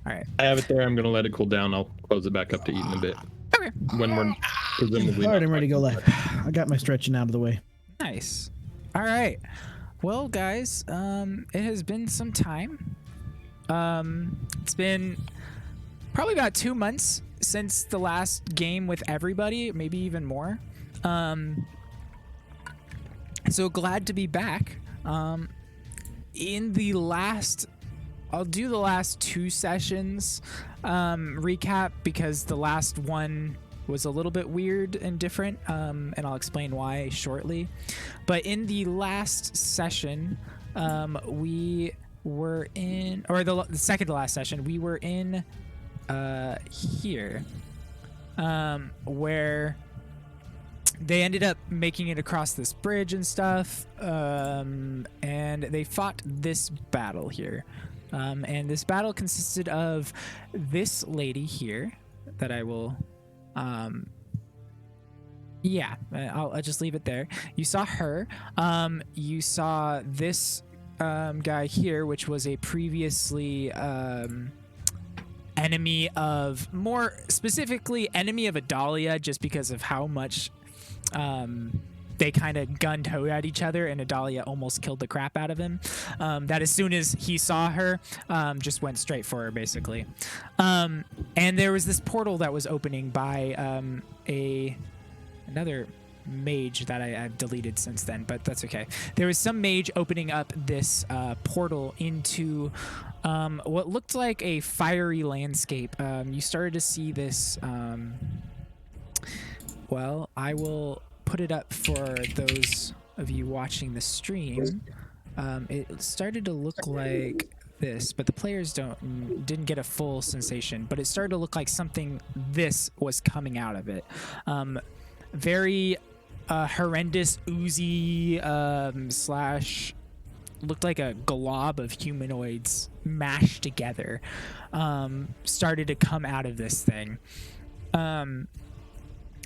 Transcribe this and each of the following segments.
All right. I have it there. I'm gonna let it cool down. I'll close it back up to eat in a bit. Okay. When we're presumably. All right, I'm ready to go live. I got my stretching out of the way. Nice. All right. Well, guys, it has been some time. It's been probably about 2 months since the last game with everybody, maybe even more. So glad to be back. In the last, I'll do the last 2 sessions recap because the last one was a little bit weird and different, and I'll explain why shortly. But in the last session, we were in, or the second to last session, we were in here, where they ended up making it across this bridge and stuff, and they fought this battle here. And this battle consisted of this lady here that I will... I'll just leave it there. You saw her. You saw this guy here, which was a previously enemy of, more specifically, enemy of Adalia, just because of how much they kind of gun-toed at each other, and Adalia almost killed the crap out of him. That as soon as he saw her, just went straight for her, basically. And there was this portal that was opening by another mage that I've deleted since then, but that's okay. There was some mage opening up this portal into what looked like a fiery landscape. You started to see this... well, I will put it up for those of you watching the stream. It started to look like this, but the players didn't get a full sensation, but it started to look like something this was coming out of it. Very horrendous, oozy, slash looked like a glob of humanoids mashed together, started to come out of this thing.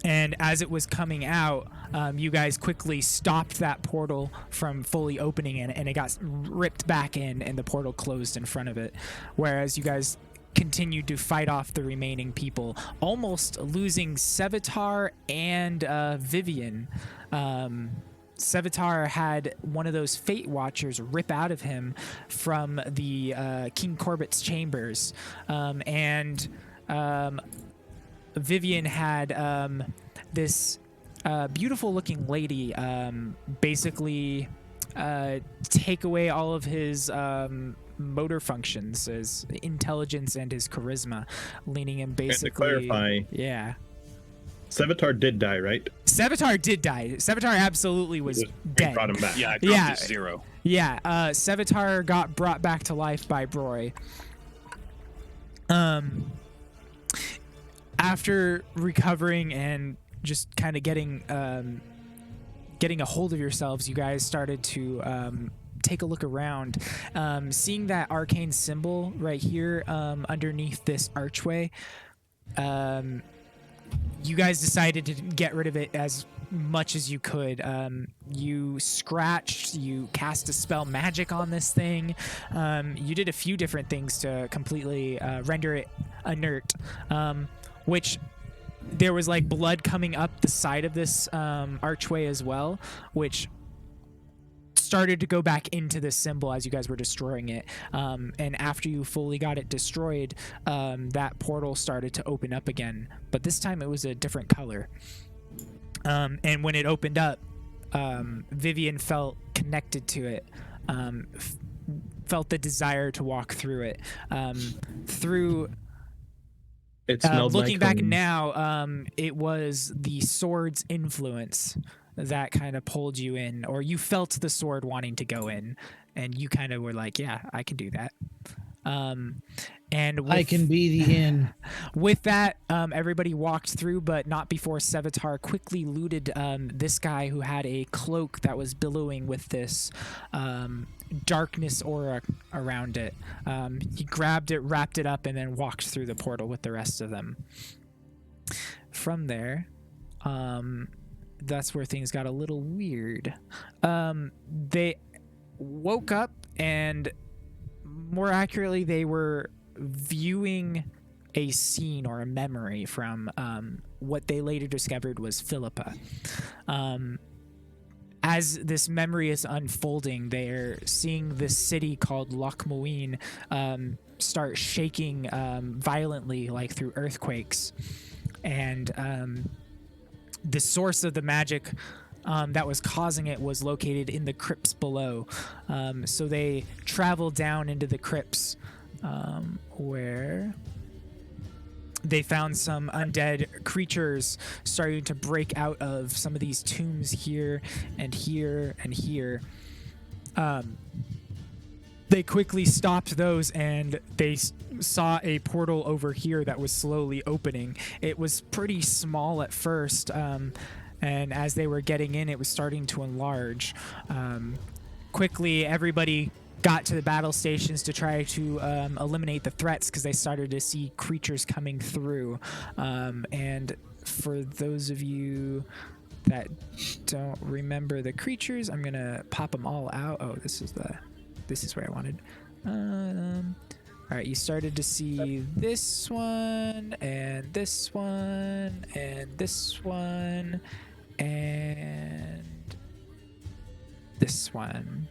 And as it was coming out, you guys quickly stopped that portal from fully opening it, and it got ripped back in, and the portal closed in front of it. Whereas you guys continued to fight off the remaining people, almost losing Sevatar and Vivian. Sevatar had one of those Fate Watchers rip out of him from the KingKorgax chambers, and Vivian had this beautiful looking lady basically take away all of his motor functions, his intelligence and his charisma, leaning him basically... And to clarify, yeah. Sevatar did die, right? Sevatar did die. Sevatar absolutely was dead. Brought him back. Yeah, I dropped to 0. Yeah, Sevatar got brought back to life by Broy. After recovering and just kind of getting a hold of yourselves, you guys started to take a look around, seeing that arcane symbol right here underneath this archway. You guys decided to get rid of it as much as you could. You scratched, you cast a spell magic on this thing. You did a few different things to completely render it inert. Which there was like blood coming up the side of this archway as well, which started to go back into this symbol as you guys were destroying it. And after you fully got it destroyed, that portal started to open up again, but this time it was a different color. And when it opened up, Vivian felt connected to it, felt the desire to walk through it. It smelled looking like back now, it was the sword's influence that kind of pulled you in, or you felt the sword wanting to go in, and you kind of were like, yeah, I can do that. And I can be the inn. With that, everybody walked through, but not before Sevatar quickly looted this guy who had a cloak that was billowing with this darkness aura around it. He grabbed it, wrapped it up, and then walked through the portal with the rest of them. From there, that's where things got a little weird. They woke up, and more accurately, they were viewing a scene or a memory from what they later discovered was Philippa. As this memory is unfolding, they're seeing this city called Lochmoine start shaking violently, like through earthquakes. And the source of the magic that was causing it was located in the crypts below. So they traveled down into the crypts where they found some undead creatures starting to break out of some of these tombs here and here and here. They quickly stopped those, and they saw a portal over here that was slowly opening. It was pretty small at first, and as they were getting in, it was starting to enlarge. Quickly, everybody got to the battle stations to try to eliminate the threats, because they started to see creatures coming through. And for those of you that don't remember the creatures, I'm gonna pop them all out. Oh, this is where I wanted. All right, you started to see this one and this one and this one and this one.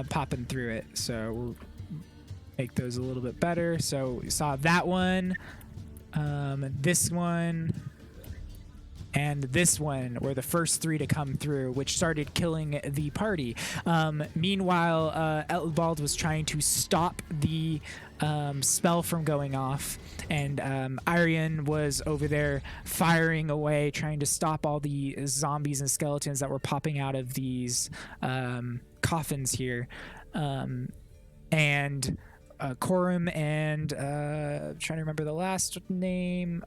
Popping through it, so we'll make those a little bit better. So we saw that one, this one, and this one were the first three to come through, which started killing the party. Meanwhile, Elbald was trying to stop the spell from going off, and Arian was over there firing away, trying to stop all the zombies and skeletons that were popping out of these coffins here. And Corum and trying to remember the last name,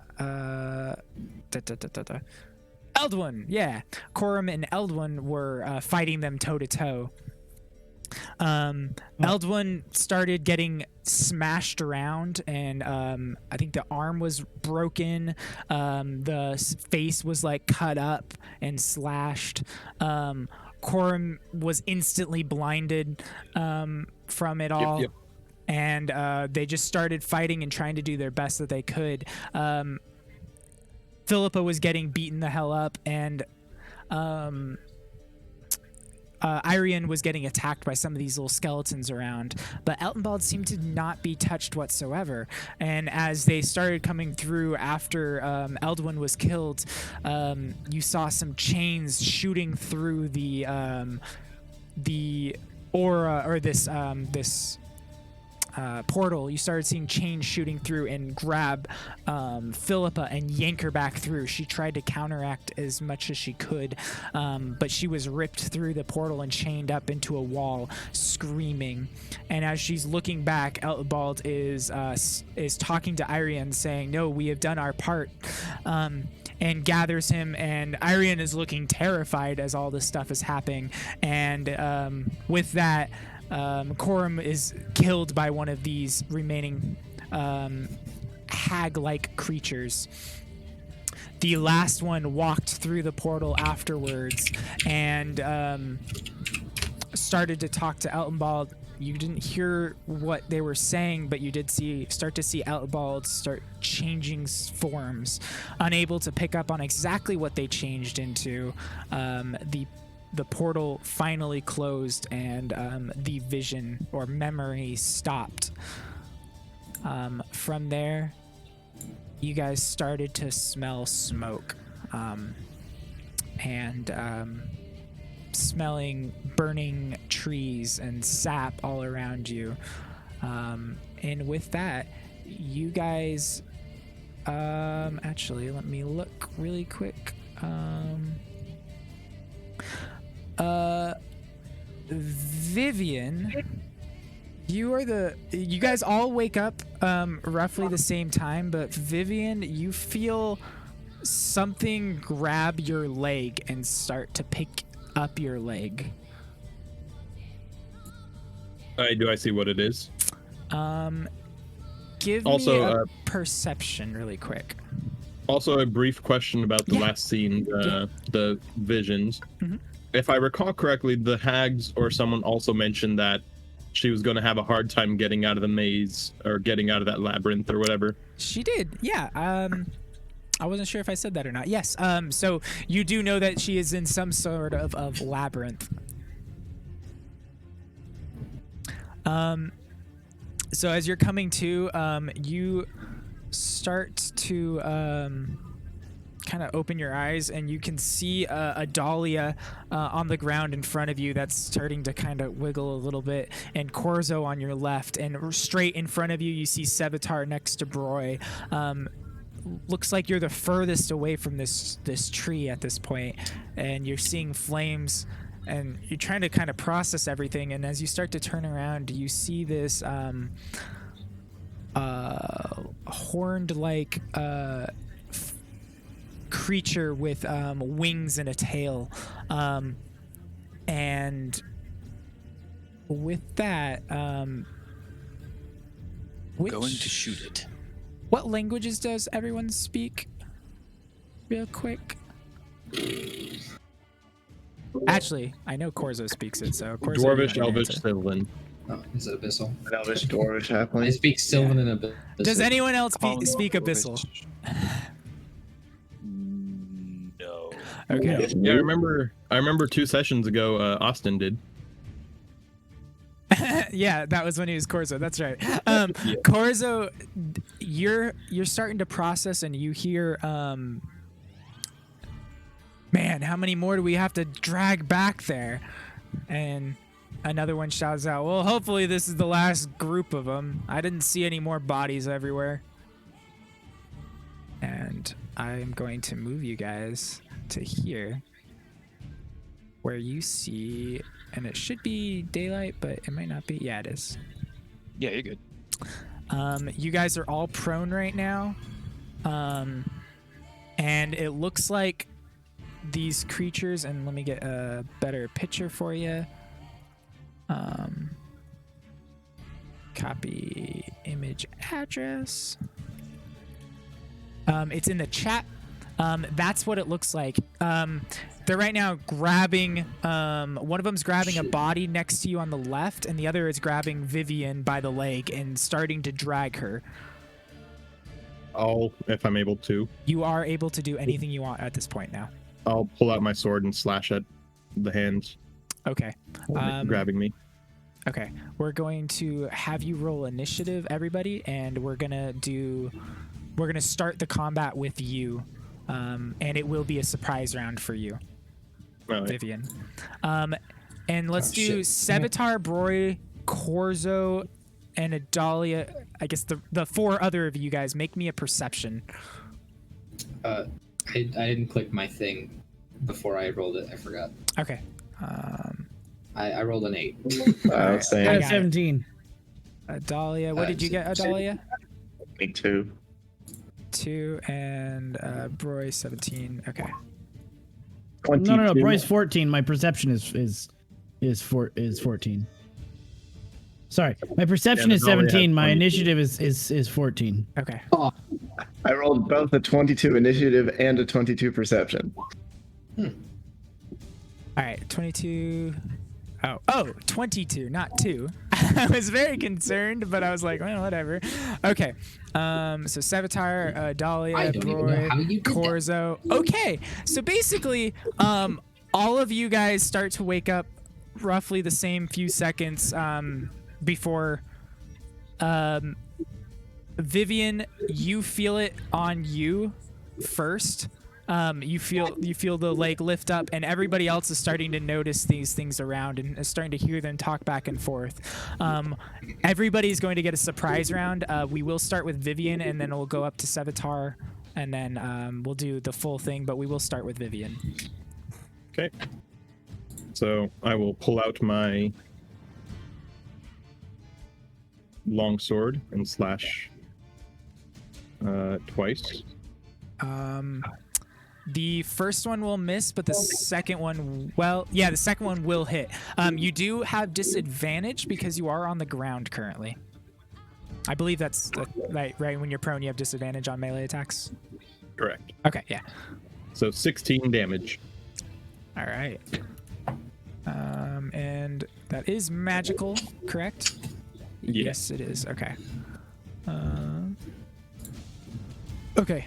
Eldwin, yeah. Corum and Eldwin were fighting them toe to toe. Eldwin started getting smashed around, and I think the arm was broken. The face was like cut up and slashed. Corum was instantly blinded from it all. Yep. And they just started fighting and trying to do their best that they could. Philippa was getting beaten the hell up, and Irian was getting attacked by some of these little skeletons around, but Eltenbald seemed to not be touched whatsoever. And as they started coming through after Eldwin was killed, you saw some chains shooting through the aura, or this portal. You started seeing chains shooting through and grab Philippa and yank her back through. She tried to counteract as much as she could, but she was ripped through the portal and chained up into a wall, screaming. And as she's looking back, Eltbald is talking to Irian, saying, "No, we have done our part," and gathers him. And Irian is looking terrified as all this stuff is happening. And with that, Corum is killed by one of these remaining hag-like creatures. The last one walked through the portal afterwards and started to talk to Eltenbald. You didn't hear what they were saying, but you did start to see Eltenbald start changing forms. Unable to pick up on exactly what they changed into, the portal finally closed, and the vision or memory stopped. From there, you guys started to smell smoke, and smelling burning trees and sap all around you. And with that, you guys, actually, let me look really quick. Vivian, you guys all wake up roughly the same time, but Vivian, you feel something grab your leg and start to pick up your leg. Do I see what it is? Give also, me a perception really quick. Also, a brief question about the last scene, the visions. Mm-hmm. If I recall correctly, the hags or someone also mentioned that she was going to have a hard time getting out of the maze or getting out of that labyrinth or whatever. She did, yeah. I wasn't sure if I said that or not. Yes. So you do know that she is in some sort of labyrinth. So as you're coming to, you start to kind of open your eyes, and you can see a dahlia on the ground in front of you that's starting to kind of wiggle a little bit, and Corzo on your left, and straight in front of you you see Sevatar next to Broy. Looks like you're the furthest away from this tree at this point, and you're seeing flames, and you're trying to kind of process everything. And as you start to turn around, you see this horned like creature with wings and a tail, and with that, Going to shoot it. what languages does everyone speak? Real quick. Actually, I know Corzo speaks it, so Corzo. Dwarvish, Elvish, Sylvan. Oh, is it Abyssal? Elvish, Dwarvish, I Halfling. speak Sylvan and Abyssal. Does anyone else speak Abyssal? No. Okay. Yeah, I remember 2 sessions ago, Austin did. Yeah, that was when he was Corzo. That's right. Corzo, you're starting to process, and you hear, man, how many more do we have to drag back there? And another one shouts out, well, hopefully this is the last group of them. I didn't see any more bodies everywhere. And I'm going to move you guys to here, where you see, and it should be daylight, but it might not be. Yeah, it is. Yeah, you're good. You guys are all prone right now, and it looks like these creatures, and let me get a better picture for you. Copy image address. It's in the chat. That's what it looks like. They're right now grabbing, one of them's grabbing a body next to you on the left, and the other is grabbing Vivian by the leg and starting to drag her. If I'm able to, You are able to do anything you want at this point now. I'll pull out my sword and slash at the hands Okay. grabbing me. Okay. We're going to have you roll initiative, everybody, and we're gonna start the combat with you, and it will be a surprise round for you, All right. Vivian. And let's do shit. Sevatar, Broy, Corzo, and Adalia. I guess the 4 other of you guys, make me a perception. I didn't click my thing before I rolled it. I forgot. Okay. I rolled an 8. I was I saying, got got it. 17. Adalia, what did you get, Adalia? me too. 2, and Broy 17. Okay. No. Broy's 14. My perception is 14. Sorry, my perception Yeah, is no, we had 17. My 22. initiative is 14. Okay. I rolled both a 22 initiative and a 22 perception. All right, 22. Oh, 22, not 2. I was very concerned, but I was like, well, whatever. Okay. So Sevatar, Dahlia, I don't even know how you Broy, did that. Corzo. Okay. So basically, all of you guys start to wake up roughly the same few seconds before Vivian, you feel it on you first. You feel the leg lift up, and everybody else is starting to notice these things around and is starting to hear them talk back and forth. Everybody's going to get a surprise round. We will start with Vivian, and then we'll go up to Sevatar, and then we'll do the full thing, but we will start with Vivian. Okay. So I will pull out my long sword and slash twice. The first one will miss, but the second one, the second one will hit. You do have disadvantage because you are on the ground currently. I believe that's right. When you're prone, you have disadvantage on melee attacks. Correct. Okay, yeah. So 16 damage. All right. And that is magical, correct? Yeah. Yes, it is. Okay. Okay.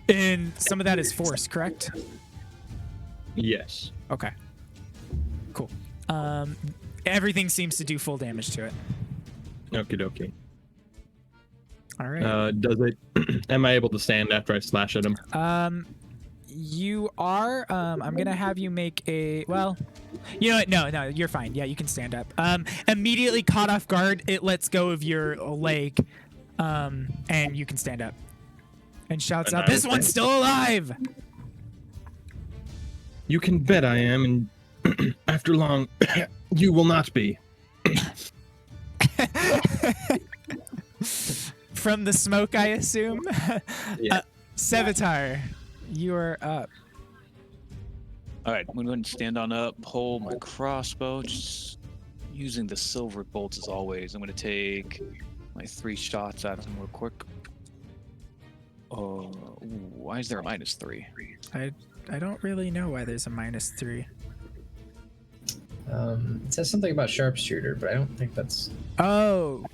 And some of that is force, correct? Yes. Okay. Cool. Everything seems to do full damage to it. Okie dokie. All right. Does it? Am I able to stand after I slash at him? You are. I'm gonna have you make a. Well, you know what? No, you're fine. Yeah, you can stand up. Immediately caught off guard, it lets go of your leg, and you can stand up. And shouts out, "This one's still alive!" You can bet I am, and after long, you will not be. From the smoke, I assume. Yeah. Sevatar, you are up. All right, I'm going to go ahead and stand on up, hold my crossbow, just using the silver bolts as always. I'm going to take my 3 shots at them real quick. Oh, why is there a -3? I don't really know why there's a -3. It says something about sharpshooter, but I don't think that's. Oh.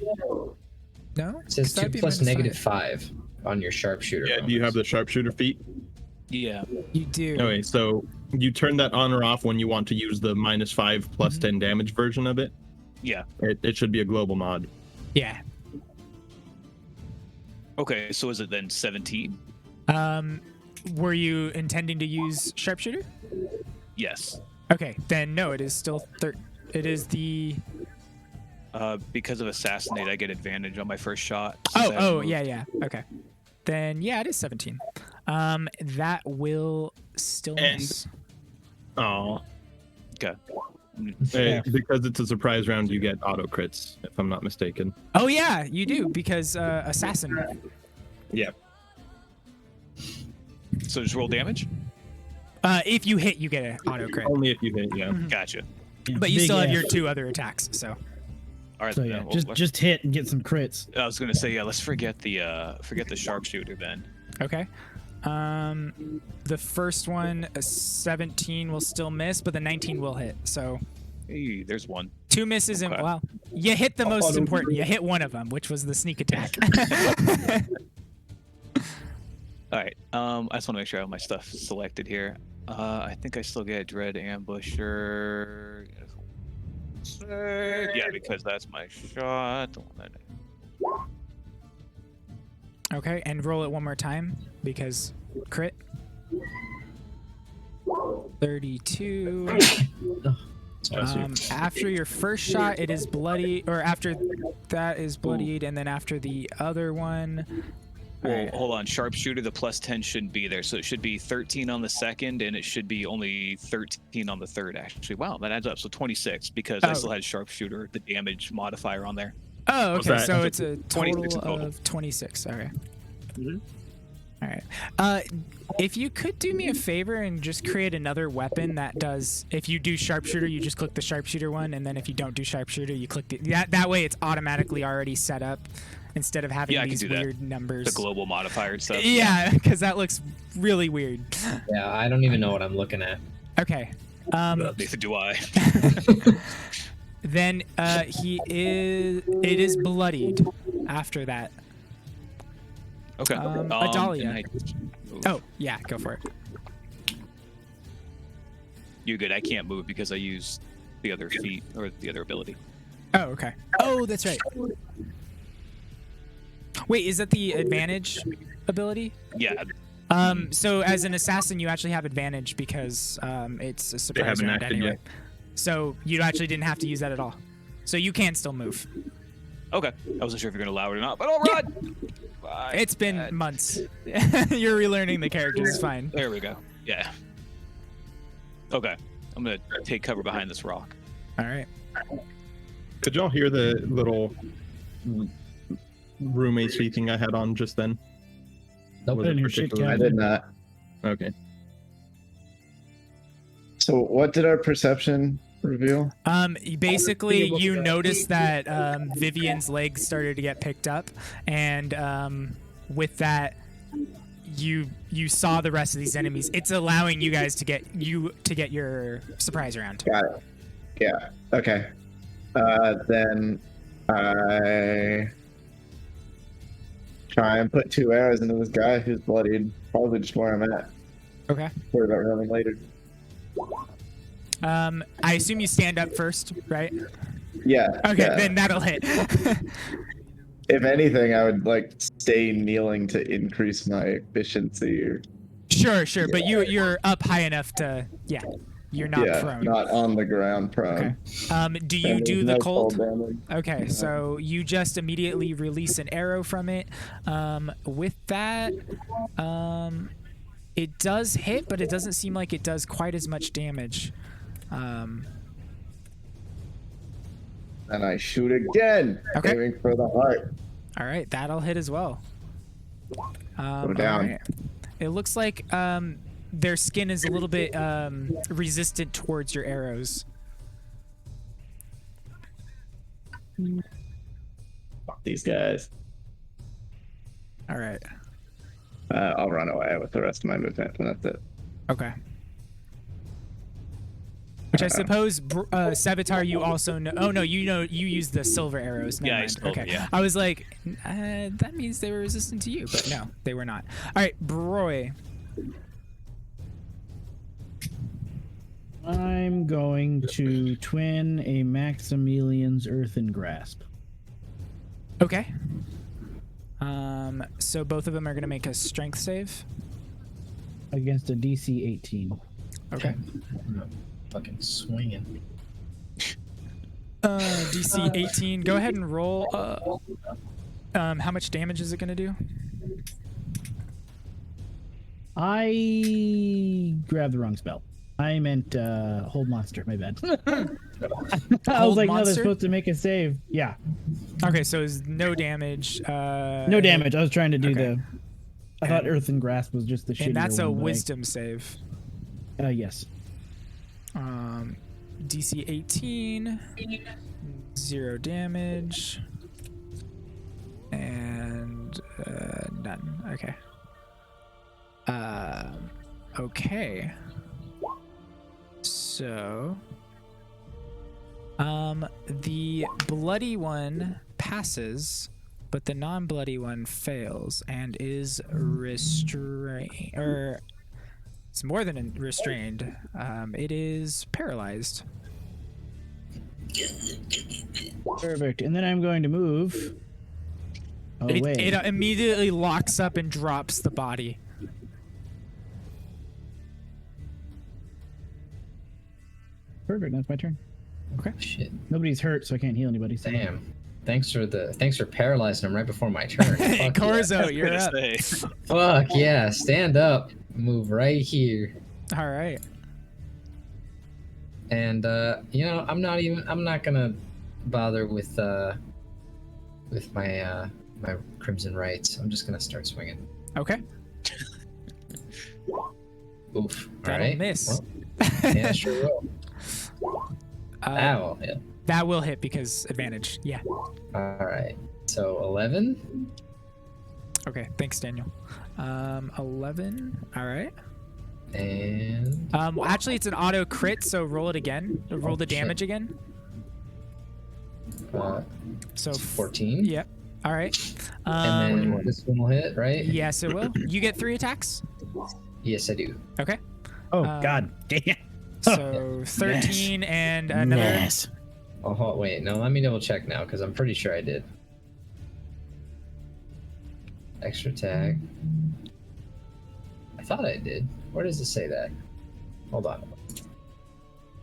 No? It says 2 That'd be plus -5. -5 on your sharpshooter. Yeah. Do you have the sharpshooter feat? Yeah. You do. Okay, so you turn that on or off when you want to use the -5 plus 10 damage version of it. Yeah. It should be a global mod. Yeah. Okay, so is it then 17? Were you intending to use sharpshooter? Yes. Okay, then no, it is still it is the Because of assassinate, I get advantage on my first shot. since I haven't Oh, moved. yeah. Okay. Then yeah, it is 17. That will still miss. Oh, Okay. because it's a surprise round, you get auto crits, if I'm not mistaken. Oh yeah, you do because assassin. Yeah. So just roll damage? If you hit, you get an auto crit. Only if you hit, yeah. Gotcha. But you Big still have F. your 2 other attacks, so. All right. So then, yeah, well, just hit and get some crits. I was gonna say, yeah. Let's forget the sharpshooter then. Okay. The first one, a 17 will still miss, but the 19 will hit. So Hey, there's one. 2 misses and Okay. well, you hit the most important. You hit one of them, which was the sneak attack. All right. I just want to make sure I have my stuff selected here. I think I still get Dread Ambusher. Yeah, because that's my shot. The one that Okay, and roll it one more time because crit. 32. After your first shot, it is bloody, or after that is bloodied, and then after the other one. Well, hold on. Sharpshooter, the +10 shouldn't be there. So it should be 13 on the second, and it should be only 13 on the third, actually. Wow, that adds up. So 26, because I still had Sharpshooter, the damage modifier on there. Oh, What's okay. that? So it's a 26 total total. of 26. All right. Mhm. All right. If you could do me a favor and just create another weapon that does, if you do sharpshooter, you just click the sharpshooter one, and then if you don't do sharpshooter, you click the that way it's automatically already set up instead of having Yeah, I can these do that. weird numbers. The global modifier and stuff. Yeah, because that looks really weird. Yeah, I don't even know what I'm looking at. Okay. Neither do I. Then it is bloodied after that. Okay. Adalia. and Oh, yeah, go for it. You're good. I can't move because I used the other feat or the other ability. Oh, okay. Oh, that's right. Wait, is that the advantage ability? Yeah. So as an assassin, you actually have advantage because it's a surprise haven't round acted anyway. yet. So you actually didn't have to use that at all. So you can still move. Okay. I wasn't sure if you're going to allow it or not, but all right. Bye. It's been months. You're relearning the characters. It's fine. There we go. Yeah. Okay. I'm going to take cover behind this rock. All right. Could y'all hear the little roommate speaking I had on just then? Nope. Was I didn't it hear shit, particular? I did not. Okay. So what did our perception reveal? Basically, you notice that Vivian's legs started to get picked up, and with that, you saw the rest of these enemies. It's allowing you guys to get your surprise round. Got it. Yeah. Okay. Then I try and put 2 arrows into this guy who's bloodied. Probably just where I'm at. Okay. Worry about running later. I assume you stand up first, right? Yeah. Okay, yeah. then that'll hit. If anything, I would like stay kneeling to increase my efficiency. Or Sure, but you're up high enough to you're not prone. Not on the ground prone. Okay. Do you And do there's the no cold? fall damage. Okay, so you just immediately release an arrow from it. With that, it does hit, but it doesn't seem like it does quite as much damage. And I shoot again, Okay. aiming for the heart. All right, that'll hit as well. Go down. all right. It looks like their skin is a little bit resistant towards your arrows. Fuck these guys. All right. I'll run away with the rest of my movement, and that's it. Okay. Which I suppose, Savitar, you also know. Oh no, you use the silver arrows. Never Yeah, I mind. silver, Okay. yeah. I was like, that means they were resistant to you, but no, they were not. All right, Broy. I'm going to twin a Maximilian's Earthen Grasp. Okay. So both of them are gonna make a strength save. Against a DC 18. Okay. Fucking swinging. DC 18. Go ahead and roll. How much damage is it gonna do? I grabbed the wrong spell. I meant hold monster. My bad. I was Hold like, no, they're monster? supposed to make a save. Yeah. Okay, so it's no damage. No damage. I was trying to do okay. I thought Earthen Grasp was just the shittier And that's a one, but wisdom save. yes. DC 18. 0 damage. And none. Okay. Okay. So the bloody one passes, but the non-bloody one fails and is restrained, or it's more than restrained. It is paralyzed. Perfect. And then I'm going to move away. It immediately locks up and drops the body. Perfect. That's my turn. Okay. Shit. Nobody's hurt, so I can't heal anybody. So. Damn. Thanks for paralyzing him right before my turn. Fuck Corzo, you're Gonna up. say. Fuck yeah. Stand up. Move right here. All right. And I'm not gonna bother with my my crimson rights. I'm just gonna start swinging. Okay. Oof. That'll All right. miss. Well, yeah, sure will. That will hit. That will hit because advantage. Yeah. All right. So 11. Okay. Thanks, Daniel. 11. All right. And Actually, it's an auto crit, so roll it again. Roll the shit. damage again. So 14. Yep. All right. And then this one will hit, right? Yes, it will. You get 3 attacks. Yes, I do. Okay. Oh, God damn. So 13 and another. Yes. Oh, wait. No, let me double check now because I'm pretty sure I did. Extra attack. I thought I did. Where does it say that? Hold on.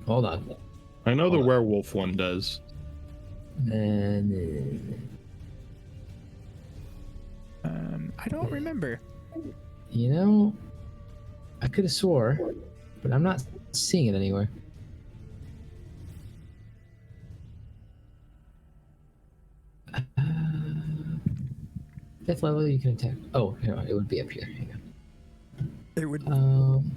Hold on. I know the Hold on. werewolf one does. I don't remember. I could have swore, but I'm not seeing it anywhere. Fifth level, you can attack. Oh, no, it would be up here. Hang It would. on.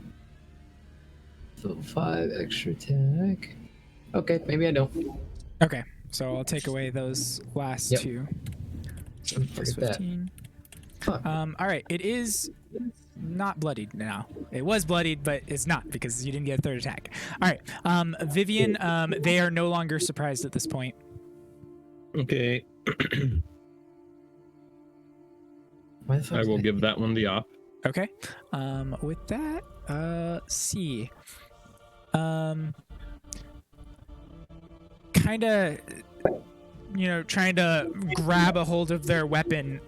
So 5 extra attack. Okay, maybe I don't. Okay. So I'll take away those last Yep. 2. So plus Forget that. 15. Fuck. All right. It is not bloodied now. It was bloodied, but it's not because you didn't get a third attack. All right, Vivian, they are no longer surprised at this point. Okay. Why the fuck I did will give that one the op. Okay. With that, see. Kind of, trying to grab a hold of their weapon.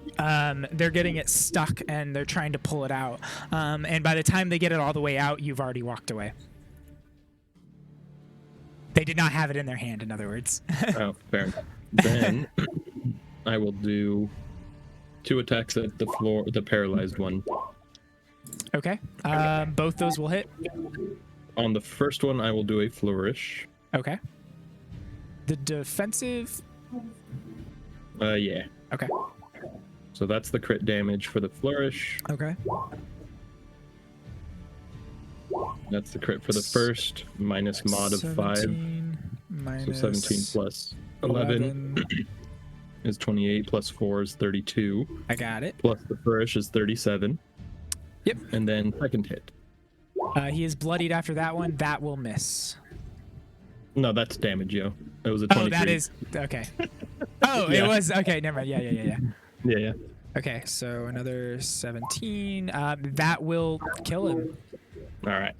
They're getting it stuck and they're trying to pull it out. And by the time they get it all the way out, you've already walked away. They did not have it in their hand, in other words. Oh, fair enough. Then I will do 2 attacks at the floor, the paralyzed one. Okay. Both those will hit. On the first one, I will do a flourish. Okay. The defensive. Yeah. Okay. So that's the crit damage for the flourish. Okay. That's the crit for the first, minus mod of 5. So Minus 17 plus 11 is 28, plus 4 is 32. I got it. Plus the flourish is 37. Yep. And then second hit. He is bloodied after that one. That will miss. No, that's damage, yo. It was a 23. Oh, that is okay. Oh, Yeah. It was okay. Never mind. Yeah. Yeah. Okay, so another 17. That will kill him. All right.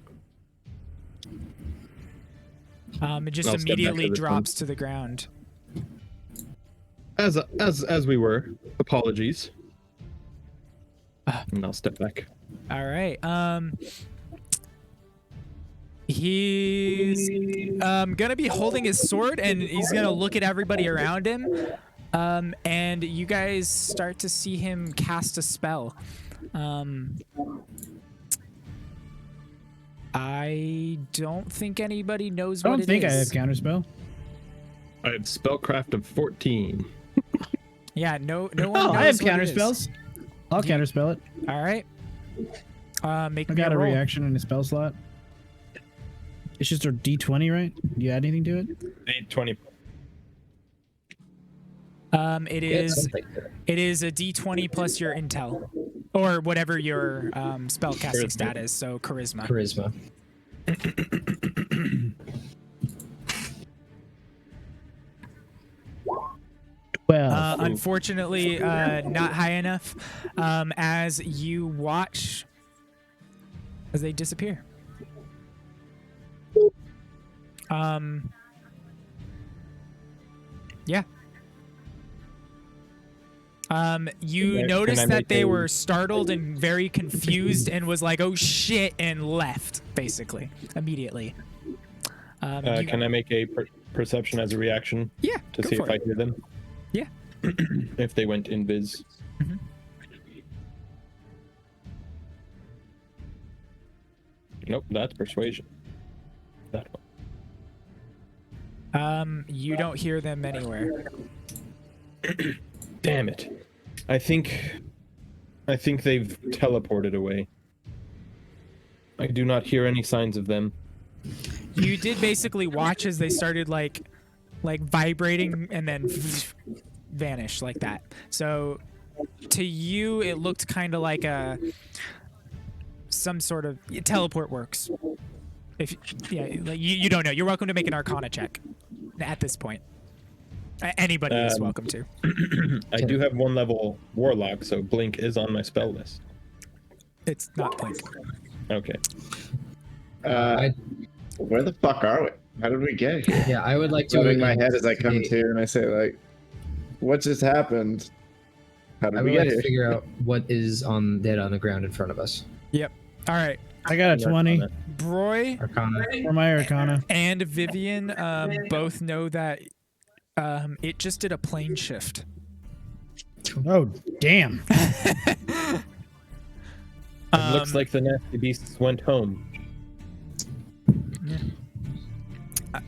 It just I'll step back immediately to this drops to the ground. As we were. Apologies. And I'll step back. All right. He's gonna be holding his sword and he's gonna look at everybody around him. And you guys start to see him cast a spell. I don't think anybody knows I what don't think it I have is. counterspell. I have spellcraft of 14. Yeah, no one Oh, knows I have what it is. counterspells. I'll counterspell it. All right. Make I me got a a roll. reaction in the spell slot. It's just a D20, right? Do you add anything to it? 20. It Yeah, is something there. it is a D20 plus your intel, or whatever your spell casting Charisma. stat is. So charisma. Charisma. Well, Unfortunately, not high enough. As you watch as they disappear. Yeah. You Can I noticed that make they a- were startled and very confused and was like, "Oh shit," and left basically immediately. You- Can I make a perception as a reaction yeah, to go see for if I it. hear them? Yeah. If they went invis. Mhm. Nope, that's persuasion. That one. You don't hear them anywhere. Damn it. I think they've teleported away. I do not hear any signs of them. You did basically watch as they started like vibrating and then vanish like that. So to you, it looked kind of like some sort of teleport works. If like you don't know, you're welcome to make an Arcana check at this point. Anybody is welcome to. I do have 1 level warlock, so blink is on my spell list. It's not blink. Okay. Where the fuck are we? How did we get here? Yeah, I would like to. Moving my head as I come investigate- to and I say, like, what just happened? How did I we would get like to here? figure out what is dead on the ground in front of us. Yep. All right. I got a 20 Broy Arcana. for my Arcana. and Vivian both know that it just did a plane shift. Oh, damn. It looks like the nasty beasts went home.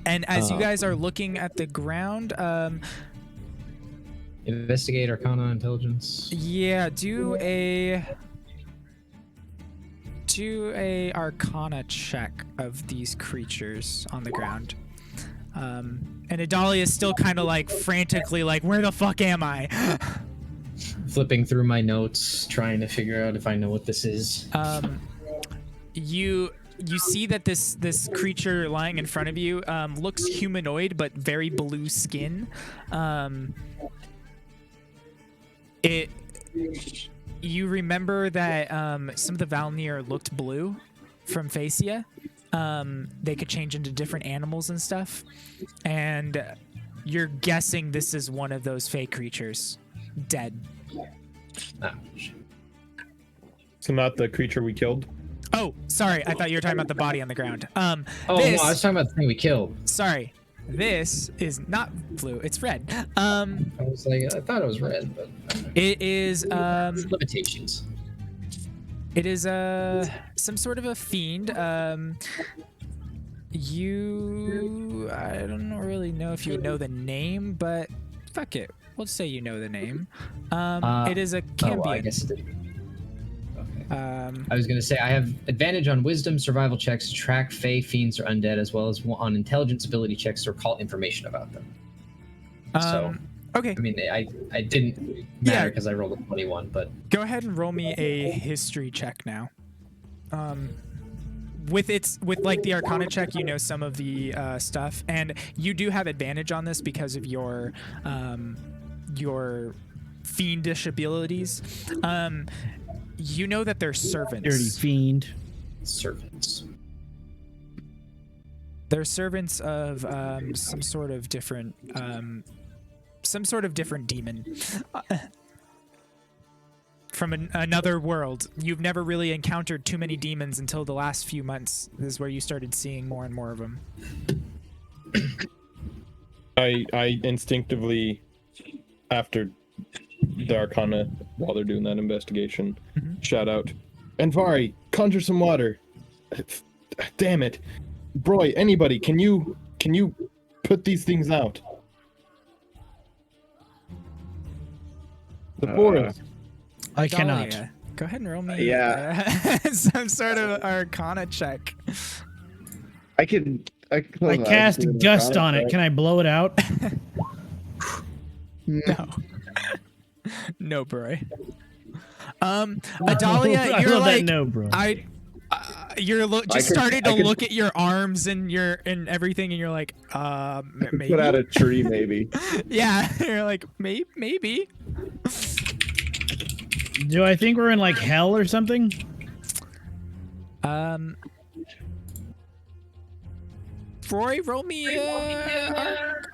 And as you guys are looking at the ground, Investigate Arcana Intelligence. yeah, do a Arcana check of these creatures on the ground. And Adalia is still kind of like frantically like, where the fuck am I? flipping through my notes, trying to figure out if I know what this is. You see that this creature lying in front of you looks humanoid but very blue skin. You remember that some of the Valnir looked blue from Feycia. They could change into different animals and stuff, and you're guessing this is one of those fey creatures, dead. Ouch. So not the creature we killed. Oh, sorry. I thought you were talking about the body on the ground. Oh, no, I was talking about the thing we killed. Sorry. This is not blue. It's red. I was like, I thought it was red, but It is limitations. It is some sort of a fiend. I don't really know if you know the name, but fuck it. We'll say you know the name. It is a Cambion. Oh, well, I guess it did. Okay. I was gonna say I have advantage on Wisdom survival checks to track Fey, fiends, or undead, as well as on Intelligence ability checks to recall information about them. So, okay. I mean, I didn't matter because I rolled a 21, but Go ahead and roll me a history check now. With like the Arcana check, you know some of the stuff, and you do have advantage on this because of your fiendish abilities. You know that they're servants. Dirty fiend. servants. They're servants of some sort of different demon from another world. You've never really encountered too many demons until the last few months. This is where you started seeing more and more of them. I instinctively, after the Arcana, while they're doing that investigation, shout out, Envari, conjure some water. Damn it. Broy, anybody, can you put these things out? The forest. I cannot. Dahlia, go ahead and roll me some sort of Arcana check. I close I my eyes cast and do an gust Arcana on it. check. Can I blow it out? No. No, bro. Adalia, I you're love like that no, bro. started to look at your arms and everything, and you're like, maybe. Put out a tree, maybe. Yeah, you're like, maybe. Do I think we're in like hell or something? Roy, roll me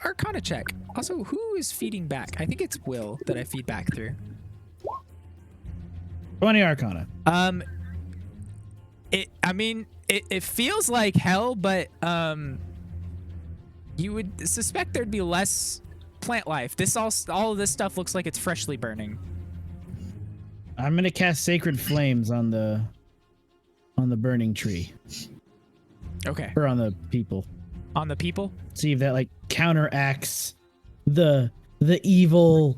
Arcana check. Also, who is feeding back? I think it's Will that I feed back through. 20 Arcana. It feels like hell, but you would suspect there'd be less plant life. All of this stuff looks like it's freshly burning. I'm gonna cast Sacred Flames on the burning tree. Okay. Or on the people. On the people? See if that like counteracts the evil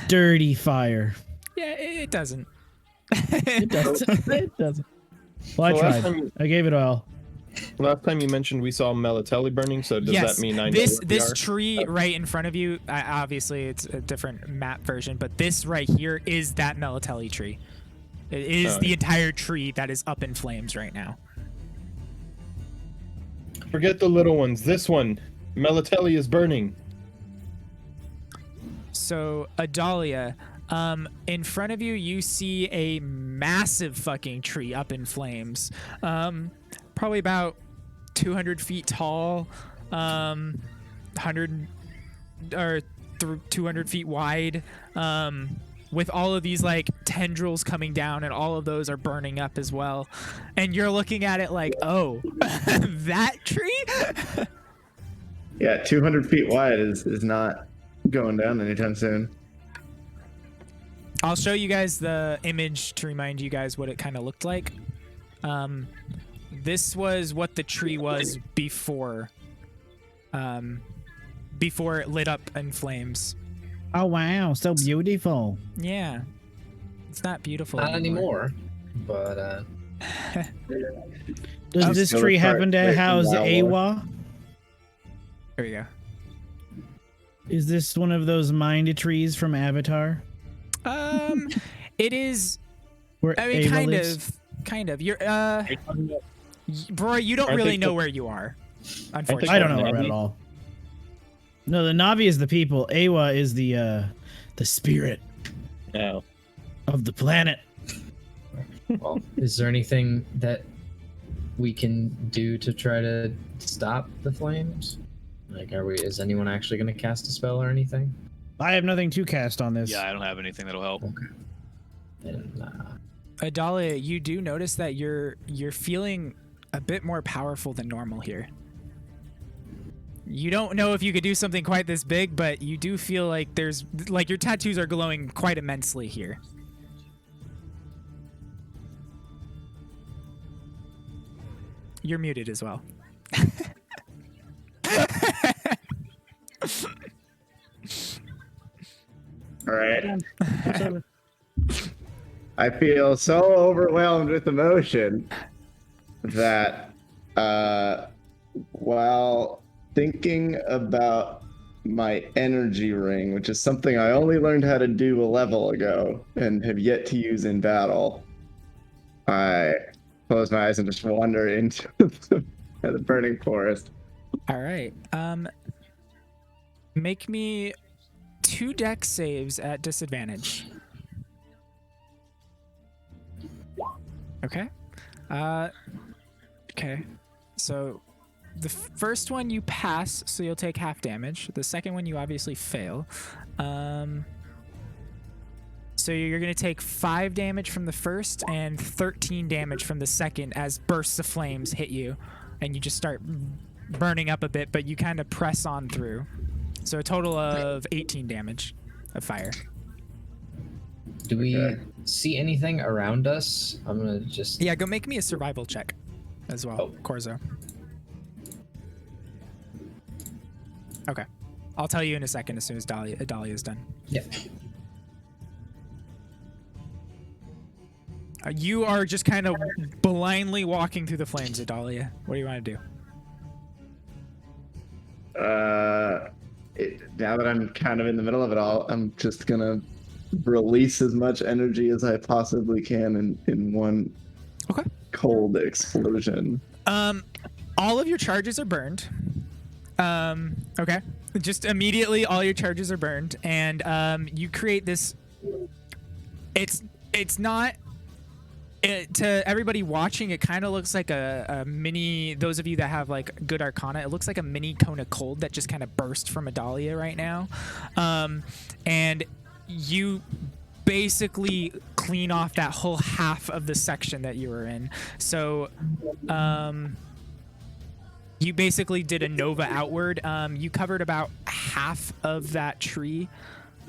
dirty fire. Yeah, it doesn't. It doesn't. It doesn't. Well, I So last tried. time- I gave it all. Last time you mentioned we saw Melatelli burning, so does Yes, that mean I know this where we are? tree right in front of you, obviously it's a different map version, but this right here is that Melatelli tree. It is the entire tree that is up in flames right now. Forget the little ones. This one, Melatelli is burning. So, Adalia, in front of you, you see a massive fucking tree up in flames. Probably about 200 feet tall, 100 or 200 feet wide, with all of these like tendrils coming down, and all of those are burning up as well. And you're looking at it like, oh, that tree? Yeah, 200 feet wide is not going down anytime soon. I'll show you guys the image to remind you guys what it kind of looked like. This was what the tree was before it lit up in flames. Oh wow, so beautiful. Yeah. It's not beautiful Not anymore, but Does this Still tree a happen to part house taken by Awa? There we go. Is this one of those mind trees from Avatar? It is. Where I mean, Ava kind lives? of. You're Are you talking about- Bro, you don't Aren't really they know called- where you are. I Unfortunately, don't know where we're at at all. No, the Navi is the people. Awa is the spirit No. of the planet. Well, is there anything that we can do to try to stop the flames? Like, is anyone actually going to cast a spell or anything? I have nothing to cast on this. Yeah, I don't have anything that'll help. Okay. Then, Adalia, you do notice that you're feeling a bit more powerful than normal here. You don't know if you could do something quite this big, but you do feel like your tattoos are glowing quite immensely here. You're muted as well. All right. I feel so overwhelmed with emotion that while thinking about my energy ring, which is something I only learned how to do a level ago and have yet to use in battle, I close my eyes and just wander into the burning forest. All right. Make me 2 dex saves at disadvantage. Okay. Okay. So the first one you pass, so you'll take half damage. The second one you obviously fail. So you're going to take 5 damage from the first and 13 damage from the second as bursts of flames hit you. And you just start burning up a bit, but you kind of press on through. So a total of 18 damage of fire. do we see anything around us? I'm going to just... Yeah, go make me a survival check as well, Oh. Corzo. Okay. I'll tell you in a second as soon as Dahlia is done. Yeah. You are just kind of blindly walking through the flames, Adalia. What do you want to do? Now that I'm kind of in the middle of it all, I'm just gonna release as much energy as I possibly can in one Okay. cold explosion. All of your charges are burned. Okay. Just immediately all your charges are burned, and you create this. It's not. To everybody watching, it kind of looks like a mini. Those of you that have like good Arcana, it looks like a mini cone of cold that just kind of burst from Adalia right now, and you basically clean off that whole half of the section that you were in. So, you basically did a nova outward. You covered about half of that tree,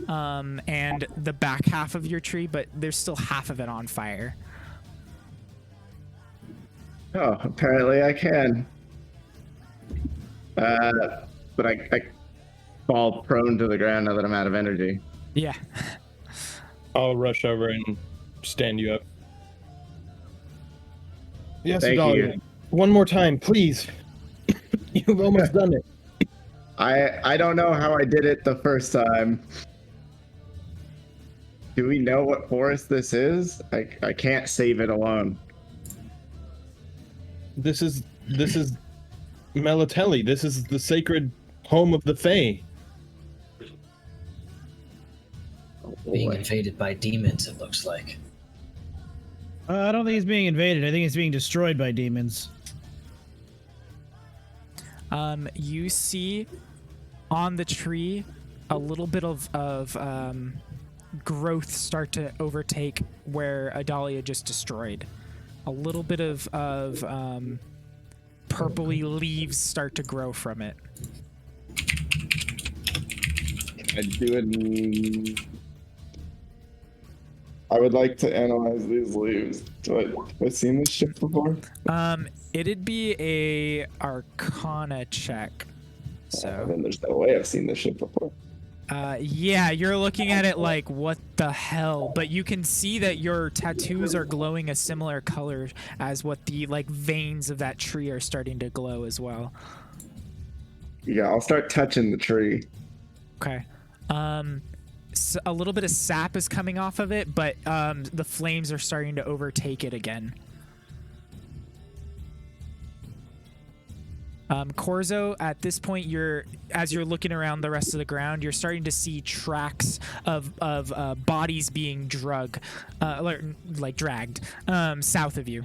and the back half of your tree, but there's still half of it on fire. Oh, apparently I can. But I fall prone to the ground now that I'm out of energy. Yeah. I'll rush over and stand you up. Yes, Thank Adalia. you. One more time, please. You've almost done it. I don't know how I did it the first time. Do we know what forest this is? I can't save it alone. This is Melatelli. This is the sacred home of the Fae. Being invaded by demons, it looks like. I don't think it's being invaded. I think it's being destroyed by demons. You see on the tree a little bit of growth start to overtake where Adalia just destroyed. A little bit of purpley leaves start to grow from it. I would like to analyze these leaves. Have I seen this shit before? It'd be a Arcana check. So Then there's no way I've seen this shit before. yeah, you're looking at it like, what the hell? But you can see that your tattoos are glowing a similar color as what the like veins of that tree are starting to glow as well. Yeah, I'll start touching the tree. Okay. a little bit of sap is coming off of it, but the flames are starting to overtake it again. Corzo, at this point, as you're looking around the rest of the ground, you're starting to see tracks of bodies being dragged south of you,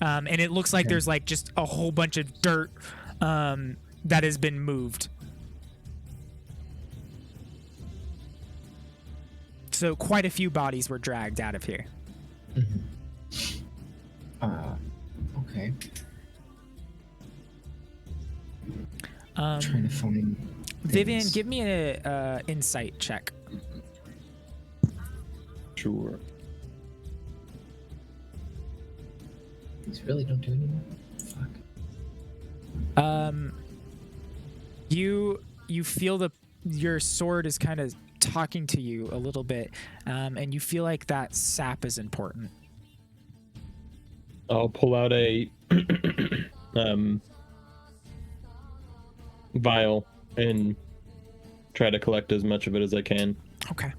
and it looks like there's like just a whole bunch of dirt that has been moved. So quite a few bodies were dragged out of here. Okay. Trying to find Vivian, things. give me a insight check. Sure. These really don't do anything. Fuck. You feel your sword is kind of talking to you a little bit, and you feel like that sap is important. I'll pull out a vial and try to collect as much of it as I can. Okay.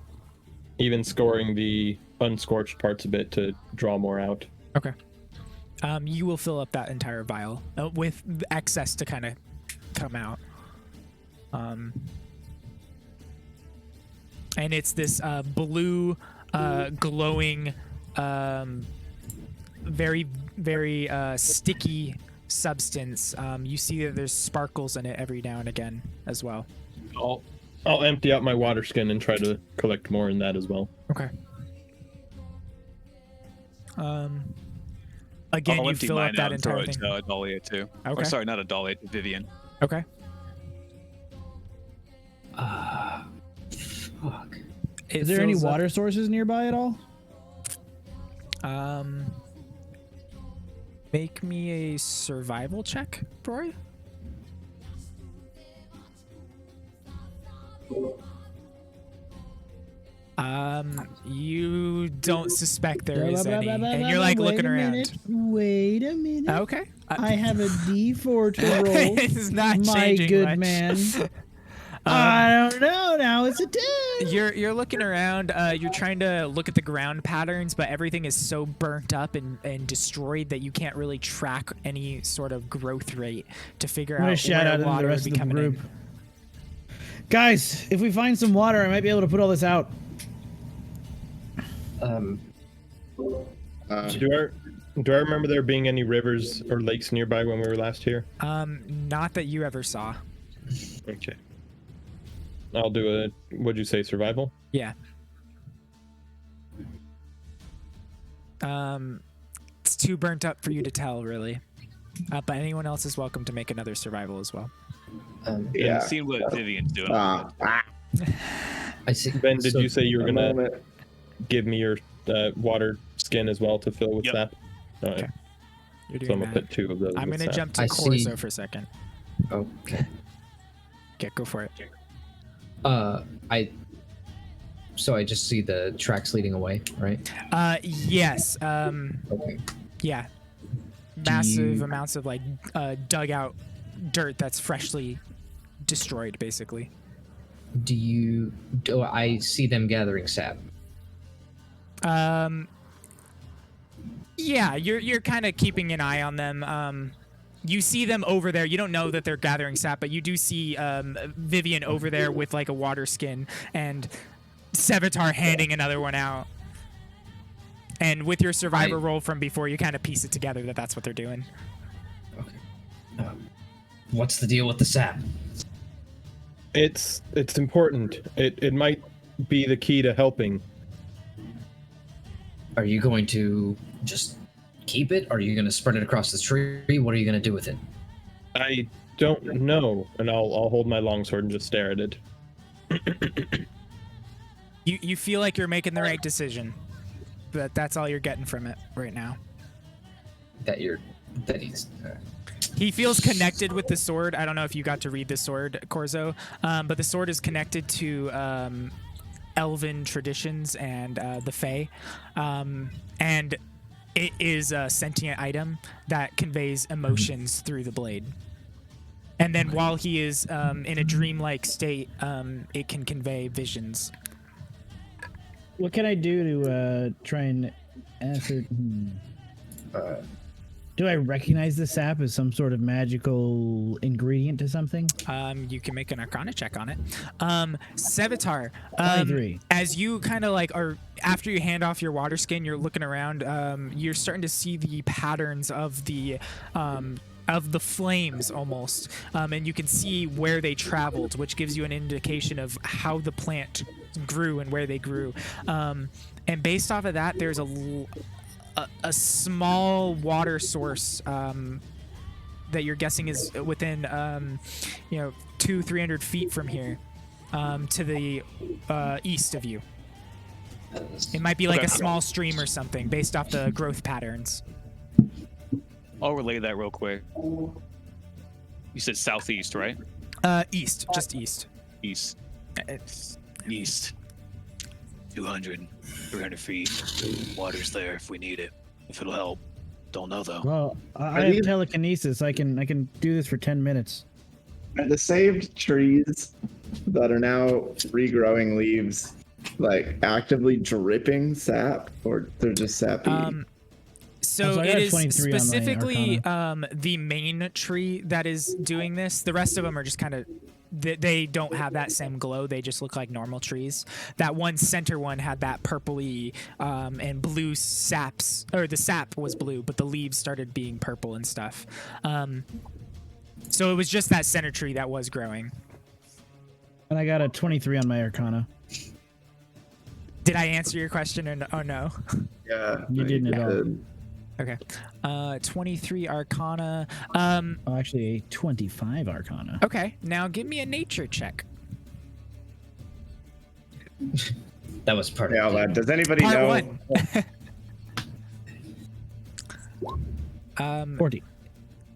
Even scoring the unscorched parts a bit to draw more out. Okay. You will fill up that entire vial with excess to kind of come out. And it's this blue, glowing, very, very sticky substance. You see that there's sparkles in it every now and again as well. I'll empty out my water skin and try to collect more in that as well. Okay. Again, I'll you empty fill mine up that out and throw entire it thing. to Adalia too. Okay. Or sorry, not Adalia, to Vivian. Okay. Fuck. It Is there any fills up- water sources nearby at all? Make me a survival check, Rory. You don't suspect there is any, and you're like looking around. Wait a minute. Okay. I have a D4 to roll. It's not my changing good much. man. I don't know. Now it's a 10. You're looking around. You're trying to look at the ground patterns, but everything is so burnt up and destroyed that you can't really track any sort of growth rate to figure I'm out gonna shout where out to the water rest would of be the coming group. in. Guys, if we find some water, I might be able to put all this out. Do I remember there being any rivers or lakes nearby when we were last here? Not that you ever saw. Okay. I'll do a, what'd you say, survival? Yeah. It's too burnt up for you to tell, really. But anyone else is welcome to make another survival as well. Yeah. And seeing what Vivian's doing. I see. Ben, did so- you say you were A gonna moment. give me your water skin as well to fill with Yep. sap? All right. Okay. You're So doing I'm gonna that. put 2 of those. I'm with gonna sap. jump to I see. Corzo for a second. Okay. Okay, go for it. So I just see the tracks leading away, right? Yes. Okay. Yeah. Massive you- amounts of like dug out dirt that's freshly destroyed, basically. Do I see them gathering sap? Yeah, you're kind of keeping an eye on them. You see them over there. You don't know that they're gathering sap, but you do see Vivian over there with like a water skin and Sevatar handing another one out. And with your survivor roll from before, you kind of piece it together that that's what they're doing. Okay. What's the deal with the sap? It's important. It might be the key to helping. Are you going to just keep it? Are you going to spread it across the tree? What are you going to do with it? I don't know, and I'll hold my longsword and just stare at it. You feel like you're making the right decision, but that's all you're getting from it right now. That he's. He feels connected with the sword. I don't know if you got to read the sword, Corzo, but the sword is connected to elven traditions and the Fae, and it is a sentient item that conveys emotions through the blade. And then while he is in a dreamlike state, it can convey visions What can I do to try and answer? Do I recognize the sap as some sort of magical ingredient to something? You can make an Arcana check on it. Sevatar, 23. as you kind of like are after you hand off your water skin, you're looking around. You're starting to see the patterns of the flames almost, and you can see where they traveled, which gives you an indication of how the plant grew and where they grew. And based off of that, there's a small water source that you're guessing is within 200-300 feet from here, to the east of you. It might be like a small stream or something based off the growth patterns. I'll relay that real quick. You said southeast, right? East, just east. East. East. 200, 300 feet. Water's there if we need it. If it'll help. Don't know though. Well, I have telekinesis. I can do this for 10 minutes. Are the saved trees that are now regrowing leaves like actively dripping sap, or they're just sappy? So I it got is 23 on my specifically the main tree that is doing this. The rest of them are just kind of, they don't have that same glow. They just look like normal trees. That one center one had that purpley and blue saps, or the sap was blue, but the leaves started being purple and stuff. So it was just that center tree that was growing. And I got a 23 on my Arcana. Did I answer your question or no? Yeah, You didn't at all. Okay. 23 Arcana. Actually, a 25 Arcana. Okay. Now give me a nature check. That was part Yeah, of it. does anybody Part know? one. 40.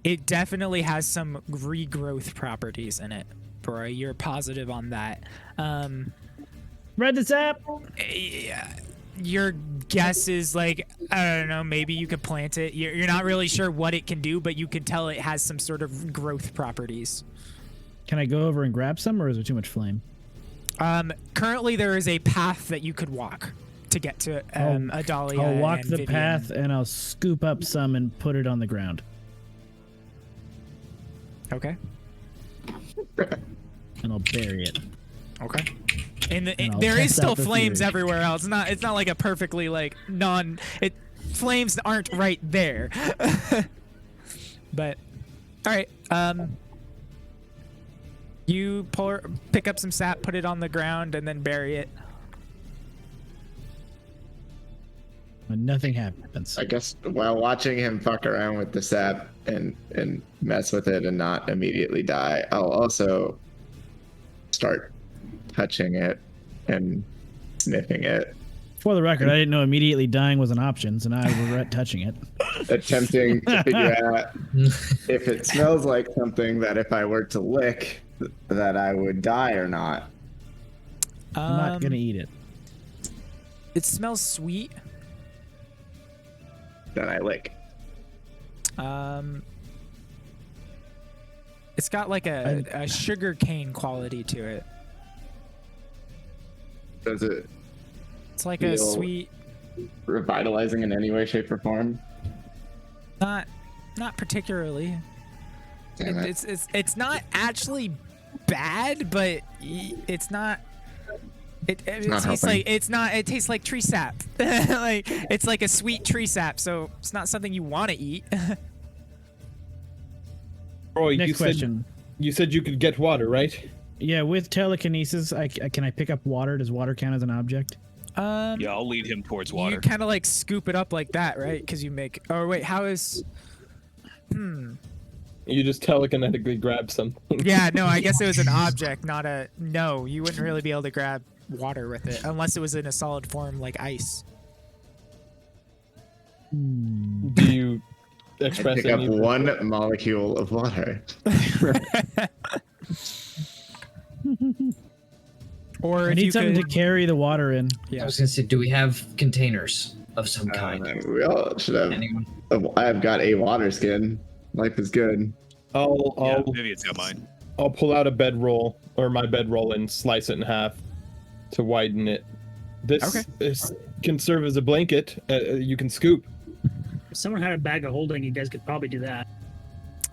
It definitely has some regrowth properties in it, bro. You're positive on that. Read the sap. Your guess is like, I don't know, maybe you could plant it. You're not really sure what it can do, but you can tell it has some sort of growth properties. Can I go over and grab some, or is there too much flame? Currently, there is a path that you could walk to get to Adalia. I'll walk and the Vivian. path, and I'll scoop up some and put it on the ground. Okay. And I'll bury it. Okay. I'll There is test still out the flames theory. everywhere else. It's not like a perfectly like flames aren't right there. But all right. You pick up some sap, put it on the ground, and then bury it. And nothing happens. I guess while watching him fuck around with the sap and mess with it and not immediately die, I'll also start touching it and sniffing it, For the record, I didn't know immediately dying was an option, so now I regret touching it. attempting to figure out if it smells like something that if I were to lick, that I would die or not. I'm not gonna eat it. It smells sweet. Then I lick. It's got like a sugar cane quality to it. Does it It's like a feel sweet, revitalizing in any way, shape, or form? not particularly. Damn it. It's not actually bad, but it's not. It not tastes helping. like it tastes like tree sap. Like it's like a sweet tree sap, so it's not something you want to eat. Roy, Next question. You said you could get water, right? Yeah, with telekinesis, can I pick up water? Does water count as an object? Yeah, I'll lead him towards water. You kind of like scoop it up like that, right? Because you make. Oh wait, how is? You just telekinetically grab something. Yeah, no, I guess it was an object, not a. No, you wouldn't really be able to grab water with it unless it was in a solid form like ice. Do you express Pick up any? one molecule of water. Or I if need you something could, to carry the water in. I was gonna say, do we have containers of some kind? We all should have. Anyone? I've got a water skin. Life is good. Yeah, I'll maybe it's got mine. pull out a bedroll or my bedroll and slice it in half to widen it. This can serve as a blanket. You can scoop. If someone had a bag of holding, you guys could probably do that.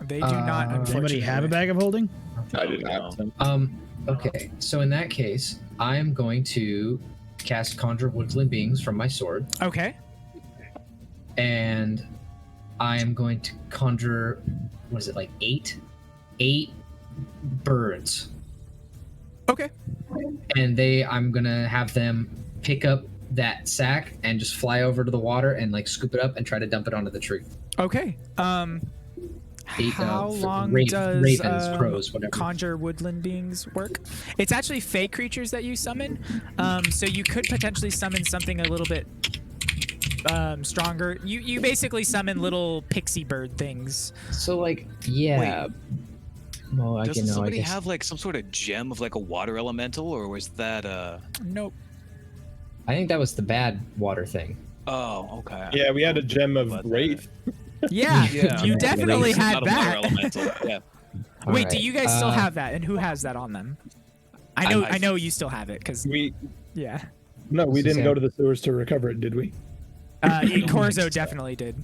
They do not, Does unfortunately. anybody have a bag of holding? I do not. Okay, so in that case, I am going to cast Conjure Woodland Beings from my sword, Okay. and I am going to conjure, what is it, like eight birds, Okay. and I'm gonna have them pick up that sack and just fly over to the water and like scoop it up and try to dump it onto the tree. Okay. How long does ravens, crows, whatever. conjure woodland beings work? It's actually fey creatures that you summon, so you could potentially summon something a little bit stronger. You basically summon little pixie bird things. So like, yeah. Well, I Doesn't can know. somebody I guess. have like some sort of gem of like a water elemental, or was that Nope. I think that was the bad water thing. Oh, okay. Yeah, we had a gem of About that. wraith. Yeah, Yeah. you definitely It's had not a water that. elemental. Yeah. Wait, do Alright, you guys still have that? And who has that on them? I know you still have it because We yeah. no, we This is didn't go to the sewers to recover it, did we? Corzo definitely did.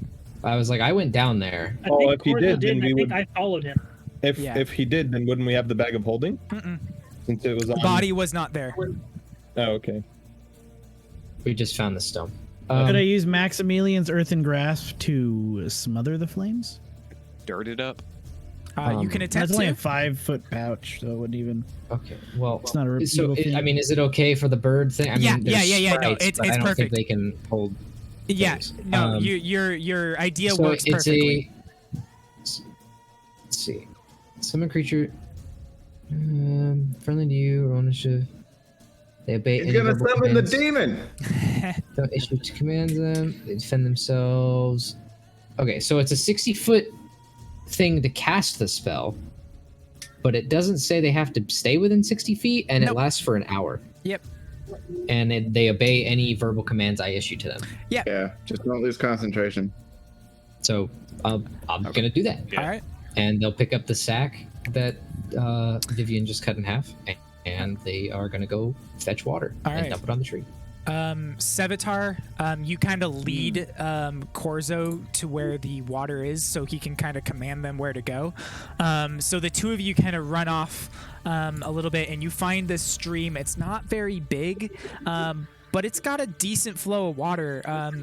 I was like, I went down there. I Oh, think if he Corzo did, then and we I think would- I followed him. If he did, then wouldn't we have the bag of holding? Mm-mm. Since it was on. Body was not there. Oh, okay. We just found the stone. Could I use Maximilian's Earthen Grasp to smother the flames? Dirt it up. You can attempt That's only to. a 5-foot pouch, so it wouldn't even. Okay, well, It's not a so evil thing. I mean, is it okay for the bird thing? I Yeah, mean, yeah, there's yeah, no, sprites, it's but I don't perfect. think they can hold. Yeah, things. no, your idea So works it's perfectly. let's see, summon creature, friendly to you or ownership. They obey He's any gonna verbal summon the commands. demon. Don't issue to command them. They defend themselves. Okay, so it's a 60-foot thing to cast the spell, but it doesn't say they have to stay within 60 feet, and Nope. it lasts for an hour. Yep. And they obey any verbal commands I issue to them. Yeah, just don't lose concentration. So I'm gonna do that, Yeah. All right. and they'll pick up the sack that Vivian just cut in half, and they are gonna go fetch water All and right. dump it on the tree. Sevatar, you kind of lead Corzo to where the water is so he can kind of command them where to go. So the two of you kind of run off a little bit and you find this stream. It's not very big, but it's got a decent flow of water.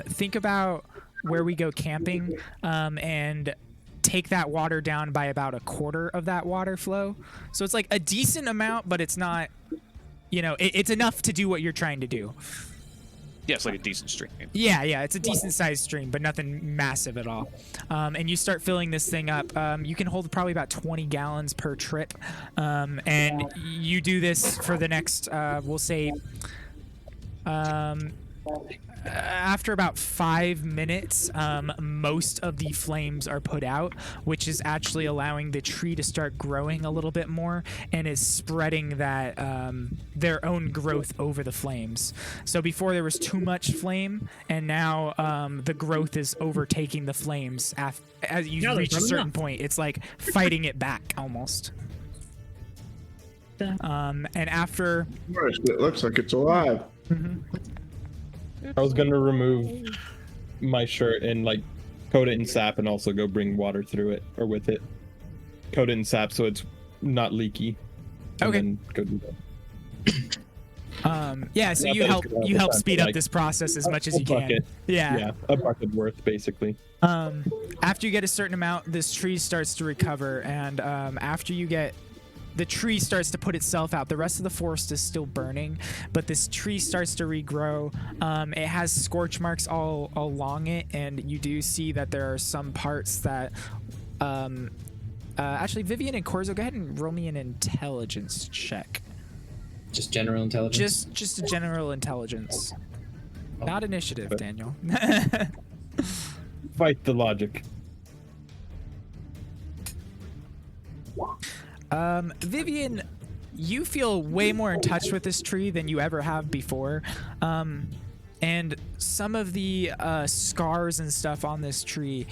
Think about where we go camping and take that water down by about a quarter of that water flow. So it's like a decent amount, but it's not, it's enough to do what you're trying to do. Yeah, it's like a decent stream. Yeah, it's a decent sized stream, but nothing massive at all. And you start filling this thing up. You can hold probably about 20 gallons per trip. And you do this for the next, we'll say, after about 5 minutes, most of the flames are put out, which is actually allowing the tree to start growing a little bit more and is spreading that their own growth over the flames. So before there was too much flame, and now the growth is overtaking the flames. As you Yeah, reach a there's not certain enough. point, it's like fighting it back almost. And after It looks like it's alive. I was gonna remove my shirt and like coat it in sap and also go bring water through it or with it. Coat it in sap so it's not leaky. And Okay. then go do that. yeah, so Not you that help it's gonna you have help time, speed but, up like, this process as much as a you can. bucket. Yeah, a bucket worth basically. After you get a certain amount, this tree starts to recover, and after you get the tree starts to put itself out. The rest of the forest is still burning, but this tree starts to regrow. It has scorch marks all along it, and you do see that there are some parts that actually, Vivian and Corzo, go ahead and roll me an intelligence check. Just general intelligence. Just a general intelligence. Not initiative, Daniel. Fight the logic. Vivian, you feel way more in touch with this tree than you ever have before. And some of the scars and stuff on this tree,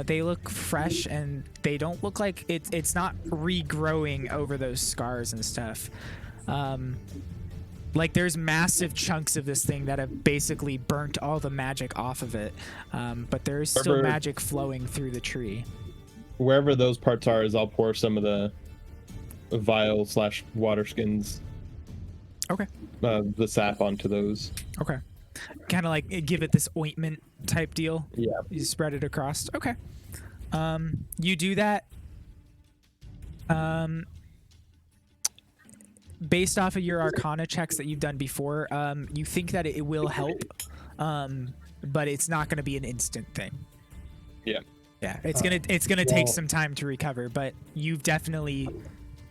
they look fresh and they don't look like it's not regrowing over those scars and stuff. Like there's massive chunks of this thing that have basically burnt all the magic off of it, but there is still magic flowing through the tree. Wherever those parts are, is I'll pour some of the vial/water skins. Okay. The sap onto those. Okay. Kind of like give it this ointment type deal. Yeah. You spread it across. Okay. You do that. Based off of your Arcana checks that you've done before, you think that it will help, but it's not going to be an instant thing. Yeah. Yeah, it's gonna take some time to recover, but you've definitely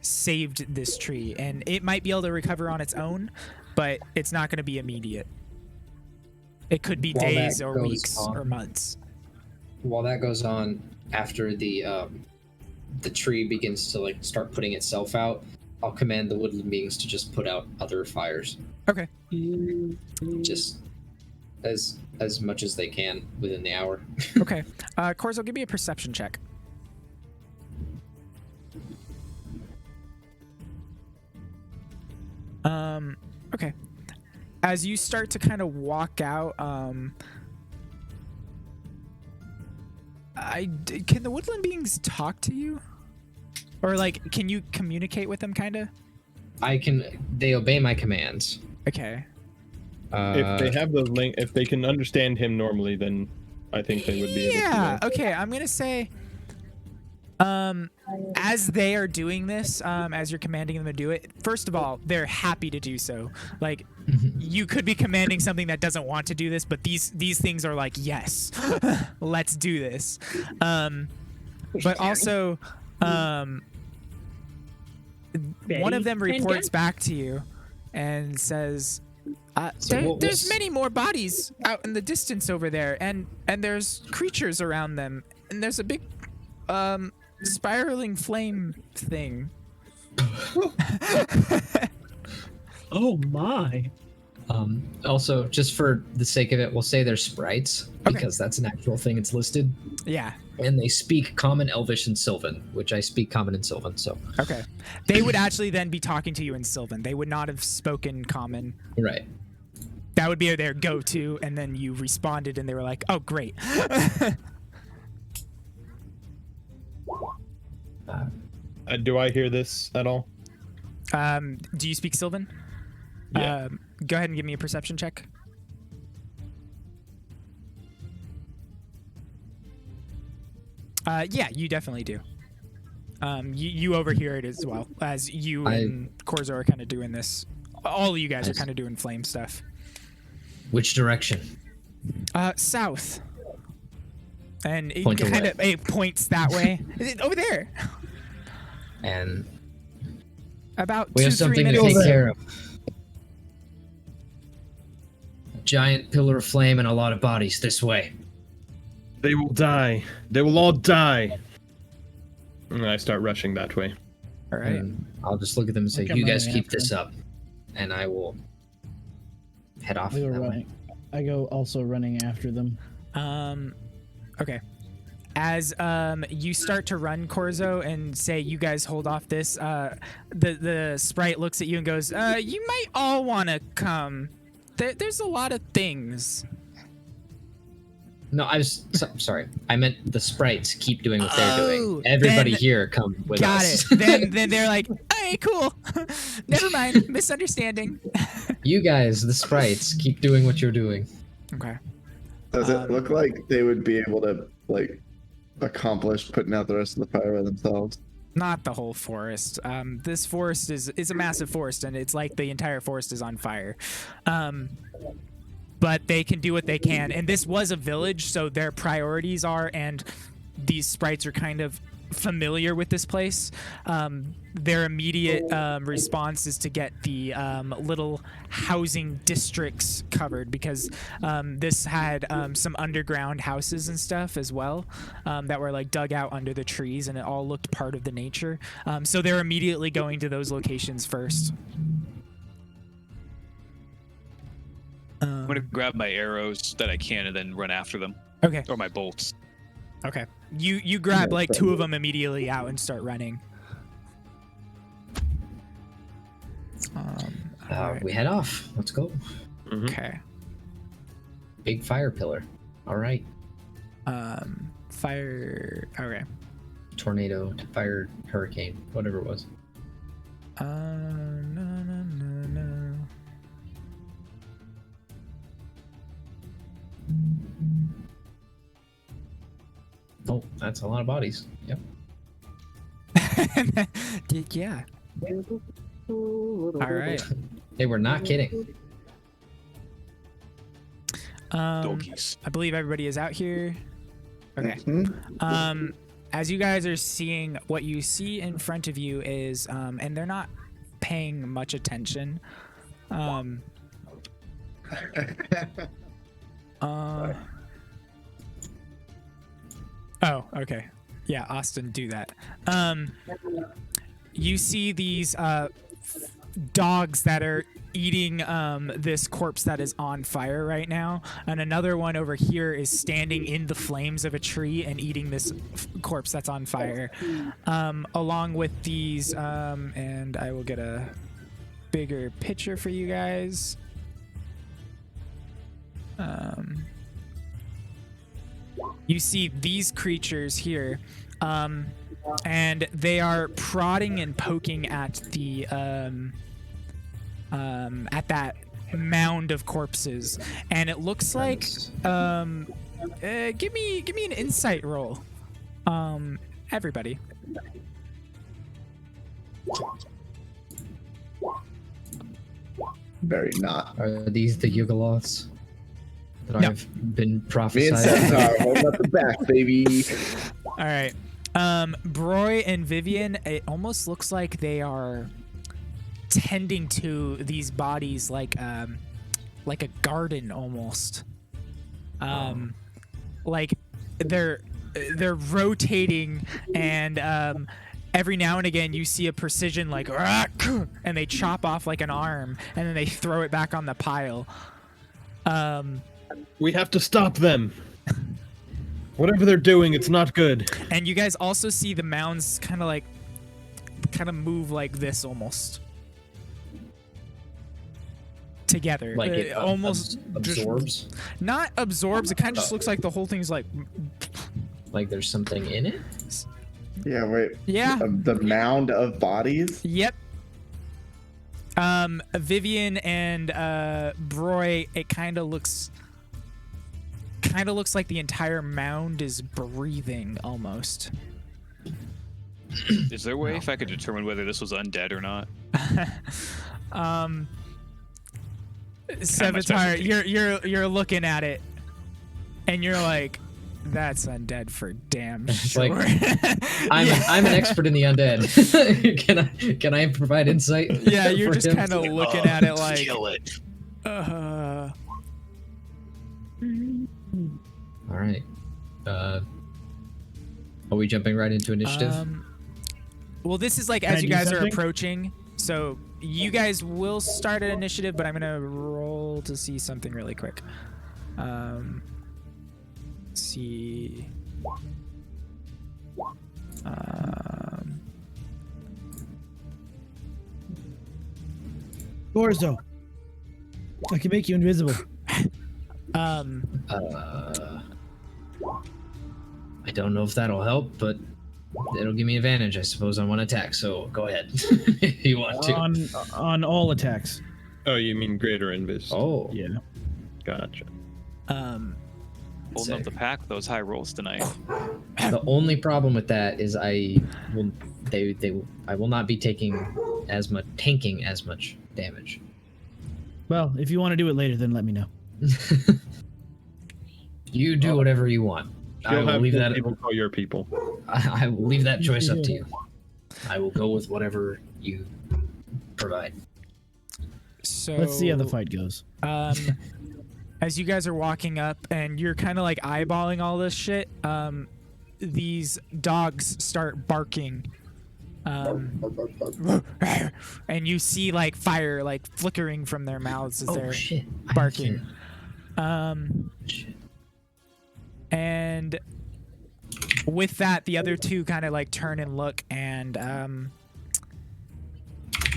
saved this tree, and it might be able to recover on its own, but it's not going to be immediate. It could be days or weeks or months. While that goes on, after the tree begins to like start putting itself out, I'll command the woodland beings to just put out other fires. Okay. Just as much as they can within the hour. Okay. Corzo, give me a perception check. Okay. As you start to kind of walk out, can the woodland beings talk to you? Or like, can you communicate with them kind of? They obey my commands. Okay. If they have the link, if they can understand him normally, then I think they would be able to. Yeah, okay, I'm gonna say, as they are doing this, as you're commanding them to do it, first of all, they're happy to do so. Like, you could be commanding something that doesn't want to do this, but these things are like, yes, let's do this. But also, one of them reports back to you and says, there's many more bodies out in the distance over there, and there's creatures around them, and there's a big spiraling flame thing. Oh my. Also, just for the sake of it, we'll say they're sprites, because that's an actual thing. It's listed. Yeah. And they speak Common, Elvish, and Sylvan, which I speak Common and Sylvan, so. Okay. They would actually then be talking to you in Sylvan. They would not have spoken Common. Right. That would be their go-to, and then you responded, and they were like, oh, great. Do I hear this at all? Do you speak Sylvan? Yeah. Go ahead and give me a perception check. Yeah, you definitely do. You overhear it as well, as you and Corzo are kind of doing this. All of you guys are kind of doing flame stuff. Which direction? South. And it Point kind of it points that way. Over there. And about we have 2-3 something to minutes. take care of. A giant pillar of flame and a lot of bodies this way. They will die. They will all die. And I start rushing that way. All right. And I'll just look at them and say, Okay, you guys running keep after this them. up. And I will head off. I go that way. running. I go also running after them. Okay. As you start to run, Corzo, and say, you guys hold off this, the sprite looks at you and goes, you might all want to come. There's a lot of things. No, I was sorry. I meant the sprites keep doing what they're doing. Everybody here come with us. Got it. Then they're like, hey, cool. Never mind. Misunderstanding. You guys, the sprites, keep doing what you're doing. Okay. Does it look like they would be able to like accomplish putting out the rest of the fire by themselves? Not the whole forest. This forest is a massive forest, and it's like the entire forest is on fire. But they can do what they can. And this was a village, so their priorities are, and these sprites are kind of familiar with this place. Their immediate response is to get the little housing districts covered, because this had some underground houses and stuff as well that were like dug out under the trees, and it all looked part of the nature. So they're immediately going to those locations first. I'm gonna grab my arrows that I can and then run after them. Okay. Or my bolts. Okay. You grab like 2 of them immediately out and start running. Alright. We head off. Let's go. Okay. Big fire pillar. All right. Fire. Okay. Tornado, fire, hurricane, whatever it was. No. Oh, that's a lot of bodies. Yep. Yeah. All right. They were not kidding. Doggies. I believe everybody is out here. Okay. Mhm. As you guys are seeing, what you see in front of you is, and they're not paying much attention. Oh, okay. Yeah, Austin, do that. You see these dogs that are eating this corpse that is on fire right now, and another one over here is standing in the flames of a tree and eating this corpse that's on fire, along with these and I will get a bigger picture for you guys. You see these creatures here, and they are prodding and poking at the at that mound of corpses, and it looks like give me an insight roll, everybody. Very not. Are these the Yugoloths that No. I've been Me and prophesied? Centaur holding up the back, baby. All right. Broy and Vivian, it almost looks like they are tending to these bodies like a garden almost. Like they're rotating, and every now and again you see a precision like and they chop off like an arm and then they throw it back on the pile. We have to stop them. Whatever they're doing, it's not good. And you guys also see the mounds kind of move like this almost together. Like it almost absorbs? not absorbs. It kind of just looks like the whole thing's like. Like there's something in it? Yeah, wait. Yeah. The mound of bodies? Yep. Vivian and Broy, it kind of looks like the entire mound is breathing almost. Is there a way if I could determine whether this was undead or not? Sevatar, you're looking at it, and you're like, "That's undead for damn sure." Like, I'm an expert in the undead. Can I provide insight? Yeah, you're for just him? kind of looking at it like. Kill it. All right. Are we jumping right into initiative? Well, this is like Can I as you do guys are something? approaching, so you guys will start an initiative, but I'm gonna roll to see something really quick. Let's see. Gorzo, I can make you invisible. I don't know if that'll help, but it'll give me advantage, I suppose, on one attack. So go ahead if you want to. On all attacks. Oh, you mean greater invis? Oh, Yeah. Gotcha. Holding up the pack with those high rolls tonight. the only problem with that is I will not be tanking as much damage. Well, if you want to do it later, then let me know. You do whatever you want. I You'll will have leave good that. people call your people. I will leave that choice up to you. I will go with whatever you provide. So Let's see how the fight goes. As you guys are walking up and you're kind of like eyeballing all this shit, these dogs start barking. And you see like fire like flickering from their mouths as they're Shit! barking. Shit. And with that, the other two kind of like turn and look, and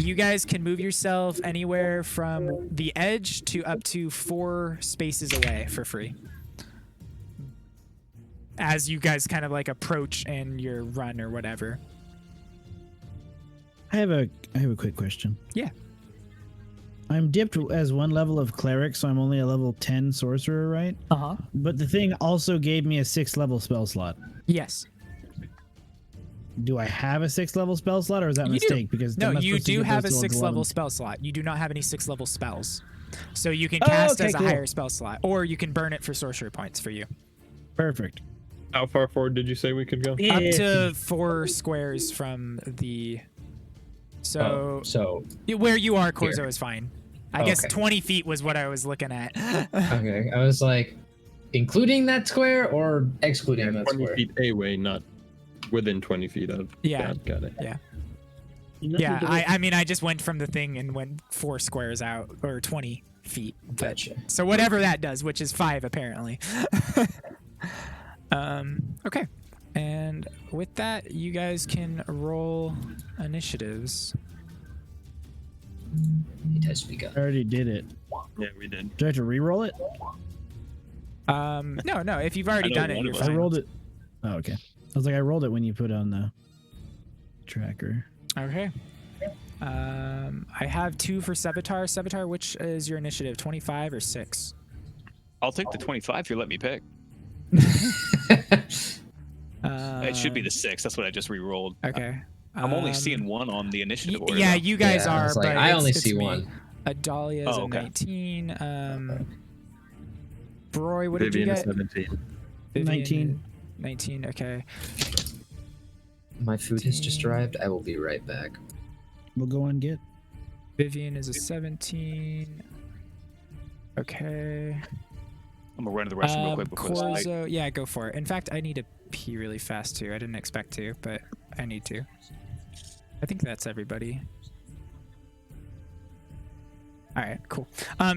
You guys can move yourself anywhere from the edge to up to 4 spaces away for free. As you guys kind of like approach in your run or whatever. I have a quick question. Yeah. I'm dipped as 1 level of cleric, so I'm only a level 10 sorcerer, right? Uh-huh. But the thing also gave me a 6th level spell slot. Yes. Do I have a 6th level spell slot, or is that a You do. mistake? Because No, I'm not you supposed to do get have a those till 6th level 11. spell slot. You do not have any 6th level spells. So you can Oh, cast okay, as a cool. higher spell slot, or you can burn it for sorcery points for you. Perfect. How far forward did you say we could go? Up to 4 squares from the... So, So where you are, Corzo, Here. is fine. I guess Okay. 20 feet was what I was looking at. okay, I was like, including that square or excluding that 20 square? feet away, not within 20 feet of. Yeah. Got it. Yeah, I mean, I just went from the thing and went 4 squares out, or 20 feet. But, Gotcha. so whatever that does, which is 5 apparently. Okay. And with that, you guys can roll initiatives. It has begun. I already did it. Yeah, we did. Do I have to re-roll it? No, if you've already I know done it, one you're of us. I fine. rolled it. Oh, okay. I was like, I rolled it when you put on the tracker. Okay. I have 2 for Sevatar. Sevatar, which is your initiative, 25 or 6? I'll take the 25 if you let me pick. It should be the 6. That's what I just re-rolled. Okay. I'm only seeing 1 on the initiative order. Yeah, though. you guys Yeah, I are, was like, but I only it's see me. 1. Adalia is Oh, a okay. 19. Broy, what did you Vivian is get? 17. Vivian, 19. 19, okay. My food has just arrived. I will be right back. We'll go and get. Vivian is a 17. Okay. I'm gonna run to the restroom real quick before this fight. Corzo, yeah, go for it. In fact, I need to pee really fast too. I didn't expect to, but I need to. I think that's everybody. All right, cool.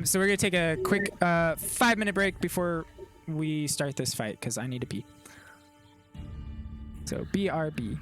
So we're gonna take a quick 5-minute break before we start this fight because I need to pee. So BRB.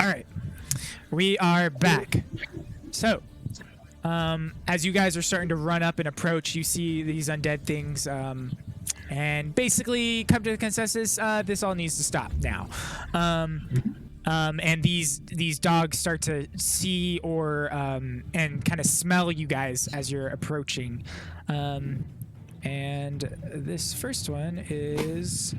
All right, we are back. So, as you guys are starting to run up and approach, you see these undead things, and basically come to the consensus: this all needs to stop now. And these dogs start to see or and kind of smell you guys as you're approaching. And this first one is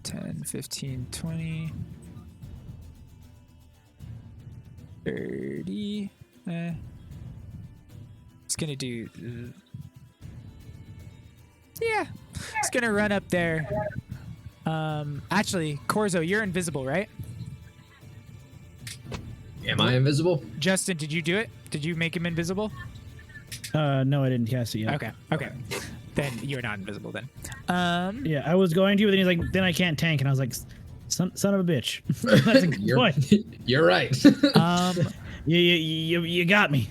10, 15, 20, 30. It's gonna do. Yeah, it's gonna run up there. Actually, Corzo, you're invisible, right? Am I invisible? Justin, did you do it? Did you make him invisible? No, I didn't cast it yet. Okay. Then you're not invisible then. Yeah, I was going to, but then he's like, then I can't tank, and I was like, son of a bitch. That's a good point. You're right. You got me.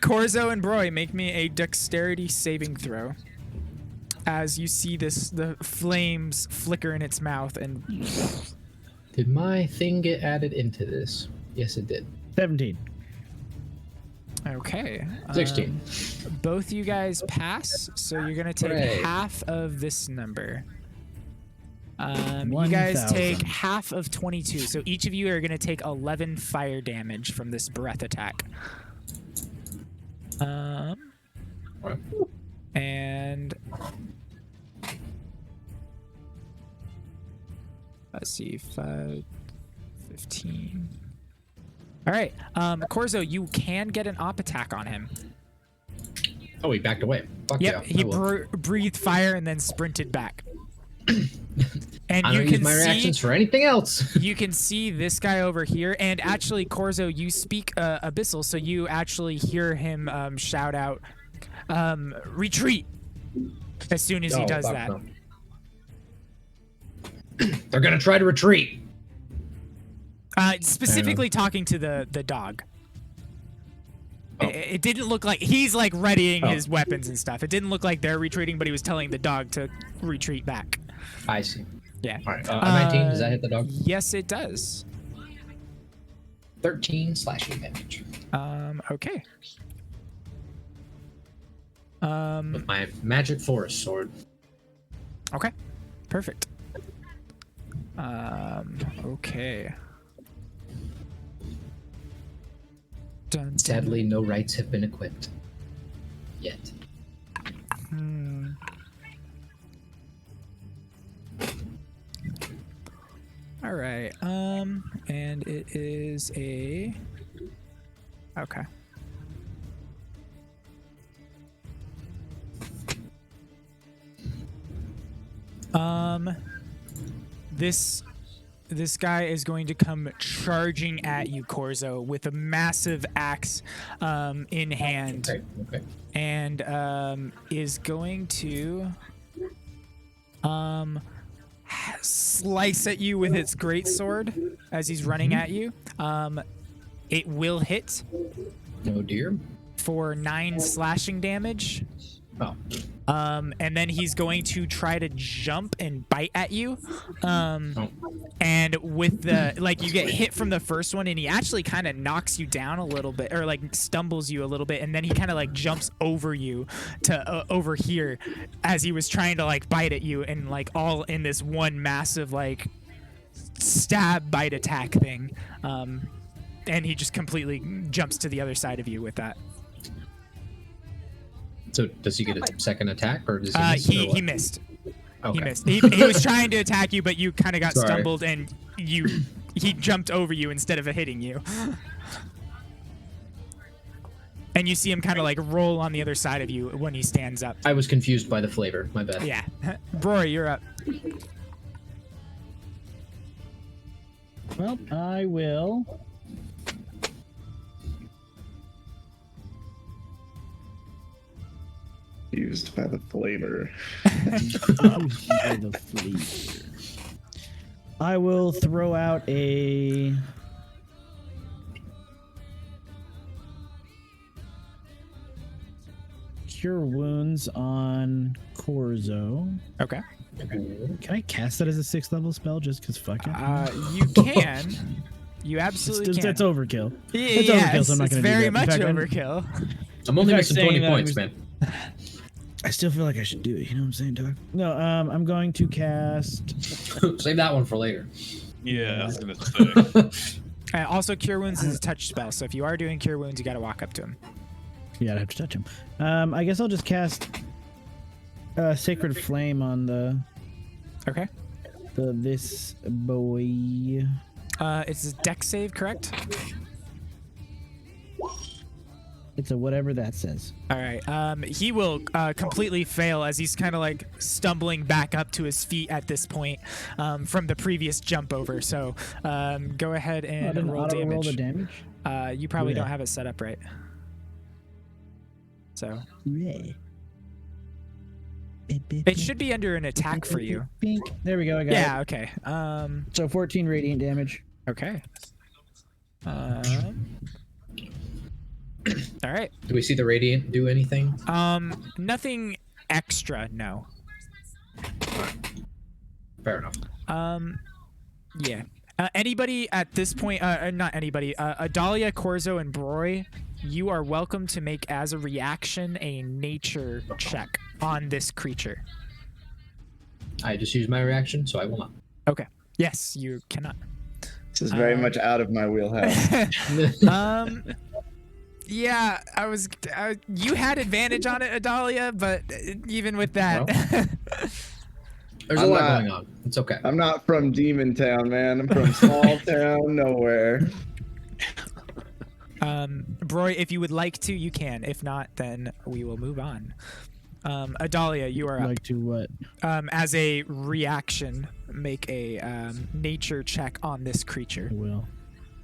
Corzo and Broy, make me a dexterity saving throw. As you see the flames flicker in its mouth and. Did my thing get added into this? Yes, it did. 17. Okay. 16. Both you guys pass, so you're gonna take Hooray. half of this number. You 1,000. guys take half of 22, so each of you are gonna take 11 fire damage from this breath attack. And let's see, 5, 15. All right, Corzo, you can get an op attack on him. Oh, he backed away. Fuck Yep, yeah. he I will. breathed fire and then sprinted back. And I you don't can use my reactions for anything else. you can see this guy over here, and actually, Corzo, you speak Abyssal, so you actually hear him shout out, "Retreat!" as soon as he does fuck that. no. They're gonna try to retreat. Specifically talking to the dog. Oh. It didn't look like he's like readying his weapons and stuff. It didn't look like they're retreating, but he was telling the dog to retreat back. I see. Yeah. All right. 19. Does that hit the dog? Yes, it does. 13 slashing damage. Okay. With my magic forest sword. Okay. Perfect. Okay. Dun, Sadly, no rights have been equipped. Yet. All right. And it is a. Okay. This guy is going to come charging at you, Corzo, with a massive axe in hand, Okay. and is going to slice at you with its greatsword as he's running at you. It will hit No dear. for 9 slashing damage. Oh. And then he's going to try to jump and bite at you. And with the, like, you get hit from the first one, and he actually kind of knocks you down a little bit, or like stumbles you a little bit, and then he kind of like jumps over you to over here as he was trying to like bite at you, and like all in this one massive like stab bite attack thing. And he just completely jumps to the other side of you with that. So does he get a second attack, or does he miss? He missed. Okay. He missed. He was trying to attack you, but you kind of got Sorry. stumbled, and he jumped over you instead of hitting you. And you see him kind of like roll on the other side of you when he stands up. I was confused by the flavor. My bad. Yeah. Broy, you're up. Well, I will. Used by the flavor. I will throw out a Cure Wounds on Corzo. Okay. Can I cast that as a 6th level spell just because fuck it? You can. You absolutely can. That's overkill. It's overkill, so I'm not it's gonna do very that. In much fact, overkill. I'm only In fact, missing saying 20 that points, was- man. I still feel like I should do it. You know what I'm saying, Doug? No, I'm going to cast. Save that one for later. Yeah, I was gonna say. Also, Cure Wounds is a touch spell, so if you are doing Cure Wounds, you got to walk up to him. Yeah, I'd have to touch him. I guess I'll just cast Sacred Flame on Okay. this boy. It's a dex save, correct? It's a whatever that says. All right. He will completely fail as he's kind of like stumbling back up to his feet at this point from the previous jump over. So go ahead and roll damage. Roll the damage. You probably Yeah. don't have it set up right. So Yeah. it should be under an attack for you. Pink. There we go. I got Yeah. it. Okay. So 14 radiant damage. Okay. All right. Do we see the radiant do anything? Nothing extra. No. Fair enough. Yeah. Anybody at this point, not anybody, Adalia, Corzo, and Broy, you are welcome to make as a reaction a nature check on this creature. I just used my reaction, so I will not. Okay. Yes, you cannot. This is very much out of my wheelhouse. Yeah, you had advantage on it, Adalia, but even with that. There's a I'm lot not- going on. It's okay. I'm not from Demon Town, man. I'm from small town nowhere. Broy, if you would like to, you can. If not, then we will move on. Adalia, you are up. Like to what? As a reaction, make a nature check on this creature. I will.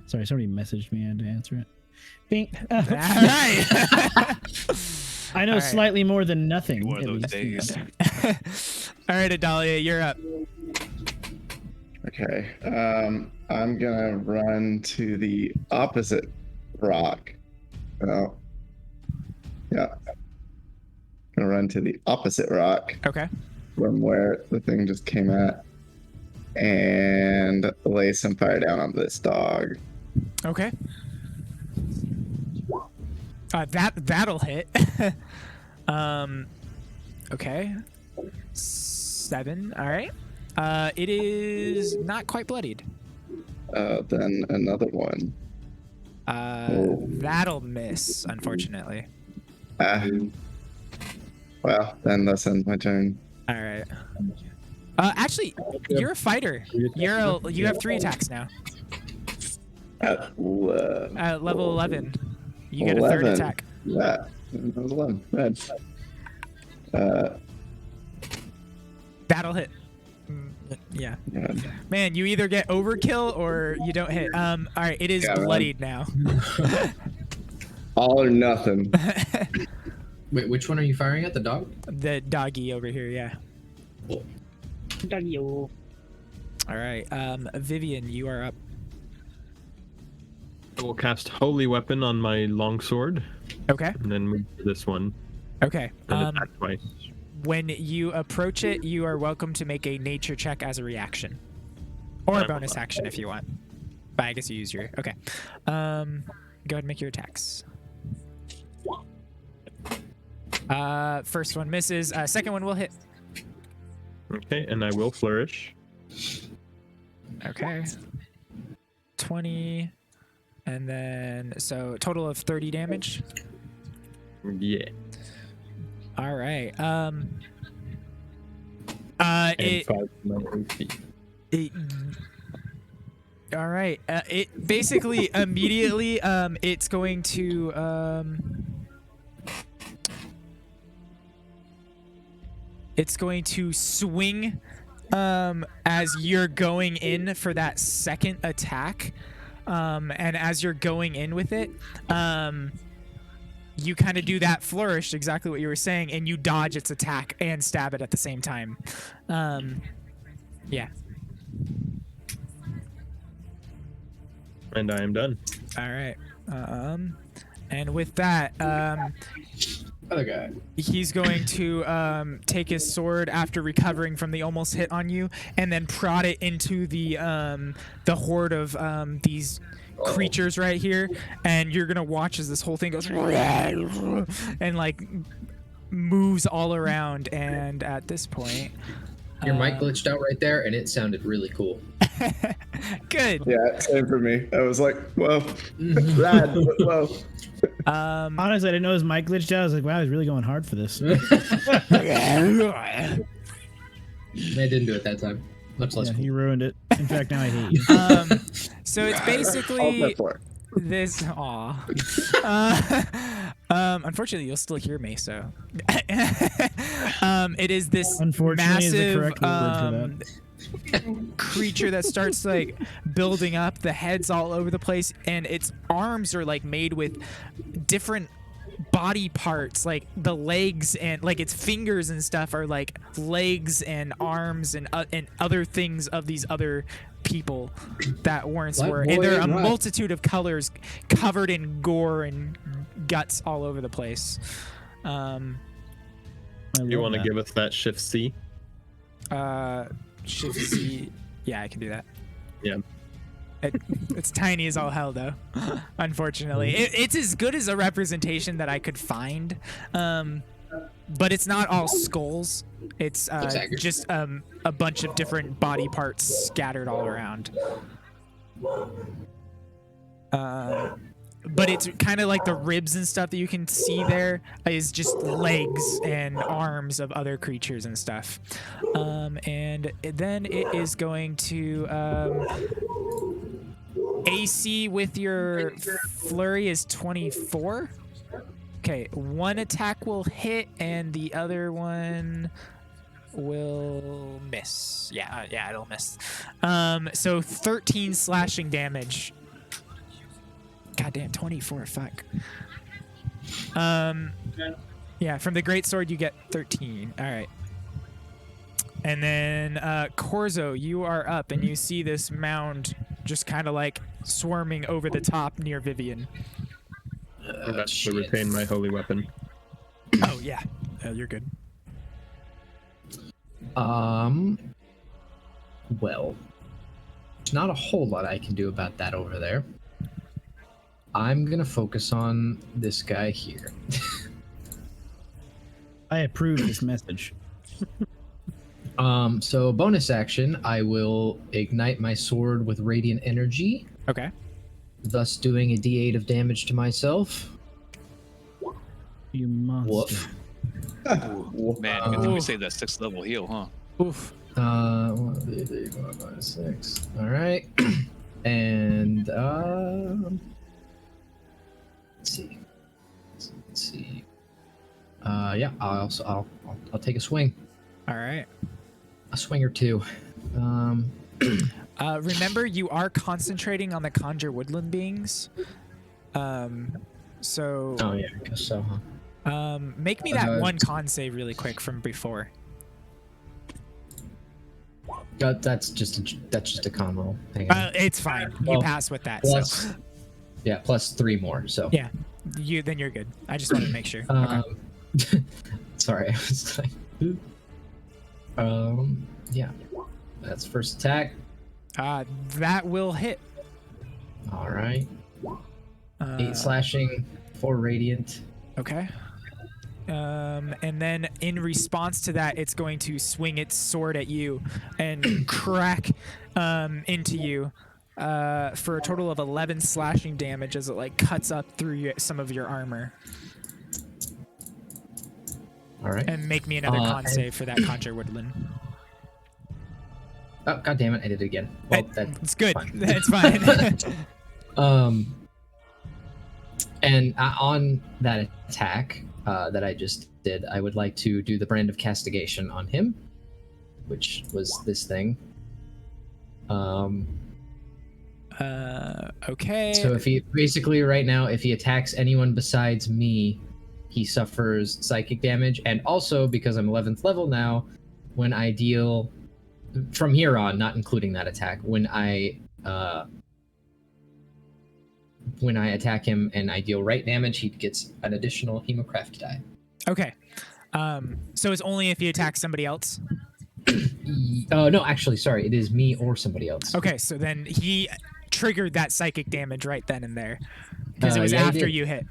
Sorry, somebody messaged me. I had to answer it. Bing. All right. I know All right. slightly more than nothing. One of at those least. days. All right, Adalia, you're up. Okay. I'm gonna run to the opposite rock. Oh. Yeah. Gonna run to the opposite rock Okay. from where the thing just came at. And lay some fire down on this dog. Okay. That'll hit. Okay. 7. All right. It is not quite bloodied. Then another one. That'll miss, unfortunately. Well, then that's end my turn. All right. Actually, you're a fighter. You have 3 attacks now. At Level 11. You get a 3rd 11. attack. Yeah, that was 11. Bad. That'll hit. Yeah. Yeah. Man, you either get overkill or you don't hit. All right, it is Yeah, man. bloodied now. All or nothing. Wait, which one are you firing at? The dog? The doggy over here, yeah. Doggy-o. All right, Vivian, you are up. I will cast Holy Weapon on my longsword Okay. and then move to this one Okay. and attack twice. When you approach it, you are welcome to make a nature check as a reaction, or a bonus action if you want. But I guess you use your. Okay. Go ahead and make your attacks. First one misses. Second one will hit. Okay, and I will flourish. Okay. 20, and then so total of 30 damage. Yeah. All right. And It 5 to my AC. all right. It basically immediately it's going to swing as you're going in for that second attack. And as you're going in with it, you kind of do that flourish, exactly what you were saying, and you dodge its attack and stab it at the same time. Yeah. And I am done. All right. And with that, Other guy. He's going to take his sword after recovering from the almost hit on you, and then prod it into the horde of these creatures right here, and you're gonna watch as this whole thing goes and like moves all around. And at this point, Your mic glitched out right there, and it sounded really cool. good. Yeah, same for me. I was like, whoa, rad, whoa. Honestly, I didn't know his mic glitched out. I was like, wow, he's really going hard for this. They didn't do it that time. Much less Yeah, cool. you ruined it. In fact, now I hate you. So it's basically this. Aw. Unfortunately, you'll still hear me. So it is this Unfortunately is the massive correct word for that. creature that starts like building up. The head's all over the place, and its arms are like made with different body parts, like the legs, and like its fingers and stuff are like legs and arms and other things of these other people that once were. And there are a multitude of colors covered in gore and guts all over the place. You want to give us that shift C? Shift C. Yeah, I can do that. Yeah. It's tiny as all hell, though. Unfortunately, it's as good as a representation that I could find, but it's not all skulls. It's just a bunch of different body parts scattered all around. But it's kind of like the ribs and stuff that you can see there is just legs and arms of other creatures and stuff. And then it is going to AC with your flurry is 24. Okay, one attack will hit and the other one will miss. Yeah, it'll miss. So 13 slashing damage. Goddamn, 24, fuck. Yeah, from the great sword you get 13. All right. And then Corzo, you are up and you see this mound just kind of like swarming over the top near Vivian. That's to retain my holy weapon. Oh yeah, you're good. Well, there's not a whole lot I can do about that over there. I'm gonna focus on this guy here. I approve this message. So bonus action, I will ignite my sword with radiant energy, Okay. thus doing a d8 of damage to myself. You monster. Woof. Man, good thing we saved that 6th level heal, huh? Oof. 6. All right, and let's see. Yeah, I'll take a swing. All right. A swing or two. Remember, you are concentrating on the conjure woodland beings. So. Oh yeah, I guess so, huh? Make me that one con save really quick from before. That's just a con roll. Hang on. It's fine. You Well, pass with that. plus, So. yeah, plus 3 more. So Yeah. Then you're good. I just wanted to make sure. Okay. Sorry, I was like, yeah, that's first attack. That will hit. All right, 8 slashing, 4 radiant. Okay. And then in response to that, it's going to swing its sword at you and crack into you for a total of 11 slashing damage as it like cuts up through some of your armor. All right, And make me another con save for that conjure woodland. oh god damn it, I did it again. Well, It's good. fine. It's fine. And on that attack that I just did, I would like to do the brand of castigation on him, which was this thing. Okay. So if he basically right now, if he attacks anyone besides me, he suffers psychic damage, and also because I'm 11th level now, when I deal from here on, not including that attack, when I attack him and I deal right damage, he gets an additional Hemocraft die. Okay. So it's only if you attack somebody else? No, actually, sorry. It is me or somebody else. Okay, so then he triggered that psychic damage right then and there. Because it was Yeah, he after did. you hit.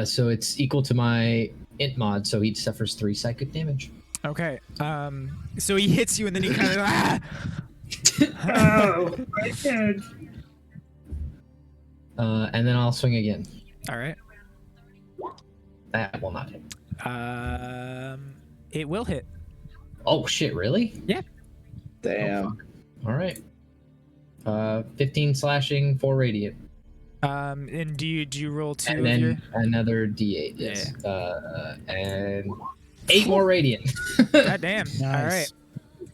So it's equal to my int mod, so he suffers 3 psychic damage. Okay. So he hits you and then he kind of Oh, I can't. And then I'll swing again. All right. That will not hit. It will hit. Oh shit! Really? Yeah. Damn. All right. 15 slashing, 4 radiant, And do you roll 2 and of then your? another D8. Yes. And 8 more radiant. God damn. Nice.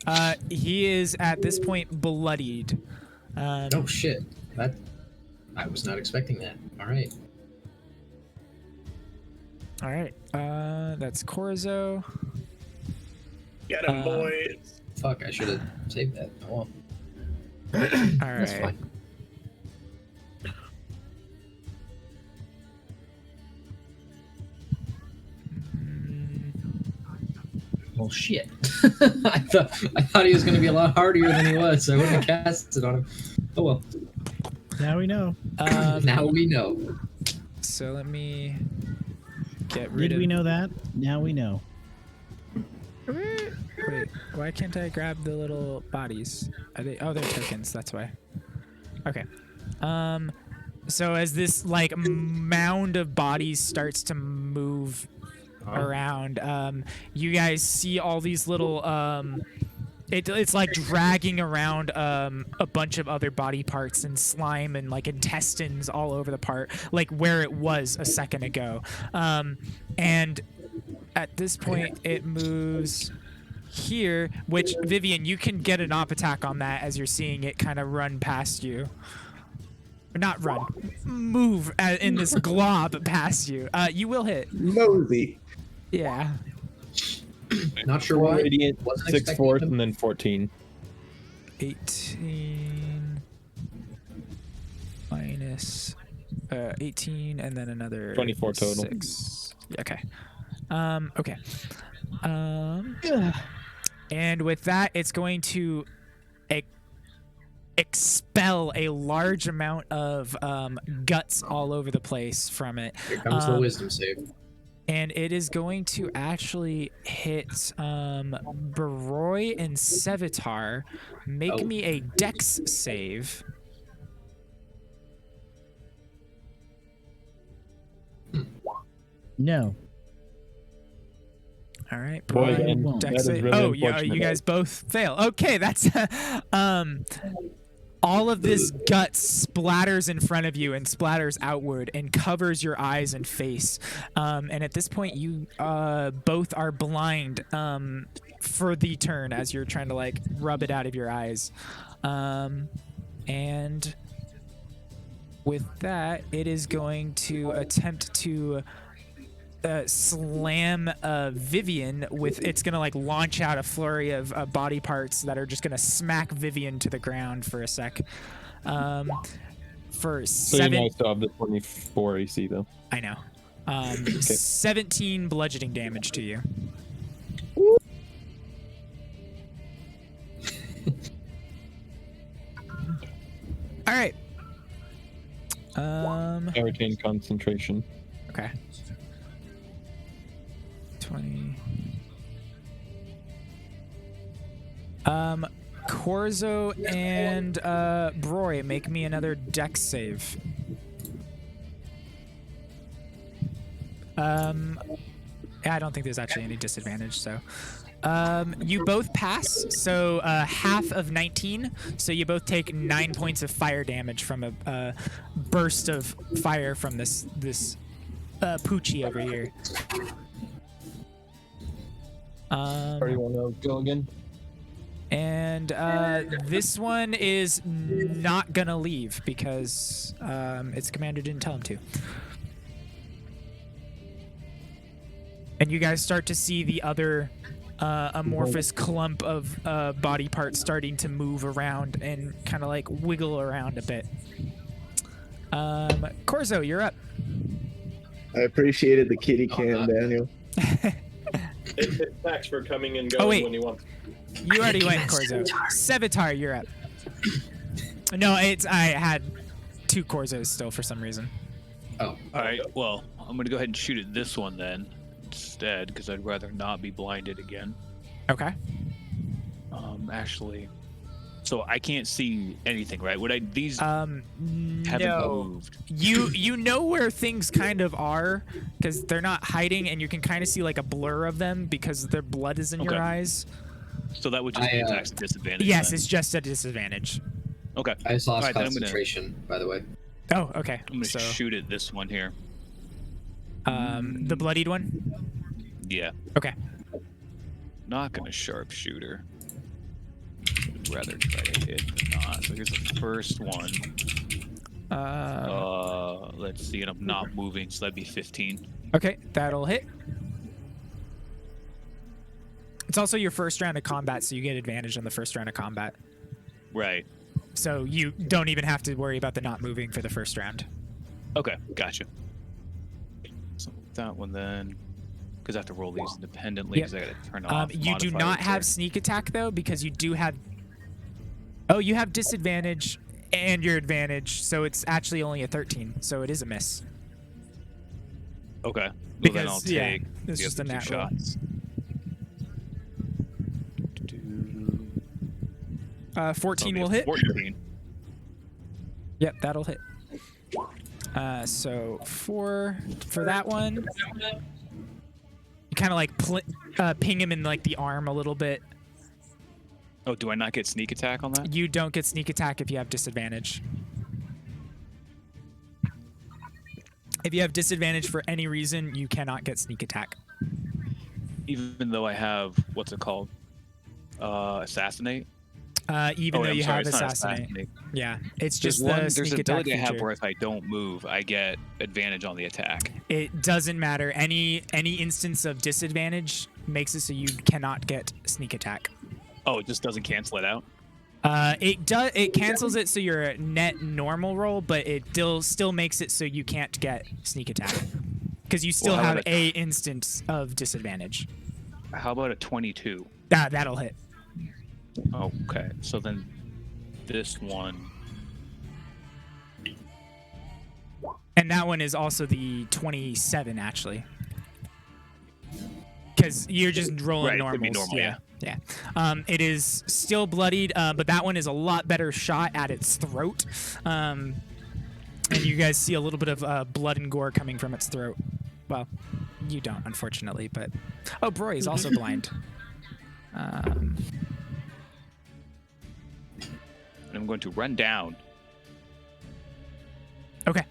All right. He is at this point bloodied. Oh shit! That I was not expecting that. All right. All right. That's Corzo. Get him, boy. Fuck! I should have saved that. Oh, well. All That's right. fine. Well, shit. I thought he was going to be a lot harder than he was, so I wouldn't have cast it on him. Oh well. Now we know. Now we know. So let me get rid Did of. we know that? Now we know. Wait, why can't I grab the little bodies? Are they? Oh, they're tokens. That's why. Okay. So as this like mound of bodies starts to move around, you guys see all these little it's like dragging around a bunch of other body parts and slime and like intestines all over the part, like where it was a second ago. And at this point it moves here, which Vivian, you can get an op attack on that as you're seeing it kind of run past you. Not run, move in this glob past you. You will hit. Nosy. Yeah. Not sure 4 why. radiant, Wasn't 6 expecting fourth, him. and then 14. 18 minus 18 and then another 24 total. 6. Yeah, okay. Okay. And with that, it's going to expel a large amount of guts all over the place from it. Here comes the wisdom save. And it is going to actually hit Baroy and Sevitar. Make me a dex save. No. All right, Boy, Baroy, and dex that is save. really Oh, yeah, unfortunate. you guys both fail. Okay, that's all of this gut splatters in front of you and splatters outward and covers your eyes and face. And at this point, you both are blind for the turn as you're trying to like rub it out of your eyes. And with that, it is going to attempt to slam Vivian with. It's gonna like launch out a flurry of body parts that are just gonna smack Vivian to the ground for a sec. For So 7. you guys still have the 24 AC though. I know. 17 bludgeoning damage to you. All right. I retain concentration. Okay. 20. Corzo and Broy, make me another dex save. I don't think there's actually any disadvantage, so. You both pass, so half of 19, so you both take 9 points of fire damage from a burst of fire from this Poochie over here. Where do you want to go again? And this one is not gonna leave because its commander didn't tell him to. And you guys start to see the other amorphous clump of body parts starting to move around and kind of like wiggle around a bit. Corzo, you're up. I appreciated the kitty cam, Daniel. It's his tax for coming and Oh, going wait. when he wants. You already went, Corzo. Sevatar, you're up. No, I had 2 Corzos still for some reason. Oh, All right. Well, I'm gonna go ahead and shoot at this one then instead, because I'd rather not be blinded again. Okay. Actually, so I can't see anything, right? These haven't No. moved? You know where things kind of are because they're not hiding, and you can kind of see like a blur of them because their blood is in your Okay. eyes. So that would just be attacks disadvantage. Yes, then. it's just a disadvantage. Okay. I just lost Alright, then I'm gonna- concentration, by the way. Oh, okay. I'm gonna So, shoot at this one here. the bloodied one. Yeah. Okay. Not gonna sharpshooter. I'd rather try to hit than not. So here's the first one. Let's see, and I'm not moving, so that'd be 15. Okay, that'll hit. It's also your first round of combat, so you get advantage on the first round of combat. Right. So you don't even have to worry about the not moving for the first round. Okay, gotcha. So that one then, because I have to roll these independently, because I gotta turn off. You do not have sneak attack though, because you do have. Oh, you have disadvantage and your advantage, so it's actually only a 13, so it is a miss. Okay. Well, Because then I'll take it's the just a other 2 nat roll. shots. 14 Okay, will hit. 14. Yep, that'll hit. So 4 for that one. You kind of like ping him in like the arm a little bit. Oh, do I not get sneak attack on that? You don't get sneak attack if you have disadvantage. If you have disadvantage for any reason, you cannot get sneak attack. Even though I have, what's it called? Assassinate? Even though I'm you sorry, have it's not assassinate. Yeah, it's just There's the sneak an attack ability I have feature. where if I don't move, I get advantage on the attack. It doesn't matter. Any instance of disadvantage makes it so you cannot get sneak attack. Oh, it just doesn't cancel it out? It cancels it so you're a net normal roll, but it still makes it so you can't get sneak attack because you still Well, how have about a instance of disadvantage. How about a 22? That'll hit. Okay, so then this one. And that one is also the 27 actually. Because you're just rolling Right, normals. it'd be normal, yeah. It is still bloodied, but that one is a lot better shot at its throat. And you guys see a little bit of blood and gore coming from its throat. Well, you don't, unfortunately, but... Oh, Broy is also blind. And I'm going to run down. Okay.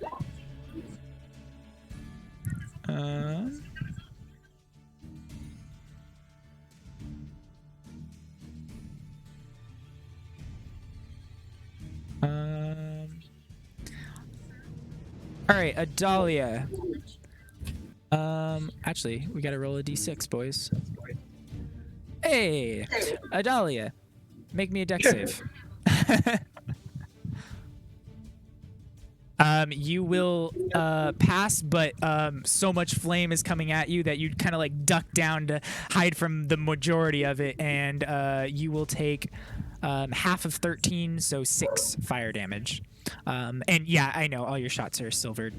All right, Adalia. Actually, we gotta roll a d6, boys. Hey, Adalia, make me a dex save. You will pass, but so much flame is coming at you that you kind of like duck down to hide from the majority of it, and you will take half of 13, so 6 fire damage. And yeah, I know all your shots are silvered.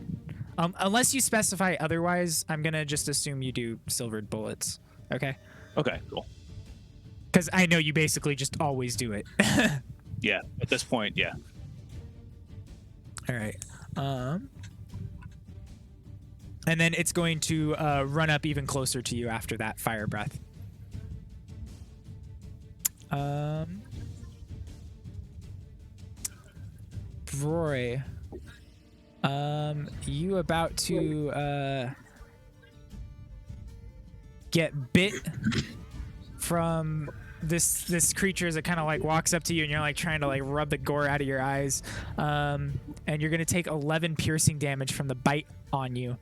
Unless you specify otherwise, I'm gonna just assume you do silvered bullets. Okay? Okay, cool. Because I know you basically just always do it. Yeah, at this point, yeah. All right. And then it's going to run up even closer to you after that fire breath. Roy, you about to get bit from this creature as it kind of like walks up to you, and you're like trying to like rub the gore out of your eyes, and you're gonna take 11 piercing damage from the bite on you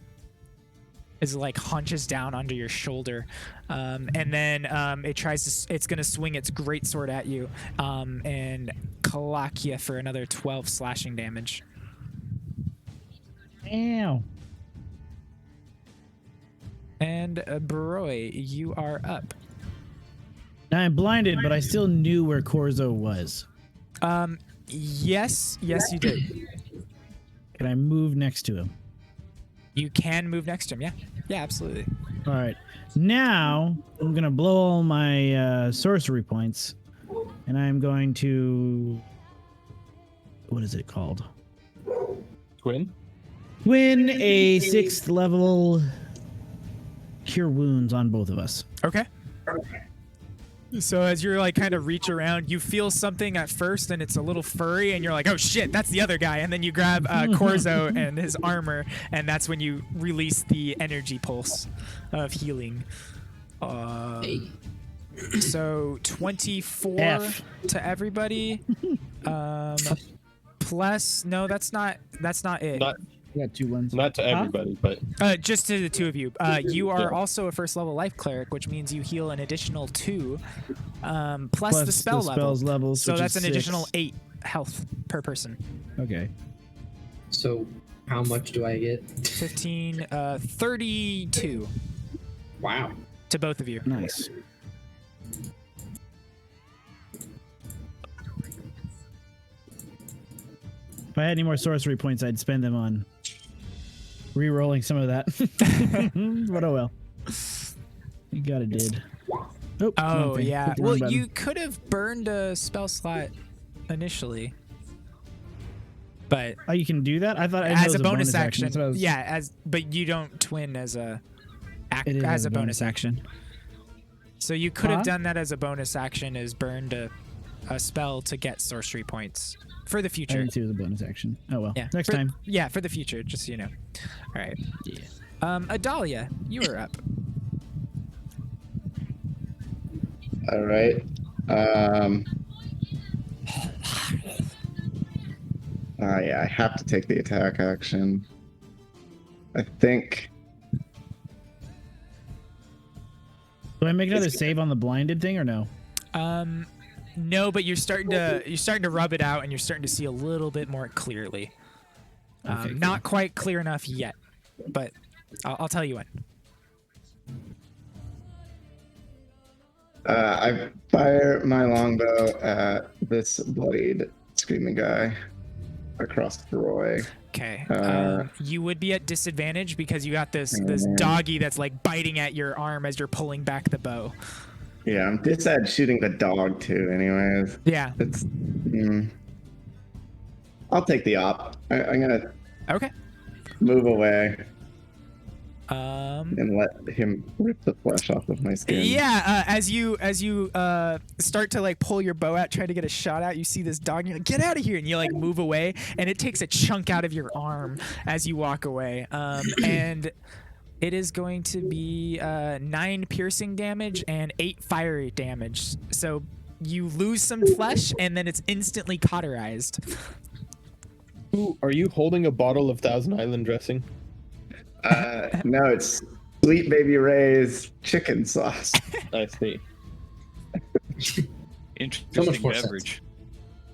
as it like hunches down onto your shoulder, and then it's gonna swing its greatsword at you, and clock you for another 12 slashing damage. Ow. And Baroy, you are up. Now I'm blinded, but I still knew where Corzo was. Yes, you did. Can I move next to him? You can move next to him. Yeah, absolutely. All right. Now I'm gonna blow all my sorcery points, and I'm going to. What is it called? Twin? Win a 6th level cure wounds on both of us. Okay. So as you're like kind of reach around, you feel something at first and it's a little furry and you're like, oh shit, that's the other guy. And then you grab Corzo and his armor, and that's when you release the energy pulse of healing. So 24 F. to everybody. Plus, no, that's not it. Not I got 2 ones. not to everybody, but Just to the two of you. You are also a first level life cleric, which means you heal an additional 2, plus the spell level. So that's an additional 8 health per person. Okay. So how much do I get? 15, 32 Wow. to both of you. Nice. If I had any more sorcery points, I'd spend them on re-rolling some of that. But oh well. You got it, did. Oh, wrong thing. Yeah. Hit the Well, wrong button. you could have burned a spell slot initially, but Oh, you can do that? I thought I know it as was a bonus action. That's what I was- Yeah, but you don't twin as a It is as a bonus action. So you could have Huh? done that as a bonus action, is burned a spell to get sorcery points for the I future. didn't see it was a bonus action. Oh well. Yeah. Next for- time. Yeah, for the future, just so you know. All right. Yeah. Adalia, you are up. All right. Yeah, I have to take the attack action. I think. Do I make another save on the blinded thing or no? No, but you're starting to rub it out, and you're starting to see a little bit more clearly. Okay, cool. Not quite clear enough yet, but I'll tell you when. I fire my longbow at this bloodied screaming guy across the Roy. Okay. Uh, You would be at disadvantage because you got this doggy that's like biting at your arm as you're pulling back the bow. Yeah, I'm disad shooting the dog too. Anyways, Yeah. it's. I'll take the op. I'm gonna Okay. move away Um. and let him rip the flesh off of my skin. Yeah. As you start to like pull your bow out, try to get a shot out, you see this dog, and you're like, "Get out of here!" And you like move away, and it takes a chunk out of your arm as you walk away. And it is going to be 9 piercing damage and 8 fiery damage. So you lose some flesh, and then it's instantly cauterized. Ooh, are you holding a bottle of Thousand Island dressing? No, it's Sweet Baby Ray's chicken sauce. I see. Interesting more sense. beverage.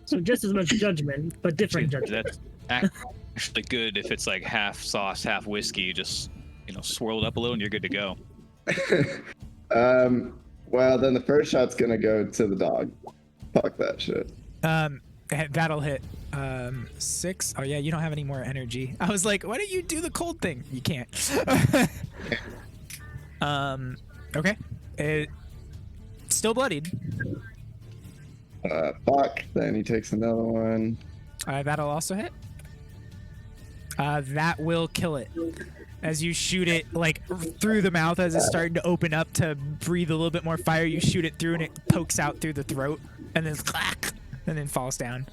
So just as much judgment, but different judgment. That's actually good if it's like half sauce, half whiskey. You just swirl it up a little and you're good to go. Well, then the first shot's gonna go to the dog. Fuck that shit. That'll hit 6. Oh yeah, you don't have any more energy. I was like, why don't you do the cold thing? You can't. Okay. It still bloodied. Fuck. Then he takes another one. That'll also hit. That will kill it. As you shoot it like through the mouth, as it's starting to open up to breathe a little bit more fire, you shoot it through and it pokes out through the throat and then clack, and then falls down.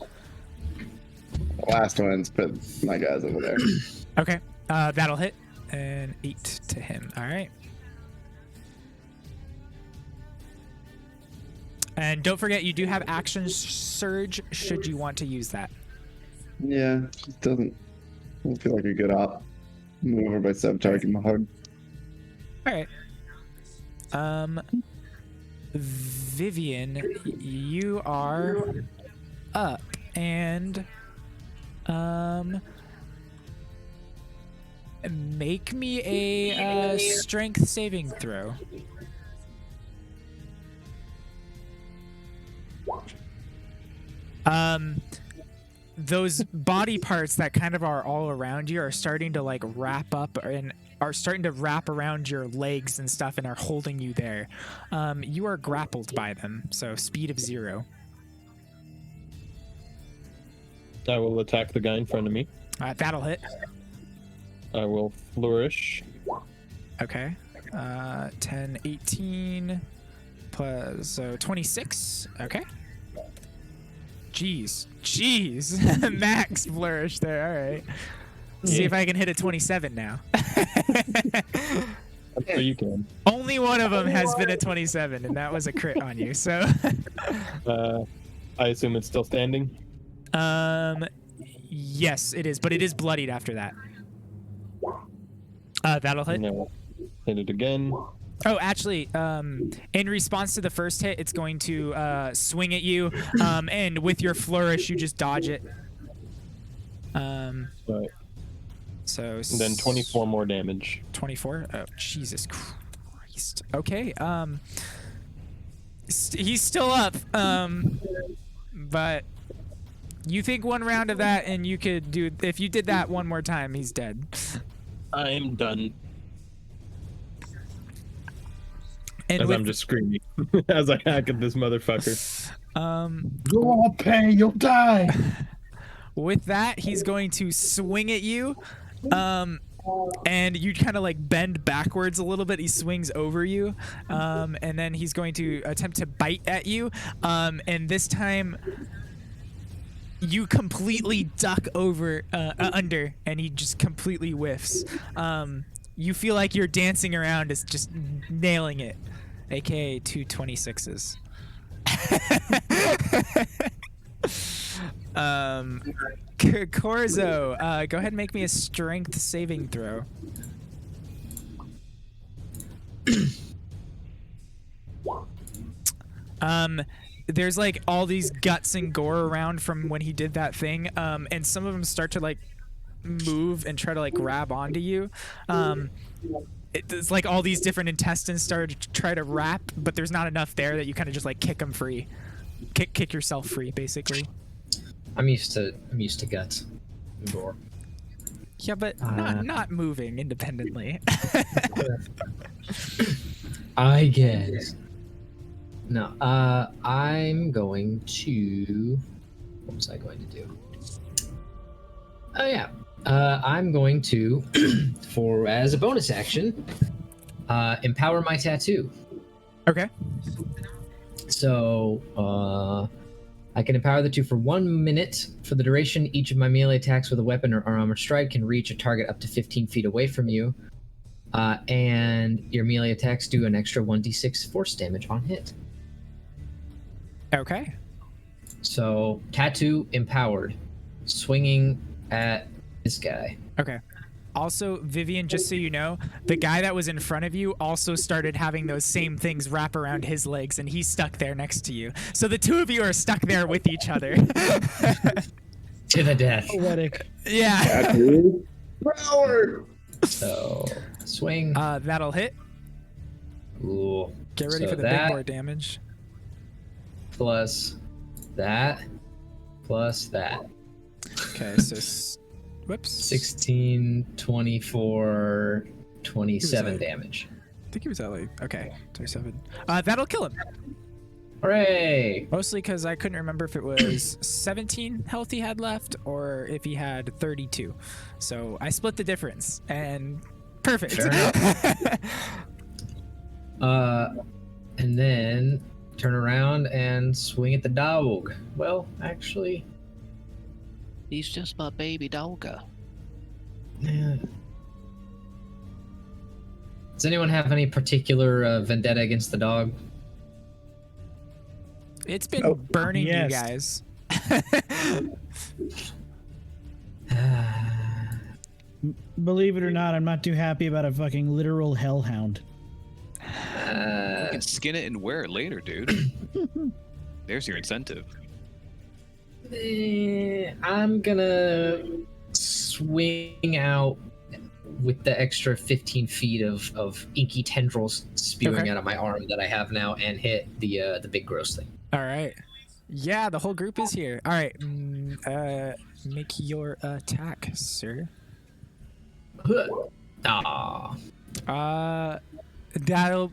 Last one's put my guys over there. Okay. That'll hit. And 8 to him. All right. And don't forget, you do have action surge should you want to use that. Yeah, just doesn't feel like a good op. Move over by Sabotage, give him a hug. All right. Vivian, you are up, and Make me a strength saving throw. Those body parts that kind of are all around you are starting to like wrap up and are starting to wrap around your legs and stuff and are holding you there. You are grappled by them, so speed of 0. I will attack the guy in front of me. That'll hit. I will flourish. Okay. 10, 18, plus, so 26. Okay. Jeez. Max flourish there. All right. See if I can hit a 27 now. I'm sure you can. Only one of them has been a 27, and that was a crit on you. So. I assume it's still standing. Yes, it is, but it is bloodied after that. That'll hit. No. Hit it again. Oh, actually, in response to the first hit, it's going to swing at you, and with your flourish, you just dodge it. Right. So And then 24 more damage. 24. Oh, Jesus Christ. Okay. He's still up. But you think one round of that, and you could do. If you did that one more time, he's dead. I am done. And As with, I'm just screaming as I hack at this motherfucker. Go on, Pay, you'll die. with that, he's going to swing at you. And you kind of like bend backwards a little bit. He swings over you, and then he's going to attempt to bite at you. And this time, you completely duck over under, and he just completely whiffs. You feel like you're dancing around, is just nailing it, aka 2 26s. Corzo, go ahead and make me a strength saving throw. There's like all these guts and gore around from when he did that thing, and some of them start to like move and try to like grab onto you. It's like all these different intestines start to try to wrap, but there's not enough there that you kind of just like kick them free, kick yourself free, basically. I'm used to guts and gore. Yeah, but not moving independently. I guess. No, I'm going to. What was I going to do? Oh yeah, I'm going to, for as a bonus action, empower my tattoo. Okay. So, I can empower the two for 1 minute. For the duration, each of my melee attacks with a weapon or armor strike can reach a target up to 15 feet away from you. And your melee attacks do an extra 1d6 force damage on hit. Okay. So, tattoo empowered. Swinging at this guy. Okay. Also, Vivian, just so you know, the guy that was in front of you also started having those same things wrap around his legs, and he's stuck there next to you. So the two of you are stuck there with each other. To the death. Poetic. Yeah. Tattoo power. So, swing. That'll hit. Ooh. Get ready So for the that- big boy damage. Plus that. Plus that. Okay, so whoops. 16, 24, 27 that? damage. I think he was at like, okay, 27. That'll kill him. Hooray! Mostly because I couldn't remember if it was 17 health he had left or if he had 32. So I split the difference, and perfect. Fair enough. And then turn around and swing at the dog. Well, actually, He's just my baby doggo. yeah. Does anyone have any particular vendetta against the dog? It's been Oh, burning yes. you guys. Believe it or not, I'm not too happy about a fucking literal hellhound. You can skin it and wear it later, dude. There's your incentive. I'm gonna swing out with the extra 15 feet of inky tendrils spewing out of my arm that I have now, and hit the big gross thing. All right. Yeah, the whole group is here. All right. Make your attack, sir. Ah. It'll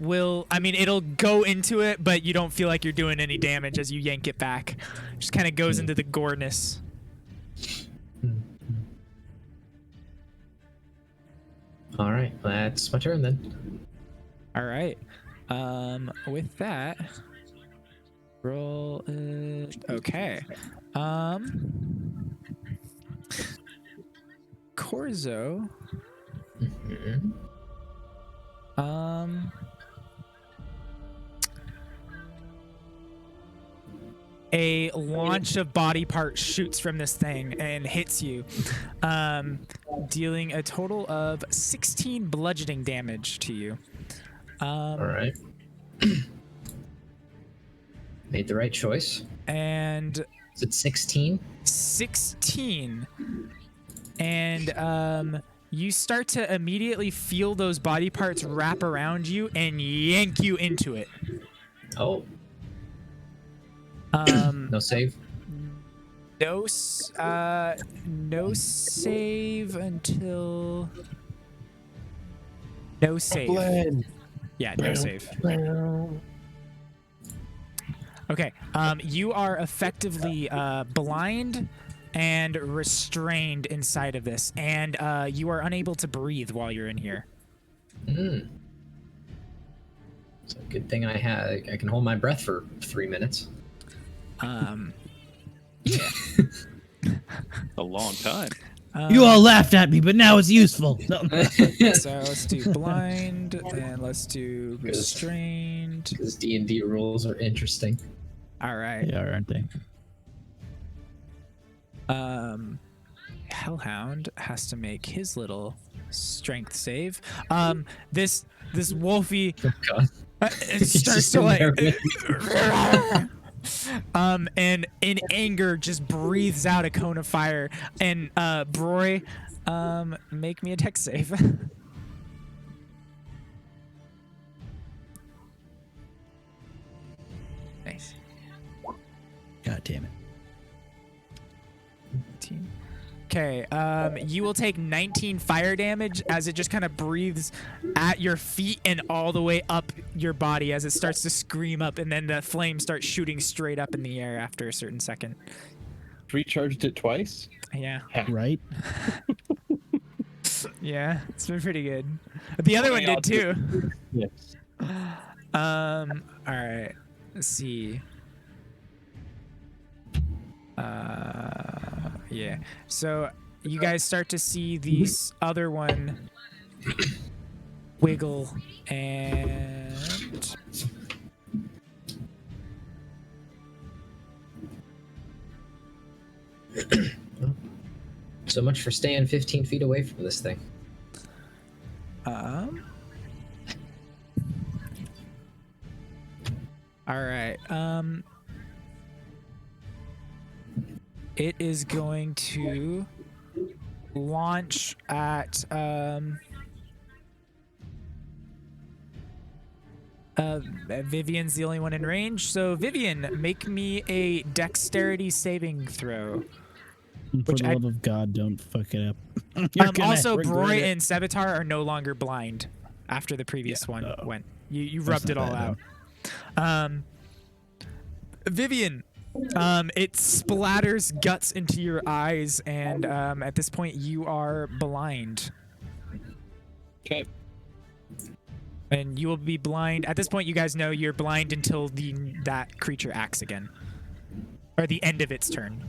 go into it, but you don't feel like you're doing any damage as you yank it back. Just kind of goes into the goreness. All right, that's my turn then. All right. With that, roll it. Okay. Corzo. Mhm. A launch of body parts shoots from this thing and hits you, dealing a total of 16 bludgeoning damage to you. All right. Made the right choice. And Is it 16? 16. And you start to immediately feel those body parts wrap around you and yank you into it. Oh. No save? No save until... No save. Yeah, no save. Okay, you are effectively blind and restrained inside of this, and you are unable to breathe while you're in here. It's a good thing I can hold my breath for 3 minutes. Yeah. A long time. You all laughed at me, but now it's useful. So let's do blind, and let's do restrained. Because D&D rules are interesting. All right. They are, aren't they? Hellhound has to make his little strength save. This Wolfie God. it starts to like and in anger just breathes out a cone of fire, and Broy, make me a dex save. Nice. God damn it. Okay, you will take 19 fire damage as it just kind of breathes at your feet and all the way up your body as it starts to scream up, and then the flames start shooting straight up in the air after a certain second. Recharged it twice? Yeah. Right? Yeah, it's been pretty good. The other one did too. Yes. All right. Let's see. Yeah. So you guys start to see this other one wiggle and So much for staying 15 feet away from this thing. all right. It is going to launch at Vivian's the only one in range. So Vivian, make me a dexterity saving throw. For the love of God, don't fuck it up. Also, Broy and Sevatar are no longer blind after the previous one went. You rubbed it all out. Vivian, it splatters guts into your eyes, and at this point you are blind. Okay. And you will be blind. At this point, you guys know you're blind until that creature acts again, or the end of its turn.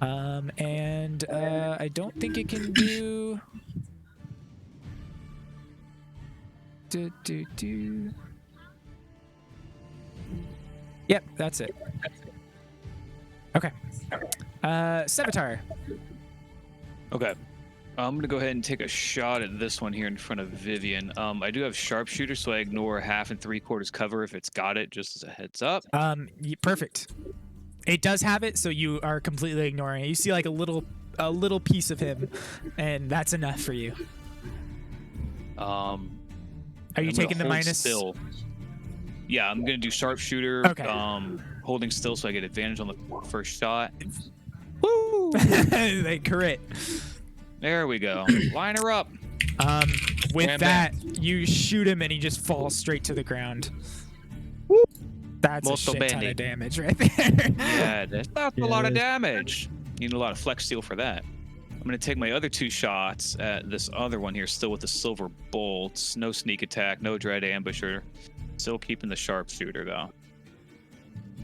And I don't think it can do. Yep, that's it. Okay. Sevatar. Okay. I'm gonna go ahead and take a shot at this one here in front of Vivian. I do have sharpshooter, so I ignore 1/2 and 3/4 cover if it's got it, just as a heads up. Perfect. It does have it, so you are completely ignoring it. You see like a little piece of him, and that's enough for you. Are you I'm taking the gonna hold minus? Still. Yeah, I'm gonna do sharpshooter. Okay. Holding still so I get advantage on the first shot. Woo! They crit. There we go. Line her up. With Wham, that, you shoot him and he just falls straight to the ground. That's Molto a shit ton bene. of damage right there. Yeah, that's a lot of Yes. damage. You need a lot of flex steel for that. I'm gonna take my other 2 shots at this other one here, still with the silver bolts. No sneak attack, no dread ambusher. Still keeping the sharpshooter though.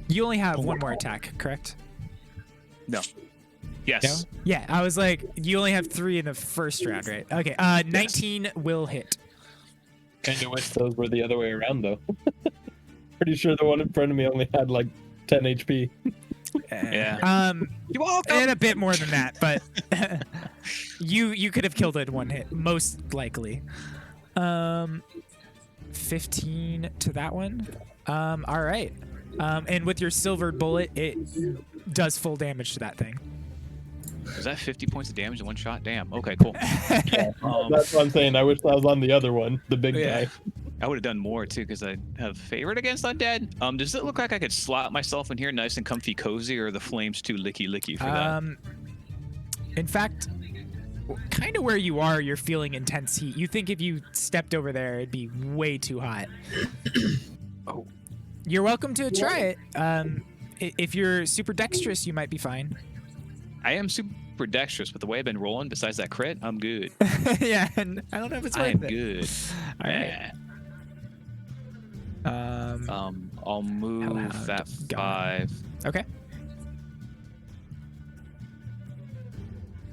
You only have one more attack, correct? No. Yes. Yeah, I was like, you only have 3 in the first round, right? Okay, 19 will hit. Kind of wish those were the other way around, though. Pretty sure the one in front of me only had like 10 HP. Yeah. You and a bit more than that, but you could have killed it in 1 hit, most likely. 15 to that one. All right. And with your silvered bullet, it does full damage to that thing. Was that 50 points of damage in 1 shot? Damn. Okay, cool. That's what I'm saying. I wish I was on the other one, the big Yeah. guy. I would have done more too because I have favorite against undead. Does it look like I could slot myself in here nice and comfy cozy, or are the flames too licky for that? In fact, kind of where you are, you're feeling intense heat. You think if you stepped over there, it'd be way too hot. Oh. You're welcome to try it. If you're super dexterous, you might be fine. I am super dexterous, but the way I've been rolling, besides that crit, I'm good. Yeah, and I don't know if it's I am worth it. good. All right. Yeah. I'll Hellhound move that gone. 5. Okay.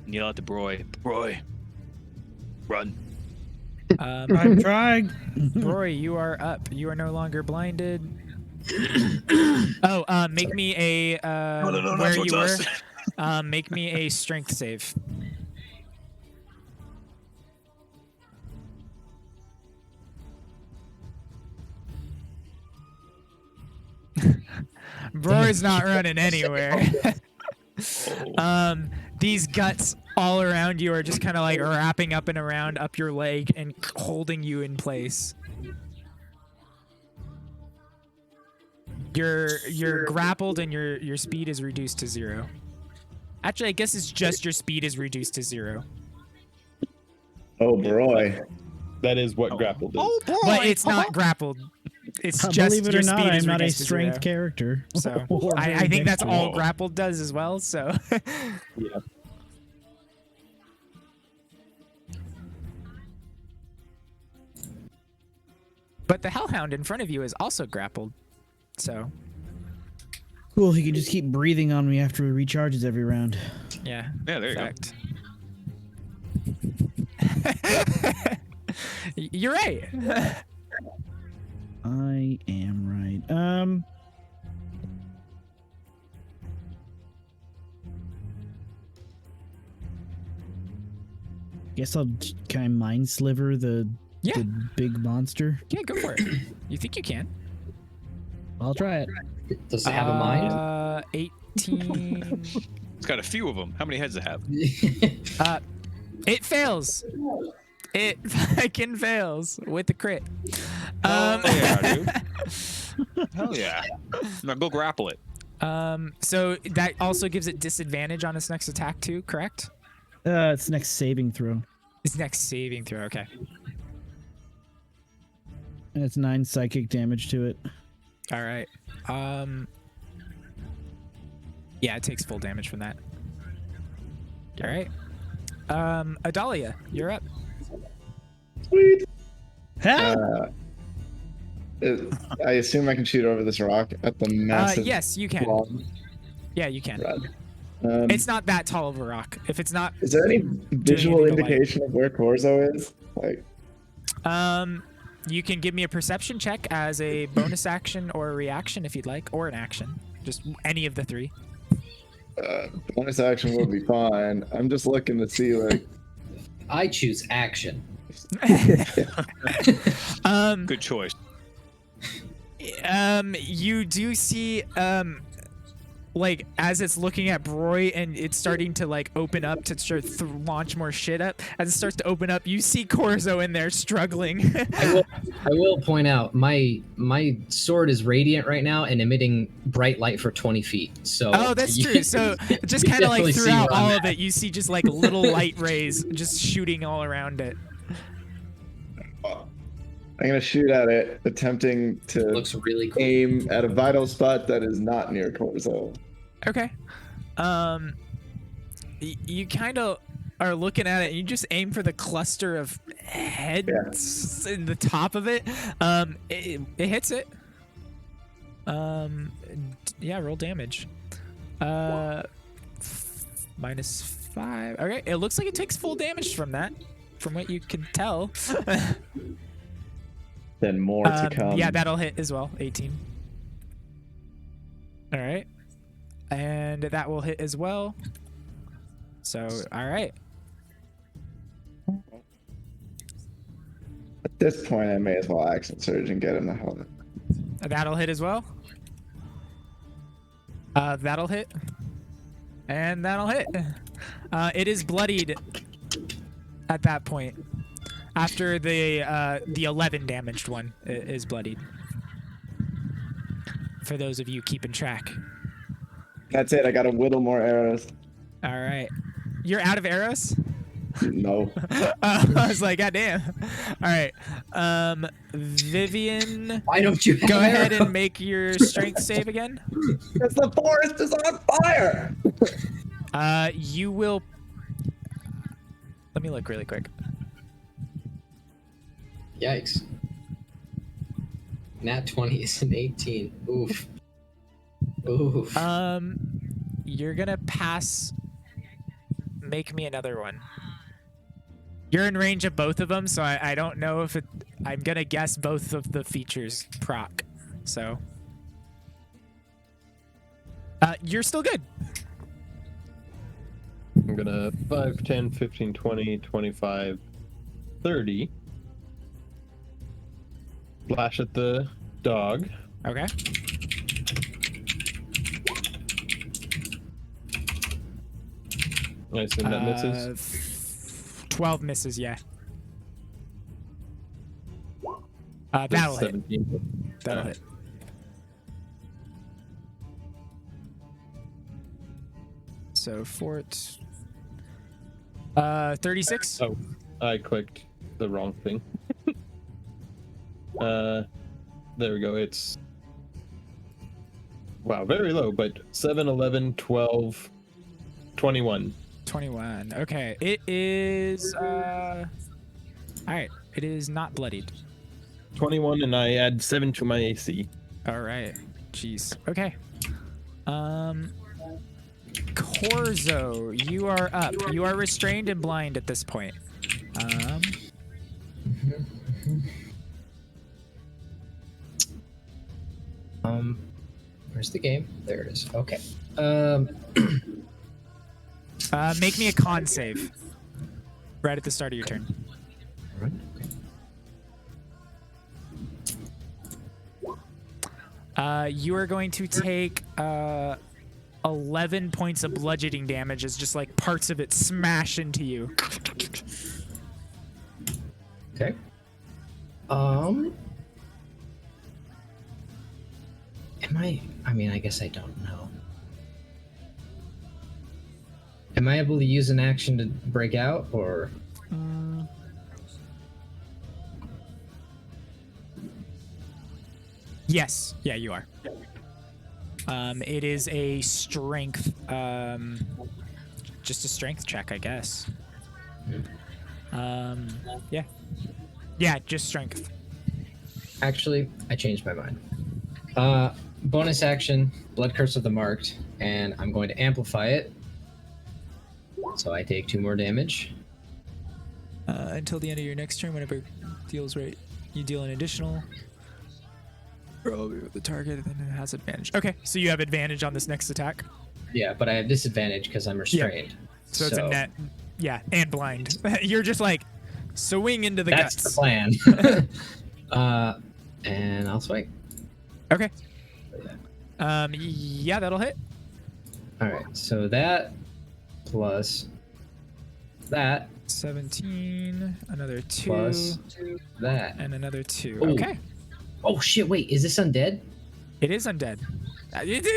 And yell at the Broy. Broy, run. I'm trying. Roy, you are up. You are no longer blinded. Make me a where you were. Make me a strength save. Broy's not running anywhere. These guts all around you are just kind of like wrapping up and around up your leg and holding you in place. You're grappled and your speed is reduced to 0. Actually, I guess it's just your speed is reduced to 0. Oh boy. That is what grappled is. But it's not grappled. It's just Believe it your or not, speed is I'm not a reduced to strength 0. character. So Or I very think that's dexterous. all grappled does as well. So Yeah. but the Hellhound in front of you is also grappled. So Cool, he can just keep breathing on me after he recharges every round. yeah. Yeah, there you Fact. You're right. I am right. Guess can I mind sliver the Yeah. big monster? Yeah, go for it. You think you can? I'll try it. Does it have a mind? 18. It's got a few of them. How many heads does it have? It fails. It fucking fails with the crit. Yeah, dude. Hell yeah. Now go grapple it. So that also gives it disadvantage on its next attack too, correct? It's next saving throw. Its next saving throw, okay. And it's 9 psychic damage to it. All right. Yeah, it takes full damage from that. All right. Adalia, you're up. Sweet. Help! I assume I can shoot over this rock at the massive. Yes, you can. long Yeah, you can. rod. It's not that tall of a rock. If it's not, Is there any visual anything to light. indication of where Corzo is? Like, you can give me a perception check as a bonus action or a reaction if you'd like, or an action. Just any of the 3. bonus action will be fine. I'm just looking to see, like, I choose action. Good choice. You do see like as it's looking at Broy and it's starting to like open up to start launch more shit up. As it starts to open up, you see Corzo in there struggling. I will point out my sword is radiant right now and emitting bright light for 20 feet. So oh, that's true. So just kind of like definitely see throughout where I'm all of at. it, you see just like little light rays just shooting all around it. I'm gonna shoot at it, attempting to Looks really cool. aim at a vital spot that is not near Corzo. Okay. You kind of are looking at it, and you just aim for the cluster of heads in the top of it. It hits it. Yeah, roll damage. -5. Okay, it looks like it takes full damage from that, from what you can tell. Then more to come. Yeah, that'll hit as well. 18. All right. And that will hit as well. So, all right. At this point, I may as well action surge and get him the hell out. That'll hit as well. That'll hit. And that'll hit. It is bloodied at that point. After the 11 damaged one is bloodied. For those of you keeping track. That's it. I gotta whittle more arrows. All right. You're out of arrows? No. I was like, God damn. All right. Vivian, Why don't you go ahead and make your strength save again. Because the forest is on fire! You will... Let me look really quick. Yikes. Nat 20 is an 18. Oof. Oof. You're gonna pass... Make me another one. You're in range of both of them, so I don't know if it... I'm gonna guess both of the features proc, so... you're still good. I'm gonna 5, 10, 15, 20, 25, 30. Flash at the dog. Okay. I assume that misses. 12 misses, yeah. That'll hit. 17. That'll hit. So fort. 36. Oh, I clicked the wrong thing. There we go. It's wow, very low, but 7, 11, 12, 21. 21. Okay, it is. All right, it is not bloodied. 21, and I add 7 to my AC. All right. Jeez. Okay. Corzo, you are up. You are restrained and blind at this point. Where's the game? There it is. Okay. Make me a con save. Right at the start of your turn. Right. You are going to take 11 points of bludgeoning damage as just like parts of it smash into you. Okay. I mean, I guess I don't know. Am I able to use an action to break out, or? Yes. Yeah, you are. It is a strength, just a strength check, I guess. Yeah. Yeah, just strength. Actually, I changed my mind. Bonus action, Blood Curse of the Marked, and I'm going to amplify it. So I take 2 more damage. Until the end of your next turn, whenever it deals right, you deal an additional. Roll with the target, and then it has advantage. Okay, so you have advantage on this next attack. Yeah, but I have disadvantage because I'm restrained. Yeah. So it's a net. Yeah, and blind. You're just like swing into the That's guts. the plan. And I'll swing. Okay. Yeah, that'll hit. All right, so that plus that 17, another 2, plus that. and another 2. Ooh. Okay. Oh shit! Wait, is this undead? It is undead.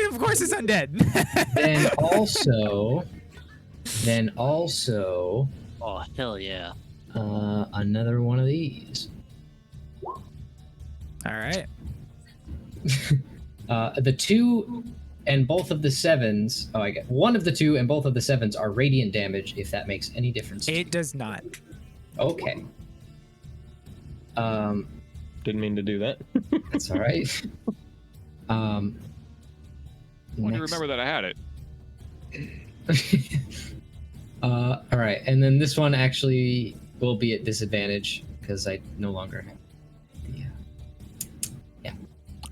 Of course it's undead. Then also, Oh, hell yeah. another one of these. All right. The 2 and both of the 7s. Oh, I get one of the 2 and both of the 7s are radiant damage. If that makes any difference. It does not. Okay. Didn't mean to do that. That's all right. I want to next- remember that I had it. all right, and then this one actually will be at disadvantage because I no longer have. Yeah.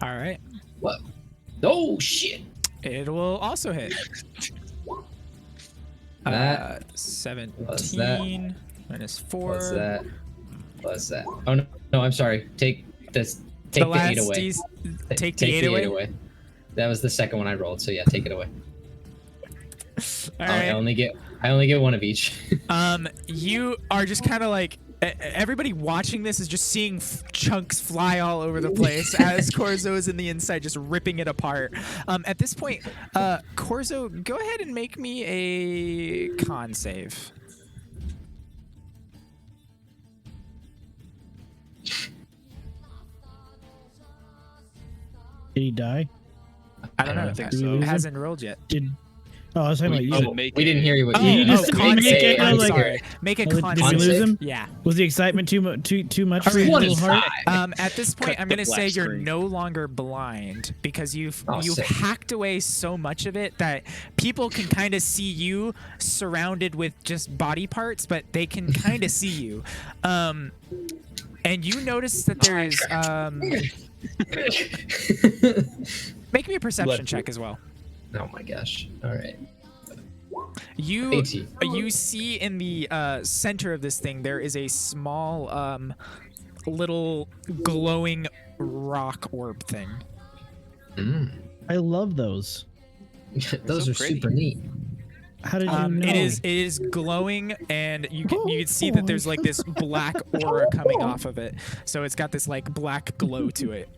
All right. What? Oh shit! It will also hit. That 17 minus 4. Plus that. Plus that. Oh no! I'm sorry. Take this. Take the 8 away. Take the 8 away. That was the second one I rolled. So yeah, take it away. All I right. only get one of each. You are just kind of like everybody watching this is just seeing chunks fly all over the place as Corzo is in the inside just ripping it apart. At this point, Corzo, go ahead and make me a con save. Did he die? I don't know. I think Did we so. lose It him? hasn't rolled yet. Oh, I was talking about We you. should make We didn't it- hear you. What Oh, you you just con make save. it I'm like- sorry. Make a Did we con lose save. him? Yeah. Was the excitement too much for All your right. little heart? At this point, Cut I'm the going to black say you're screen. no longer blind because you've sick. hacked away so much of it that people can kind of see you surrounded with just body parts, but they can kind of see you. And you notice that there is. Make me a perception check as well. Oh my gosh! All right. You 18. you see in the center of this thing there is a small little glowing rock orb thing. I love those. Those so are pretty. super neat. How did you know? It is glowing, and you can see that there's like this black aura coming off of it. So it's got this like black glow to it.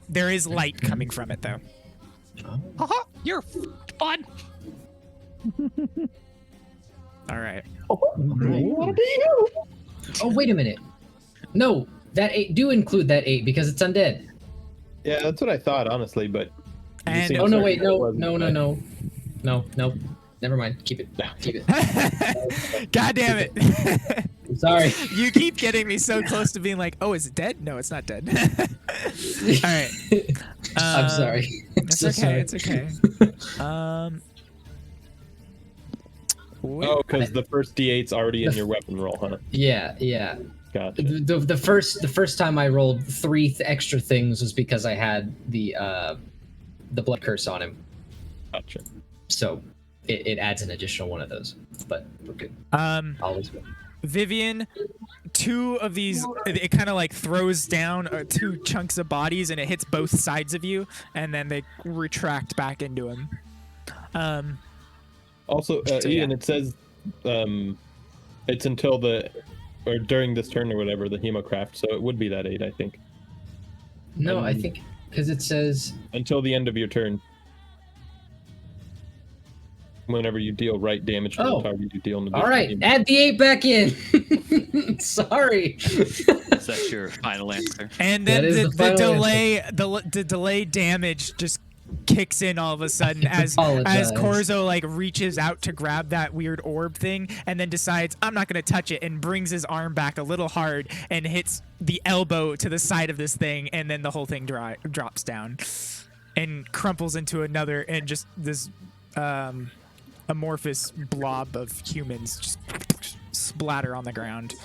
There is light coming from it though. Haha, you're fun. All right. Oh wait a minute. No, that 8 do include that 8 because it's undead. Yeah, that's what I thought, honestly, but. you And- seem Oh no! certain Wait, it no, wasn't, no, no, but- no, no. Never mind. Keep it. Keep it. God damn it. I'm sorry. You keep getting me so close to being like, oh, is it dead? No, it's not dead. All right. I'm sorry. I'm It's so okay. sorry. It's okay. Oh, because the first D8's already in your weapon roll, huh? Yeah, yeah. Gotcha. The first time I rolled 3 extra things was because I had the blood curse on him. Gotcha. So it adds an additional one of those. But we're good. Always good. Vivian, 2 of these, it kind of like throws down 2 chunks of bodies and it hits both sides of you, and then they retract back into him. Also, So, Ian, yeah. it says it's until or during this turn or whatever, the Hemocraft, so it would be that 8, I think. No, I think because it says Until the end of your turn. Whenever you deal right damage to Oh. the target, you deal an all right. additional Add the 8 back in. Sorry. Is that your final answer? And then That is the the final delay, the delay damage just kicks in all of a sudden as apologize. Corzo like reaches out to grab that weird orb thing and then decides I'm not going to touch it and brings his arm back a little hard and hits the elbow to the side of this thing, and then the whole thing drops down and crumples into another, and just this amorphous blob of humans just splatter on the ground.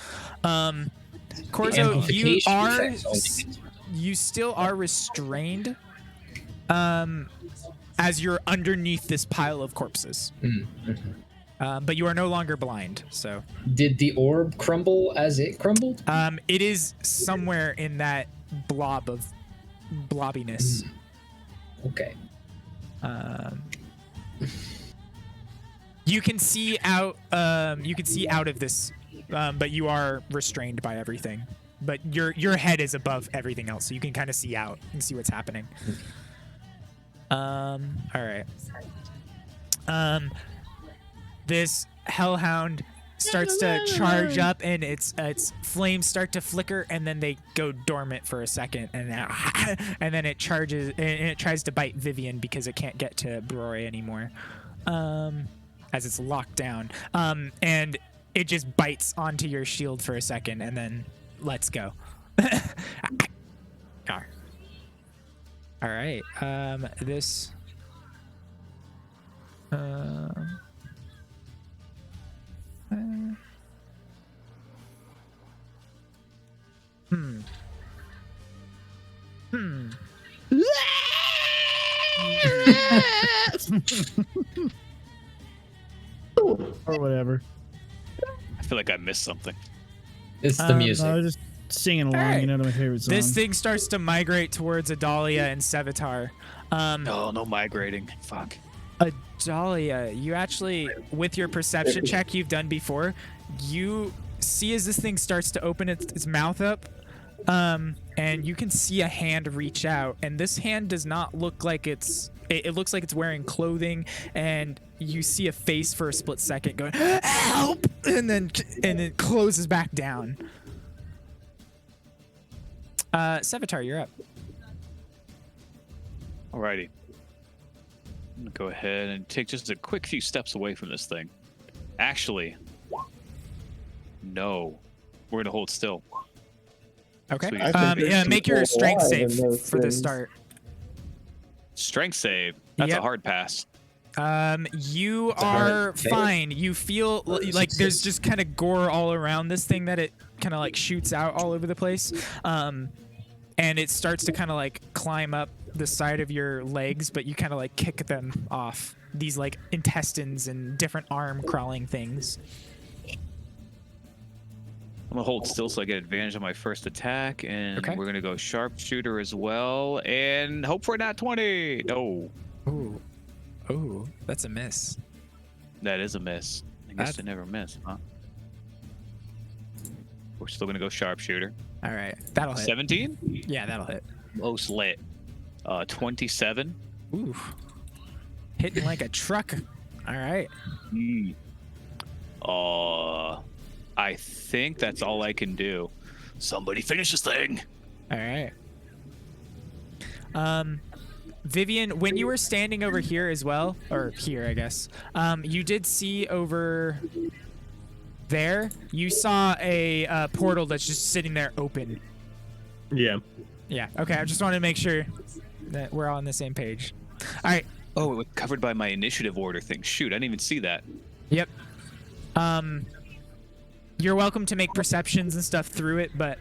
Corzo, you amplification are effects only. you still are restrained as you're underneath this pile of corpses. But you are no longer blind, so Did the orb crumble as it crumbled? it is somewhere in that blob of blobbiness. Okay. You can see out. You can see out of this, but you are restrained by everything. But your head is above everything else, so you can kind of see out and see what's happening. All right. This hellhound starts to charge up, and its flames start to flicker, and then they go dormant for a second, and then it charges and it tries to bite Vivian because it can't get to Broy anymore, as it's locked down. And it just bites onto your shield for a second, and then lets go. All right. This. Or whatever. I feel like I missed something. It's the music. I was just singing along, right. you know, to my favorite song. This thing starts to migrate towards Adalia and Sevatar. No migrating. Fuck. Adalia, you actually, with your perception check you've done before, you see as this thing starts to open its mouth up, and you can see a hand reach out, and this hand does not look like it looks like it's wearing clothing, and you see a face for a split second going, "Help!" and then it closes back down. Sevatar, you're up. Alrighty. I'm gonna go ahead and take just a quick few steps away from this thing. Actually, no. We're gonna hold still. Okay. Sweet. I think there's Make your people strength alive in save those for this things. start. Strength save. That's Yep. a hard pass. You a hard are save. fine. You feel like there's just kind of gore all around this thing that it kind of like shoots out all over the place. And it starts to kind of like climb up the side of your legs, but you kind of like kick them off. These like intestines and different arm crawling things. I'm gonna hold still so I get advantage on my first attack, and Okay. we're gonna go sharpshooter as well, and hope for a nat 20. No, Ooh, that's a miss. that is a miss. I guess That's- they never miss, huh? We're still gonna go sharpshooter. All right, that'll hit. 17? Yeah, that'll hit. Most lit. 27. Ooh, hitting like a truck. All right. I think that's all I can do. Somebody finish this thing. All right. Vivian, when you were standing over here as well, or here, I guess, you did see over there, you saw a portal that's just sitting there open. Yeah. Yeah, okay, I just wanted to make sure that we're all on the same page. All right, Oh, it was covered by my initiative order thing. Shoot, I didn't even see that. yep. You're welcome to make perceptions and stuff through it, but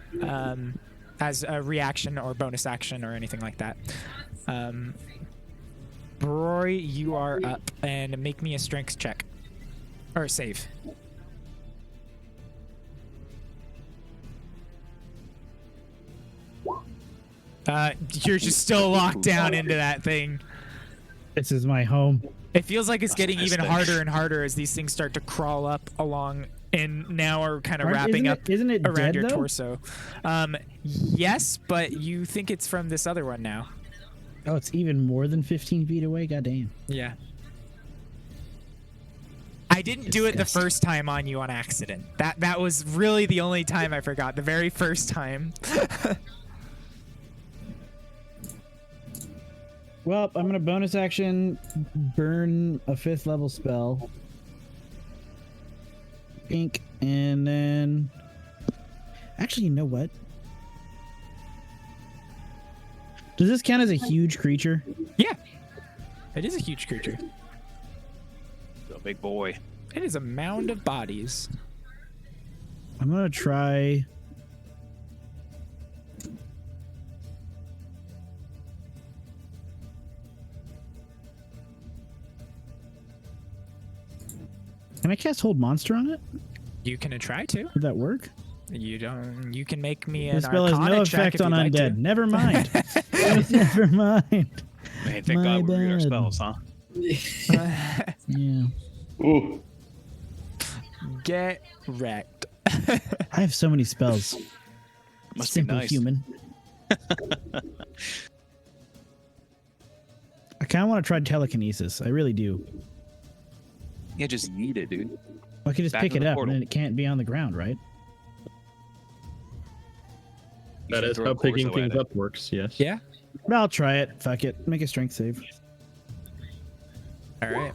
as a reaction or bonus action or anything like that. Broy, you are up, and make me a strength check. Or save. You're just still locked down into that thing. This is my home. It feels like it's getting this even thing. harder and harder as these things start to crawl up along and now are kind of Aren't- wrapping isn't up it- isn't it around dead, your though? torso. Yes, but you think it's from this other one now. Oh, it's even more than 15 feet away? God damn. Yeah. I didn't do it the Disgusting. first time on you on accident. That was really the only time I forgot. The very first time. Well, I'm going to bonus action burn a 5th level spell. Ink. And then... Actually, you know what? Does this count as a huge creature? Yeah. It is a huge creature. A big boy. It is a mound of bodies. I'm going to try... Can I cast Hold Monster on it? You can try to. Would that work? You don't. You can make me an This spell has Arcana no check effect if on you'd like undead. to. Never mind. Never mind. Man, thank My God we read our bad. spells, huh? Yeah. Ooh. Get wrecked. I have so many spells. Must Simple be nice. human. I kind of want to try telekinesis. I really do. Yeah, just eat it, dude. I could just Back pick in it the up, portal. and then it can't be on the ground, right? You That should is throw how Corzo picking at things it. up works. Yes. Yeah. But I'll try it. Fuck it. Make a strength save. All right.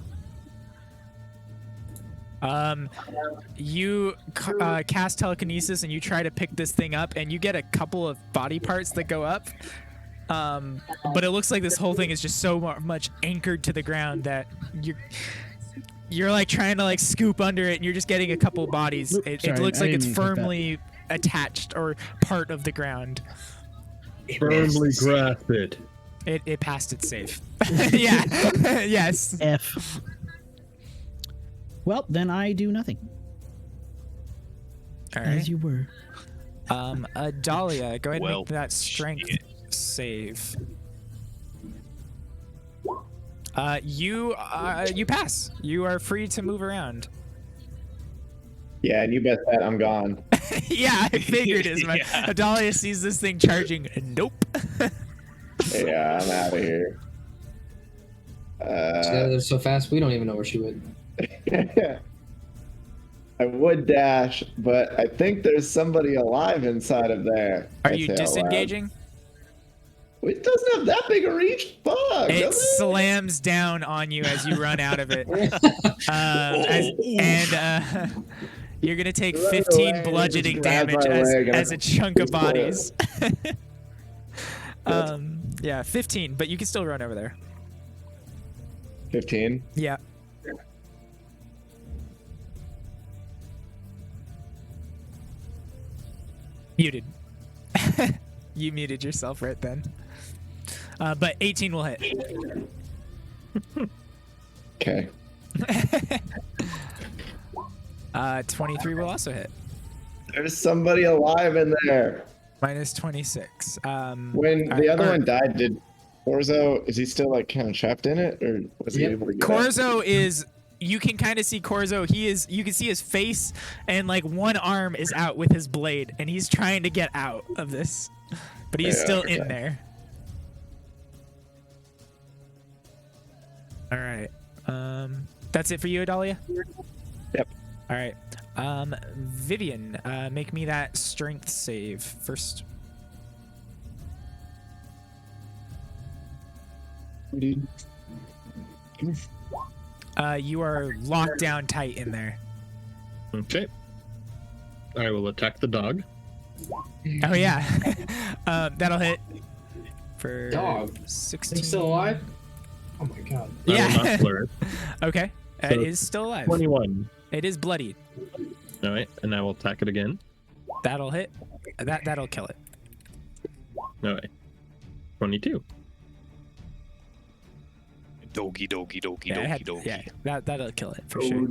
You cast telekinesis and you try to pick this thing up, and you get a couple of body parts that go up. But it looks like this whole thing is just so much anchored to the ground that you're like trying to like scoop under it, and you're just getting a couple bodies. Oop, It sorry, looks I like it's didn't mean to hit that. firmly attached or part of the ground. Firmly grasp it. It passed its safe. Yeah. Yes. F. Well, then I do nothing. All As right. you were. Dahlia, go ahead and Well, make that strength shit. save. You pass. You are free to move around. Yeah, and you bet that I'm gone. Yeah, I figured as much. Yeah. Dahlia sees this thing charging. Nope. Yeah, I'm out of here. She got there so fast, we don't even know where she went. I would dash, but I think there's somebody alive inside of there. Are I you say out loud. disengaging? It doesn't have that big a reach. Fuck. It does it? slams down on you as you run out of it. You're gonna take Run 15 away, bludgeoning just grab damage my leg and as a chunk of just pull bodies. it. Yeah, 15, but you can still run over there. 15. Yeah. Muted. You muted yourself right then. But 18 will hit. Okay. 23 will also hit. There's somebody alive in there. Minus 26. When the other or- one died, did Corzo, is he still like kind of trapped in it, or was he Yep. able to get out? Corzo is, you can kind of see Corzo. You can see his face, and like one arm is out with his blade, and he's trying to get out of this, but he's Yeah, still okay. in there. All right. That's it for you, Adalia? Yep. All right. Vivian, make me that strength save first. You are locked down tight in there. Okay. I will attack the dog. Oh yeah. That'll hit for Dog. 16. He's still alive? Oh my god. I will Yeah. not flare. Okay. So It is still alive. 21. It is bloodied. All right, and I will attack it again. That'll hit. That'll kill it. All right. 22. Doki, doki, doki, Yeah, doki, doki. yeah. That'll kill it for sure.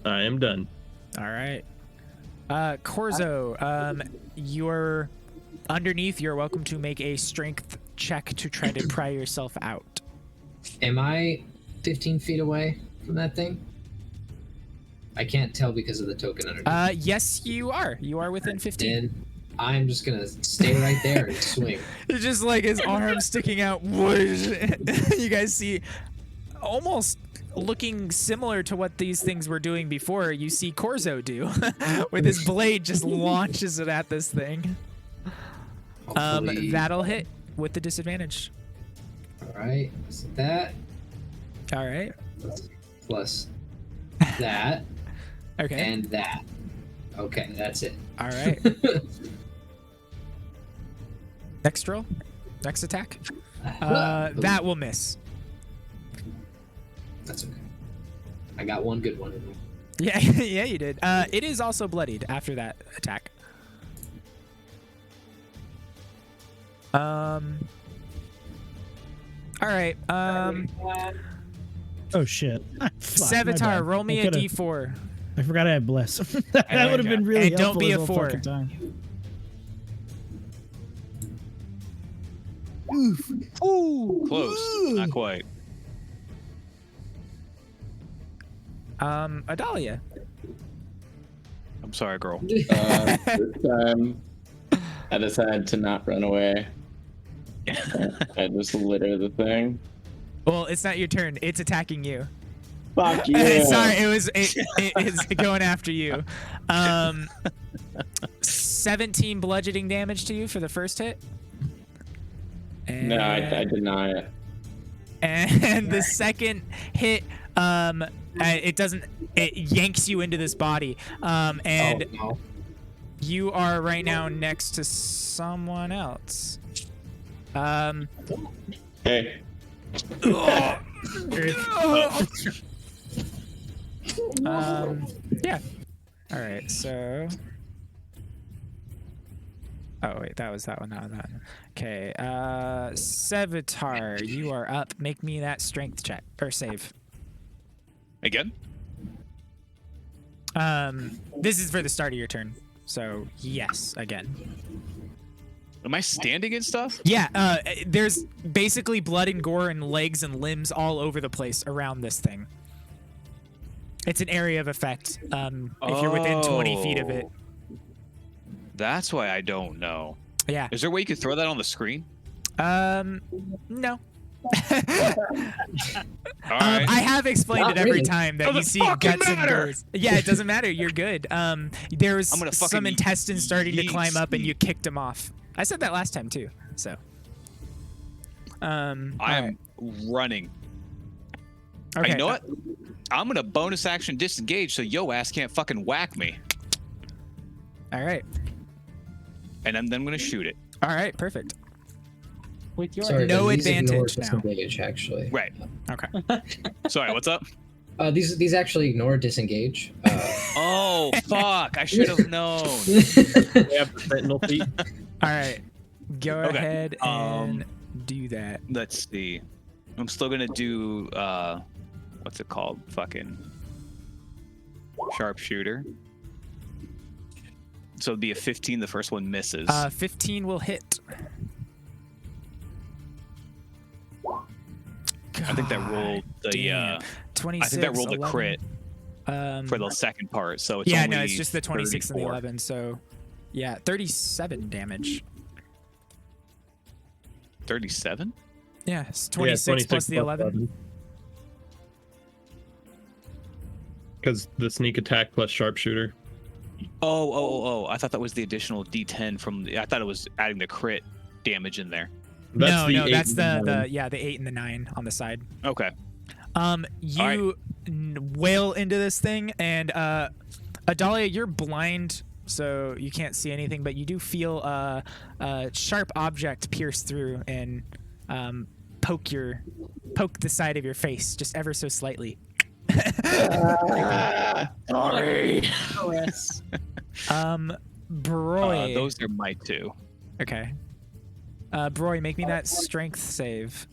I am done. All right. Corzo, you're underneath. You're welcome to make a strength check to try to pry yourself out. Am I 15 feet away from that thing? I can't tell because of the token underneath. Yes, you are. You are within 15. And I'm just gonna stay right there and swing. It's just like his arm sticking out. You guys see, almost looking similar to what these things were doing before. You see Corzo do, with his blade just launches it at this thing. Hopefully- That'll hit with the disadvantage. All right. So that All right. plus that Okay. and that. Okay, that's it. All right. Next roll. Next attack. That will miss. That's okay. I got one good one. Yeah, yeah, you did. It is also bloodied after that attack. All right. Oh shit. Fuck, my Sevatar, bad. roll me I a could've- d4. I forgot I had bless. That would have been really And don't helpful be this a whole 4. fucking time. Close. Not quite. Adalia. I'm sorry, girl. This time, I decided to not run away. I just litter the thing. Well, it's not your turn. It's attacking you. Fuck you. Sorry, it's going after you. 17 bludgeoning damage to you for the first hit. And, No, I deny it. And the second hit, it yanks you into this body. And Oh, no. you are right now next to someone else. Hey. Yeah. All right, so. Oh wait, that was that one, not that one. Okay, Sevatar, you are up. Make me that strength check or save. Again? This is for the start of your turn, so yes, again. Am I standing and stuff? Yeah, there's basically blood and gore and legs and limbs all over the place around this thing. It's an area of effect. If you're within 20 feet of it. That's why I don't know. Yeah. Is there a way you could throw that on the screen? No. All right. I have explained Not it every really. time that you Doesn't see fucking guts and matter. gores. Yeah, it doesn't matter. You're good. There's I'm gonna fucking some intestines starting to yeet climb up, and Steve. you kicked them off. I said that last time too. So. I am running. Okay. You know what? I'm gonna bonus action disengage so yo ass can't fucking whack me, All right. and then I'm gonna shoot it. All right. Perfect. With your Sorry, No these ignore advantage now. disengage, actually. Right. Okay. Sorry. What's up? These actually ignore disengage. Oh fuck! I should have known. They have the sentinel feet. All right. Go Okay, ahead and do that. Let's see. I'm still gonna do what's it called? Fucking sharpshooter. So it'd be a 15. The first one misses. 15 will hit. I think that rolled the Damn. I 26. think that rolled the 11. crit for the second part. So it's Yeah, only no, it's just the 26 and the 34. 11. So, yeah, 37 damage. 37? Yeah, it's 26 plus the 11. Because the sneak attack plus sharpshooter. Oh! I thought that was the additional D10 from. I thought it was adding the crit damage in there. No, the eight that's and the nine. 8 and the 9 on the side. Okay. You wail into this thing, and Adalia, you're blind, so you can't see anything, but you do feel a sharp object pierce through and poke the side of your face just ever so slightly. Sorry. Broy. Those are my two. Okay. Broy, make me that strength save.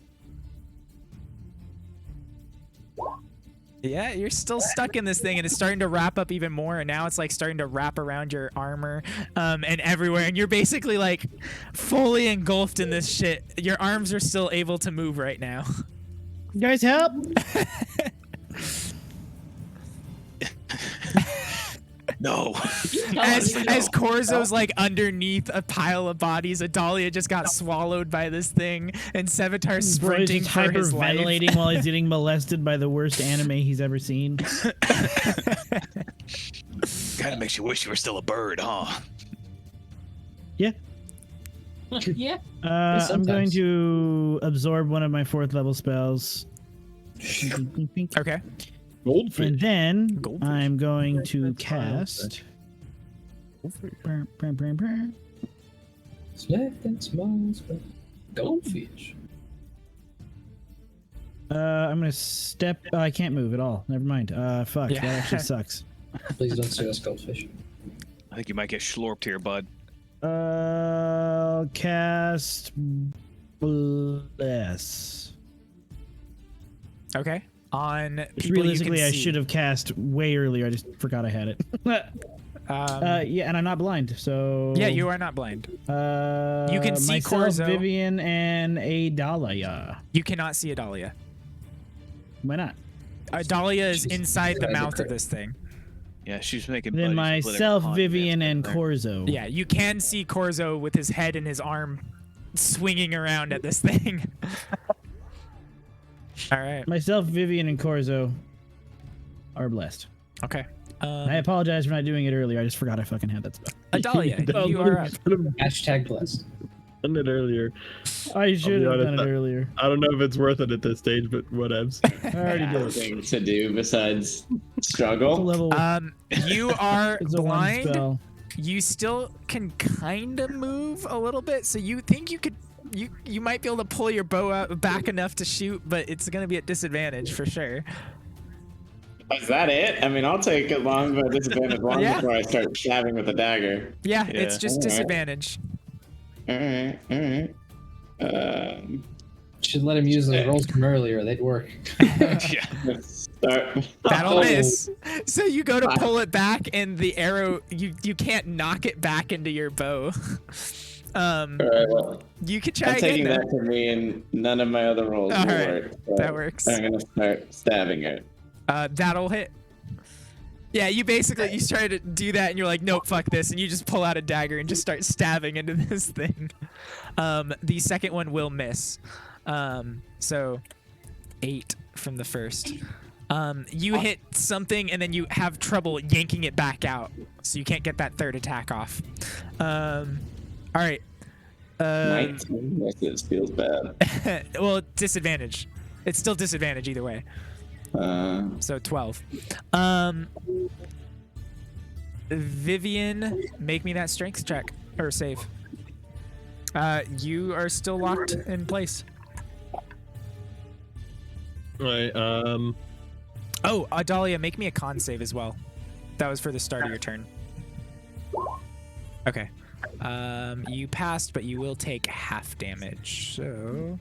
Yeah, you're still stuck in this thing, and it's starting to wrap up even more, and now it's like starting to wrap around your armor and everywhere, and you're basically like fully engulfed in this shit. Your arms are still able to move right now. You guys help? No. As Korzo's like underneath a pile of bodies, Adalia just got swallowed by this thing, and Sevatar's Broy's sprinting just for his life. hyperventilating while he's getting molested by the worst anime he's ever seen. Kind of makes you wish you were still a bird, huh? Yeah. yeah. I'm going sometimes. to absorb one of my 4th level spells. Okay. Goldfish. And then Goldfish. I'm going to cast. Left and smiles, but goldfish. I'm gonna step. I can't move at all. Never mind. Fuck. Yeah. That actually sucks. Please don't sue us, goldfish. I think you might get schlorped here, bud. I'll cast Bless. Okay. On Which people you realistically, can I see. should have cast way earlier. I just forgot I had it. Yeah, and I'm not blind, so. Yeah, you are not blind. You can see myself, Korzo. Vivian, and Adalia. You cannot see Adalia. Why not? Dahlia is inside the Guys are mouth of crazy. this thing. Yeah, she's making. Then buddies with myself, every Vivian, pond and there. Corzo. Yeah, you can see Corzo with his head and his arm swinging around at this thing. All right. Myself, Vivian, and Corzo are blessed. Okay. I apologize for not doing it earlier. I just forgot I fucking had that stuff. Dahlia, you are up. Hashtag blessed. Done it earlier. I should have honest, done it earlier. I don't know if it's worth it at this stage, but whatevs. I already did it. Thing to do besides It's a struggle. level. You are It's a one blind. spell. You still can kind of move a little bit, so you think you could. You might be able to pull your bow out back enough to shoot, but it's gonna be at disadvantage for sure. Is that it? I mean, I'll take it long, but disadvantage long Yeah. before I start stabbing with a dagger. Yeah, it's just Alright. disadvantage. All right, all right. Should let him use those rolls from earlier. They'd work. Yeah. Let's start. That'll Oh. miss. So you go to pull it back, and the arrow you can't knock it back into your bow. All right, well, You could try I'm again. taking Though. that to me, and none of my other rolls All will right, work. So that works. I'm gonna start stabbing it. That'll hit. Yeah, you basically you started to do that, and you're like, nope, fuck this, and you just pull out a dagger and just start stabbing into this thing. The second one will miss. So 8 from the first. You hit something, and then you have trouble yanking it back out, so you can't get that third attack off. All right. 19 misses feels bad. Well, disadvantage. It's still disadvantage either way. So 12. Vivian, make me that strength check or save. You are still locked in place. Right. Oh, Dahlia, make me a con save as well. That was for the start of your turn. Okay. You passed, but you will take half damage. So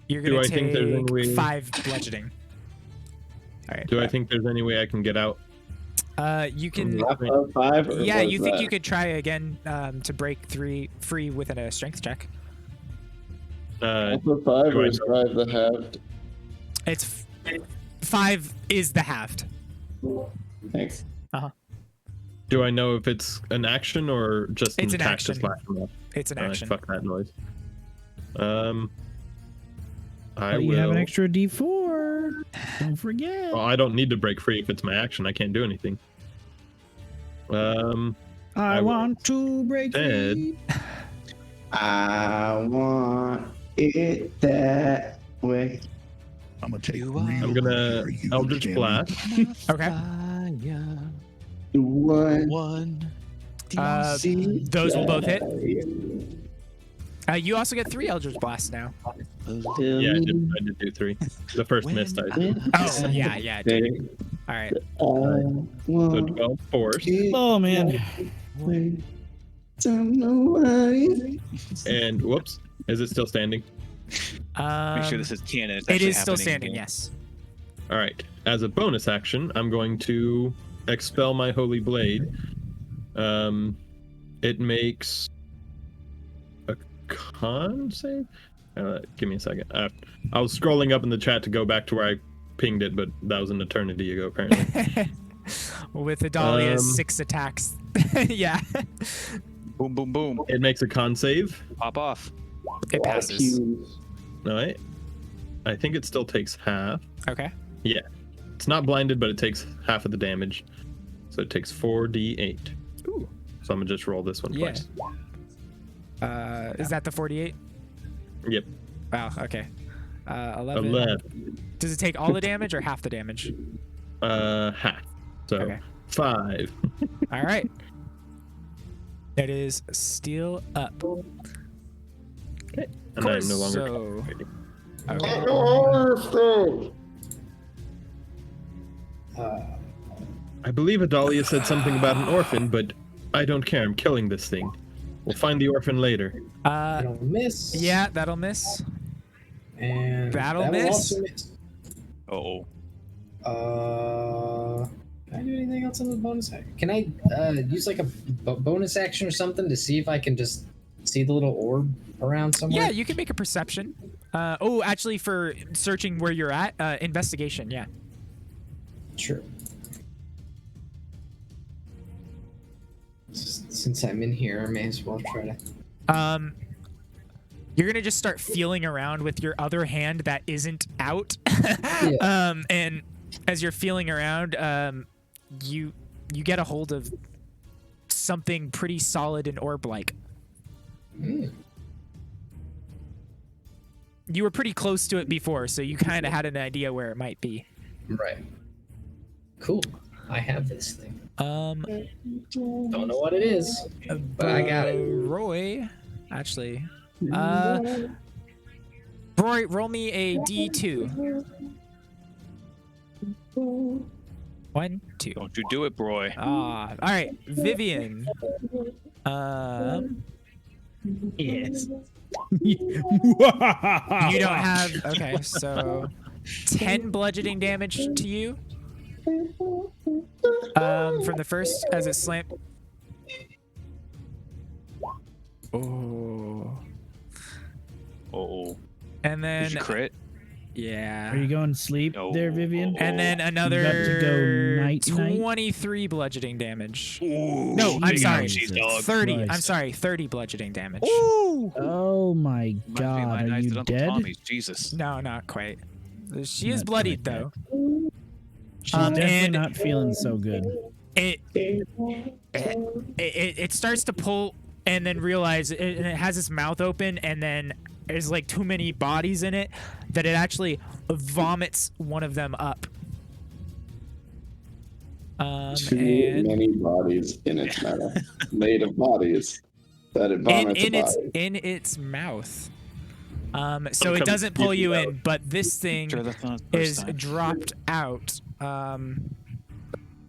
you're Do gonna I think there's any take way- 5 bludgeoning. All right. Do I think there's any way I can get out? You can. Level 5? Or Yeah, what you is think that? you could try again to break free within a strength check. Level 5 do or I is 5 the halved? It's 5 is the halved. Thanks. Do I know if it's an action or just It's an an attack to action. slash them off? It's an Alright, action. fuck that noise. I But will. you have an extra D4. Don't forget. Well, I don't need to break free if it's my action. I can't do anything. I will want to break instead- free. I want it that way. I'm gonna take I'm gonna Eldritch Blast. Okay. One. Those will both hit. You also get 3 Eldritch Blasts now. Yeah, I did do 3. The first missed, I did. Oh, yeah, yeah. Dude. All right. So 12 force. Oh man. Don't know why. And whoops. Is it still standing? Make sure this is canon. It's It actually is still happening standing, again. yes. All right. As a bonus action, I'm going to expel my holy blade. It makes a con save. Give me a second. I was scrolling up in the chat to go back to where I pinged it, but that was an eternity ago, apparently. With Adalia's 6 attacks. Yeah. Boom, boom, boom. It makes a con save. Pop off. It passes. All right. I think it still takes half. Okay. Yeah. It's not blinded, but it takes half of the damage. So it takes 4d8. Ooh. So I'm gonna just roll this one Yeah. twice. Is that the 48? Yep. Wow, okay. 11. 11. Does it take all the damage or half the damage? Half. So Okay. 5. All right. That is steel up. And I'm no longer. So, I believe Adalia said something about an orphan, but I don't care. I'm killing this thing. We'll find the orphan later. That'll miss. yeah, that'll miss. And That'll that will miss. also miss. Oh. Can I do anything else on the bonus action? Can I use like a bonus action or something to see if I can just see the little orb around somewhere? Yeah, you can make a perception. Actually, for searching where you're at, investigation. Yeah. Sure. Since I'm in here, I may as well try to. You're gonna just start feeling around with your other hand that isn't out. Yeah. And as you're feeling around, you get a hold of something pretty solid and orb-like. Mm. You were pretty close to it before, so you kind of had an idea where it might be. Right. Cool. I have this thing. Don't Don't know what it is, but I got it. Roy, actually. Roy, roll me a D2. 1, 2. Don't you do it, Broy. All right, Vivian. Yes. You don't have. Okay, so 10 bludgeoning damage to you. From the first as it slammed. Oh. Oh. And then. Did you crit? Yeah. Are you going to sleep No. there, Vivian? And then You another got to go night-night? 23 bludgeoning damage. Ooh, No, I'm big sorry. ouchies, dog. 30. I'm Christ. sorry, 30 bludgeoning damage. Oh my Reminds me of god, my are nights you at Uncle dead? Tommy's. Jesus. No, not quite. She is Not bloodied quite though. She's and definitely not feeling so good. It starts to pull and then realize and it has its mouth open and then there's like too many bodies in it that it actually vomits one of them up. Too And many bodies in its mouth, made of bodies that it vomits about. in its mouth. So I'm it coming doesn't to pull you you out. in, but this thing Sure, that's not the first is time. dropped out.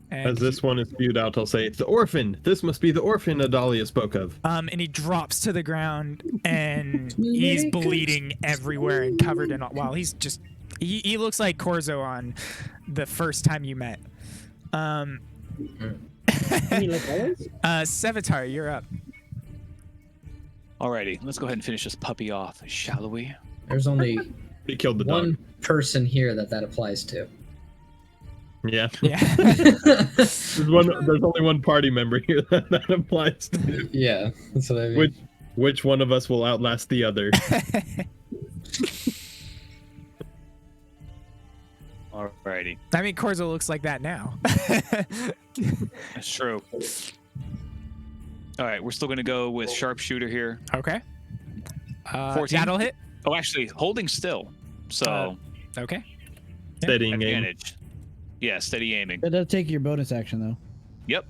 And As this one is spewed out, I'll say, it's the orphan. This must be the orphan Adalia spoke of. and he drops to the ground and he's bleeding everywhere and covered in. Well, he's just he looks like Corzo on the first time you met. Sevatar, you're up. Alrighty, let's go ahead and finish this puppy off, shall we? There's only He killed the dog. one person here that applies to. Yeah. Yeah. There's only one party member here that applies to. Yeah, that's what I mean. Which one of us will outlast the other? Alrighty, I mean, Corzo looks like that now. that's true. Alright, we're still gonna go with sharpshooter here. Okay. 14? That'll hit. Oh, actually, holding still. So, Okay. Steadying aim. advantage. Yeah, steady aiming. That does take your bonus action though. Yep.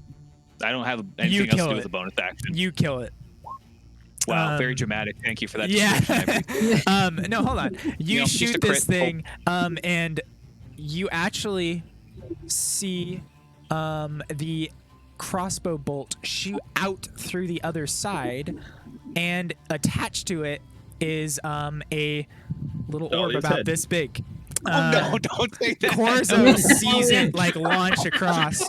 I don't have anything else to kill do it. with the bonus action. You kill it. Wow, very dramatic. Thank you for that Yeah. description. No, hold on. You know, just shoot a this crit. thing, and you actually see the crossbow bolt shoot out through the other side, and attached to it is a little orb Dahlia's about head. this big. Oh, no, don't say that. Corzo sees it like launch across.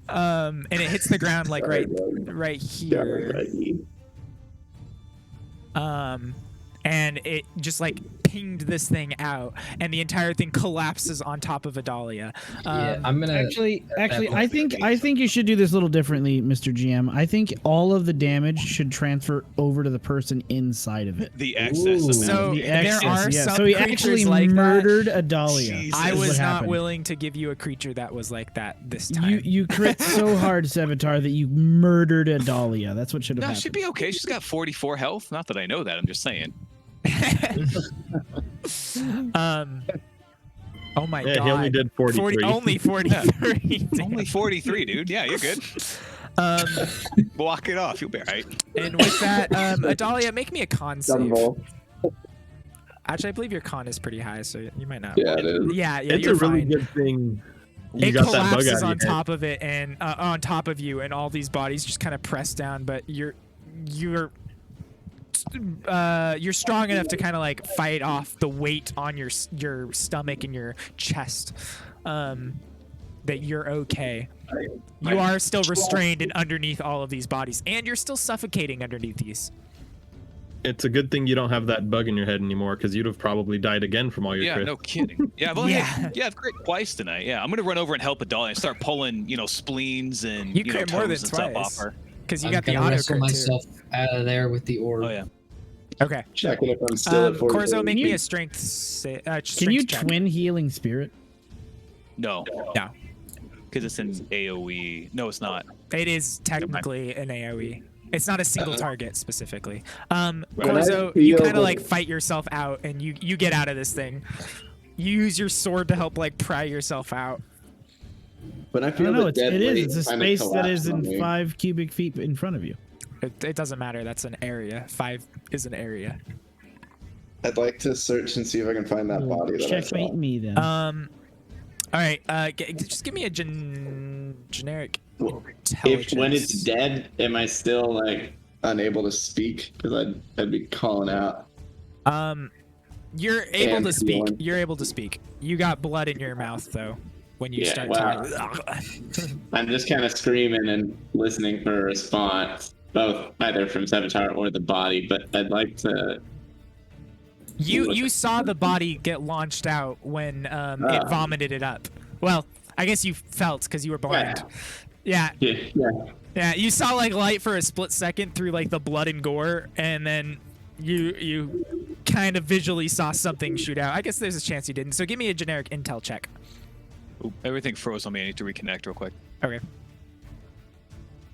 And it hits the ground like right here. And it just like pinged this thing out, and the entire thing collapses on top of Adalia. Yeah, I'm gonna Actually, won't I be the think case. you should do this a little differently, Mr. GM. I think all of the damage should transfer over to the person inside of it. The excess Ooh. amount. So The there excess, are yeah. some So he creatures actually like murdered Adalia. Jesus. I is was what not happened. willing to give you a creature that was like that this time. You crit so hard, Sevatar, that you murdered Adalia. That's what should have No, happened. she'd be okay. She's got 44 health. Not that I know that. I'm just saying. Oh my Yeah, god. he only did 43. Only 43. Only 43, dude. Yeah, you're good. Walk it off. You'll be all right. And with that, Adalia, make me a con save. Dumbo. Actually, I believe your con is pretty high, so you might not. Yeah, it is. Yeah, It's you're a really fine. good thing you It got that bug collapses out on of your head. top of it and on top of you, and all these bodies just kind of press down. But you're strong enough to kind of like fight off the weight on your stomach and your chest. that you're okay. You are still restrained and underneath all of these bodies, and you're still suffocating underneath these. It's a good thing you don't have that bug in your head anymore, because you'd have probably died again from all your Yeah, crits. no kidding. Yeah, I've crit twice tonight. Yeah, I'm gonna run over and help Adalia and start pulling, spleens and You crit more than toes and stuff twice. off her. Because you I'm got the gonna auto wrestle crit myself out of there with the orb. Oh yeah. Okay. Checking if I'm still at 40. Corzo, make Can me you- a strength Can you check. twin healing spirit? No, No. because it's an AOE. No, it's not. It is technically an AoE. It's not a single target specifically. When I Corzo, you feel kind of like the- fight yourself out, and you get out of this thing. You use your sword to help like pry yourself out. When I I feel don't know. the It's, dead it weight is. It's a kinda space that collapse is on in me. 5 cubic feet in front of you. It doesn't matter. That's an area. 5 is an area. I'd like to search and see if I can find that body that I saw. Checkmate me then. All right. Just give me a generic If when it's intelligence. dead, am I still like unable to speak? Because I'd be calling out. You're able And to speak. healing. You're able to speak. You got blood in your mouth though when you Yeah, start wow. to. I'm just kind of screaming and listening for a response, both either from Sevatar or the body. But I'd like to. You saw the body get launched out when it vomited it up. Well, I guess you felt because you were blind. Yeah. Yeah. You saw like light for a split second through like the blood and gore, and then you kind of visually saw something shoot out. I guess there's a chance you didn't. So give me a generic intel check. Oop, everything froze on me. I need to reconnect real quick. Okay.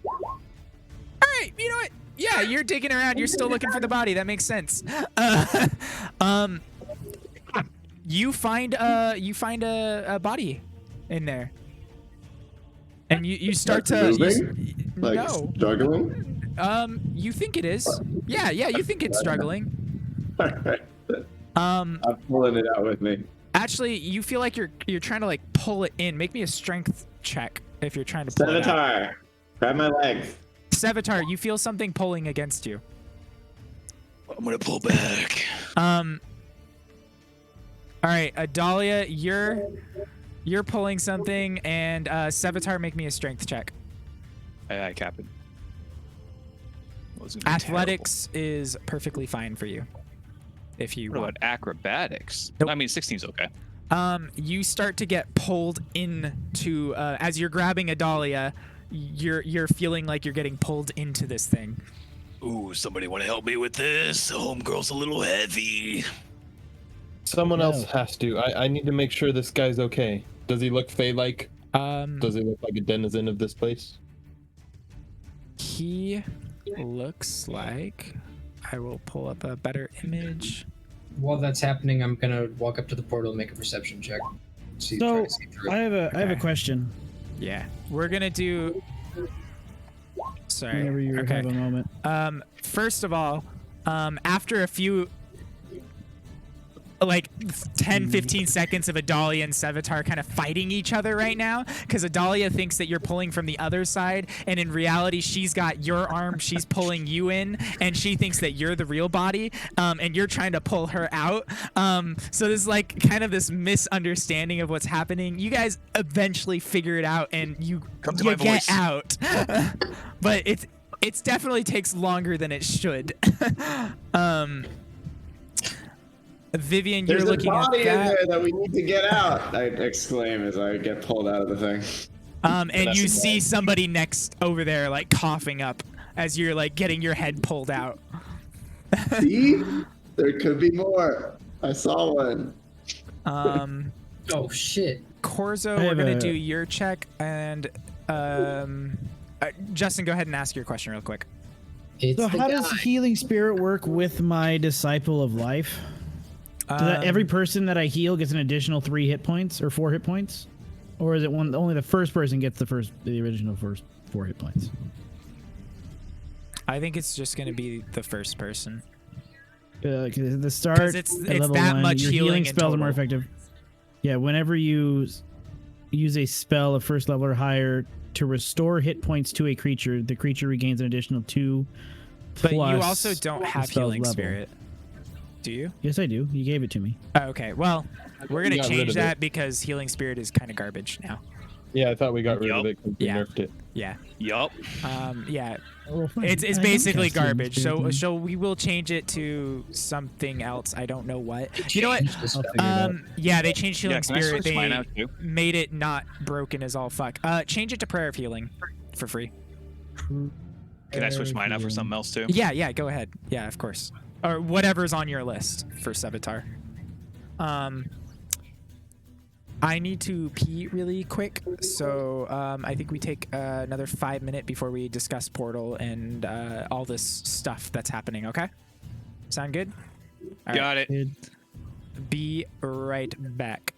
All right. You know what? Yeah, you're digging around. You're still looking for the body. That makes sense. You find a body in there, and you start to Moving? Like no. struggling? You think it is? Yeah. You think it's struggling. Alright. I'm pulling it out with me. Actually, you feel like you're trying to like pull it in. Make me a strength check if you're trying to pull it out. Sevatar, grab my legs. Sevatar, you feel something pulling against you. I'm gonna pull back. All right, Adalia, you're pulling something, and Sevatar, make me a strength check. Aye, Captain. Wasn't gonna be Athletics is perfectly fine for you. If you terrible. What want. about acrobatics? Nope. I mean, 16's okay. You start to get pulled into as you're grabbing Adalia, you're feeling like you're getting pulled into this thing. Ooh, somebody want to help me with this? The homegirl's a little heavy. Someone else has to. I need to make sure this guy's okay. Does he look Fey-like? Does he look like a denizen of this place? He looks like, I will pull up a better image. While that's happening, I'm gonna walk up to the portal and make a perception check. See, try So to see through I it. have a Okay. question. Yeah, we're gonna do. Sorry. Whenever you okay. have a moment. First of all, after a few like 10-15 seconds of Adalia and Sevatar kind of fighting each other right now, because Adalia thinks that you're pulling from the other side, and in reality she's got your arm, she's pulling you in, and she thinks that you're the real body, and you're trying to pull her out. So there's like kind of this misunderstanding of what's happening. You guys eventually figure it out, and you my get voice. out. But it's definitely takes longer than it should. Vivian, There's you're a looking body at in that. there that we need to get out. I exclaim as I get pulled out of the thing. And you see somebody next over there like coughing up as you're like getting your head pulled out. See? There could be more. I saw one. Oh shit! Corzo, I we're have gonna a- do your check, and Justin, go ahead and ask your question real quick. It's So the how guy. does healing spirit work with my disciple of life? Every person that I heal gets an additional 3 hit points or 4 hit points, or is it only the first person gets the original first 4 hit points? I think it's just gonna be the first person. 'Cause at the start, 'Cause it's at level that 1, much your healing in spells are more total. effective. Yeah, whenever you use a spell of first level or higher to restore hit points to a creature, the creature regains an additional 2. But you plus also don't the have spell's healing level. spirit, do you? Yes, I do. You gave it to me. Oh, okay, well, we're gonna got rid change of that it. because healing spirit is kind of garbage now. Yeah, I thought we got rid of Yup. it because we Yeah. nerfed it. Yeah. Yup. Yeah. Oh, fine. It's I don't basically cast healing garbage. spirits, So we will change it to something else. I don't know what. You know what? Change the I'll spell. figure it out. Yeah, they changed Healing Yeah, can I Spirit. switch mine They out too? made it not broken as all fuck. Change it to Prayer of Healing for free. Can I switch mine out for something else too? Yeah, go ahead. Yeah, of course. Or whatever's on your list for Sevatar. I need to pee really quick, so I think we take another 5 minutes before we discuss Portal and all this stuff that's happening, okay? Sound good? All right. Got it. Dude. Be right back.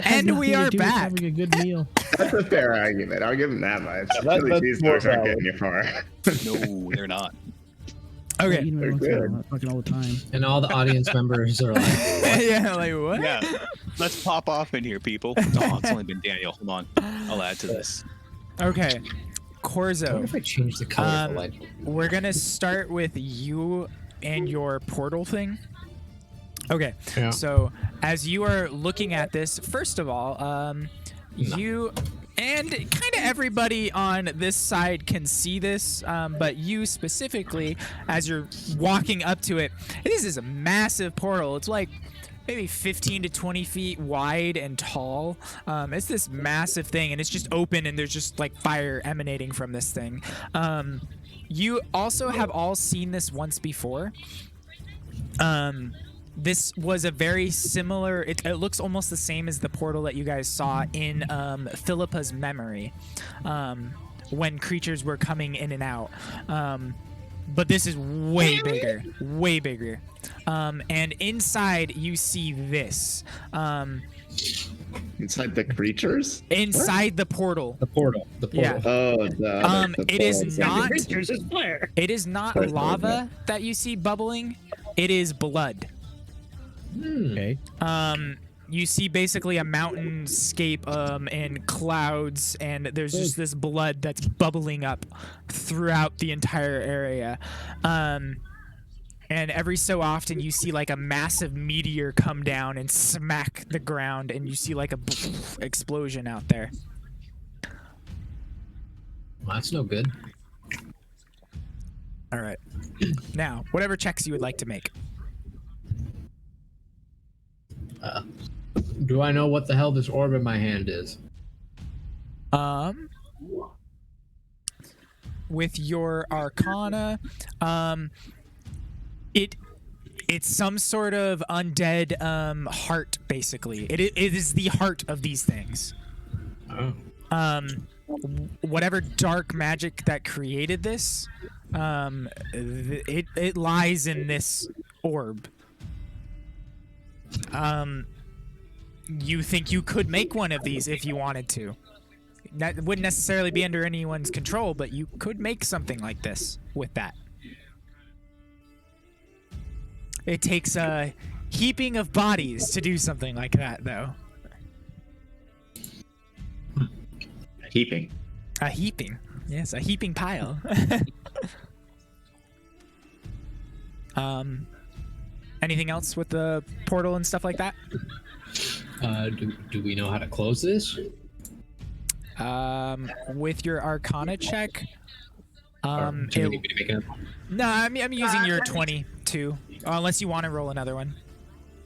And we are back. Having a good meal. That's a fair argument. I'll give him that much. That- Philly that's more cheeseburgers aren't valid. getting you far. No, they're not. Okay. Eat them They're once in a good. while, not fucking all the time. And all the audience members are like, Yeah, like what? Yeah. Let's pop off in here, people. Oh, it's only been Daniel. Hold on. I'll add to this. Okay. I wonder Corzo, if I change the color of the light. we're gonna start with you and your portal thing. Okay. Yeah. So as you are looking at this, first of all, you And kind of everybody on this side can see this, but you specifically, as you're walking up to it, this is a massive portal. It's like maybe 15 to 20 feet wide and tall. It's this massive thing, and it's just open, and there's just like fire emanating from this thing. You also have all seen this once before. This was a very similar, it looks almost the same as the portal that you guys saw in Philippa's memory, when creatures were coming in and out. But this is way bigger, way bigger. And inside you see this. Inside the creatures? Inside the portal. The portal. Yeah. Oh, It is not. Creatures is flare. It is not lava that you see bubbling. It is blood. Okay. You see basically a mountainscape and clouds, and there's just this blood that's bubbling up throughout the entire area. And every so often you see like a massive meteor come down and smack the ground, and you see like a explosion out there. Well, that's no good. All right. Now, whatever checks you would like to make. Do I know what the hell this orb in my hand is? With your Arcana, it's some sort of undead heart, basically. It is the heart of these things. Oh. Whatever dark magic that created this, it lies in this orb. You think you could make one of these if you wanted to. That wouldn't necessarily be under anyone's control, but you could make something like this with that. It takes a heaping of bodies to do something like that, though. Heaping. A heaping. Yes, a heaping pile. Anything else with the portal and stuff like that? Do we know how to close this? With your Arcana check, Do you need me to make it? no, I'm using your 22, unless you want to roll another one.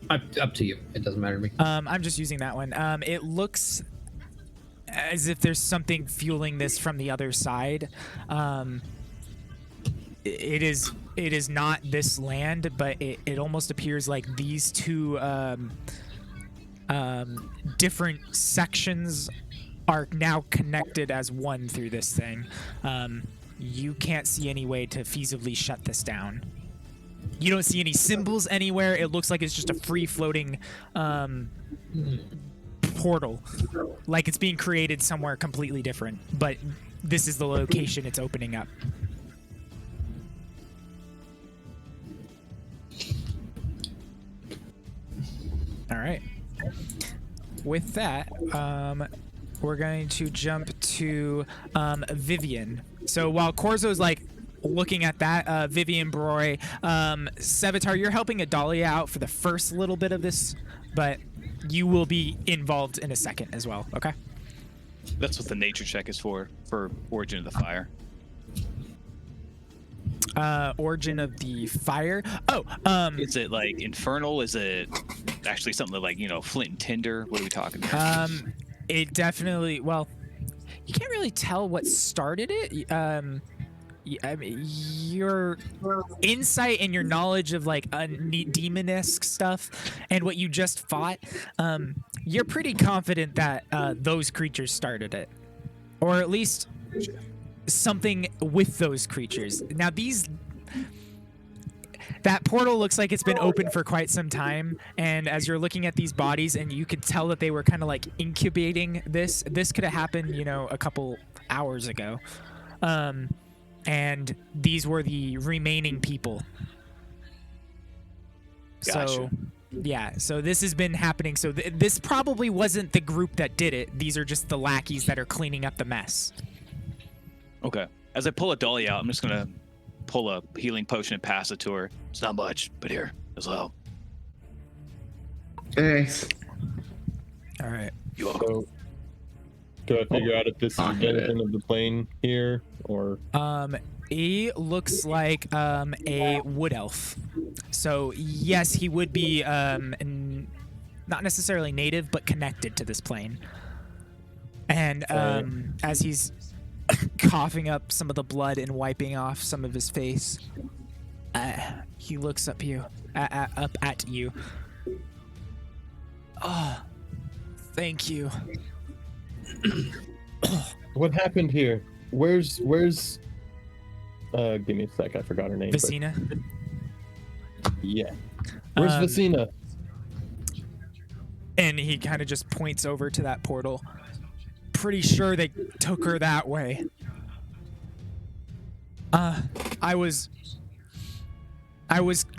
Up to you. It doesn't matter to me. I'm just using that one. It looks as if there's something fueling this from the other side. It is not this land, but it almost appears like these two different sections are now connected as one through this thing. You can't see any way to feasibly shut this down. You don't see any symbols anywhere. It looks like it's just a free-floating portal, like it's being created somewhere completely different, but this is the location it's opening up. All right. With that, we're going to jump to Vivian. So while Corzo's like looking at that, Vivian, Broy, Sevatar, you're helping Adalia out for the first little bit of this, but you will be involved in a second as well. Okay. That's what the nature check is for Origin of the Fire. Origin of the Fire. Oh, is it like infernal? Is it actually something like, flint and tinder? What are we talking about? It definitely, well, you can't really tell what started it. I mean, your insight and your knowledge of like demon-esque stuff and what you just fought, you're pretty confident that those creatures started it, or at least something with those creatures. Now that portal looks like it's been open for quite some time, and as you're looking at these bodies, and you could tell that they were kind of like incubating this could have happened, a couple hours ago. And these were the remaining people. Gotcha. So, yeah, so this has been happening. So this probably wasn't the group that did it. These are just the lackeys that are cleaning up the mess. Okay. As I pull a dolly out, I'm just going to pull a healing potion and pass it to her. It's not much, but here as well. Thanks. All right. You welcome. Do I figure out if this is a Pocket it. denizen of the plane here, or He looks like a wood elf. So yes, he would be not necessarily native, but connected to this plane. And as he's coughing up some of the blood and wiping off some of his face, he looks up at you. Oh, thank you. what happened here? Where's give me a sec, I forgot her name. but- Vicina. Yeah. Where's Vicina? And he kind of just points over to that portal. Pretty sure they took her that way. I was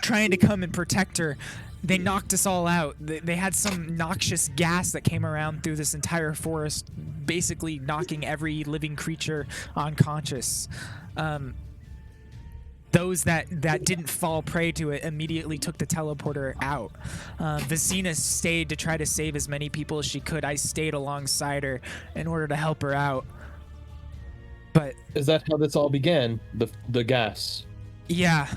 trying to come and protect her. They knocked us all out. They had some noxious gas that came around through this entire forest, basically knocking every living creature unconscious. Those that didn't fall prey to it immediately took the teleporter out. Vicina stayed to try to save as many people as she could. I stayed alongside her in order to help her out. But Is that how this all began? The gas. yeah,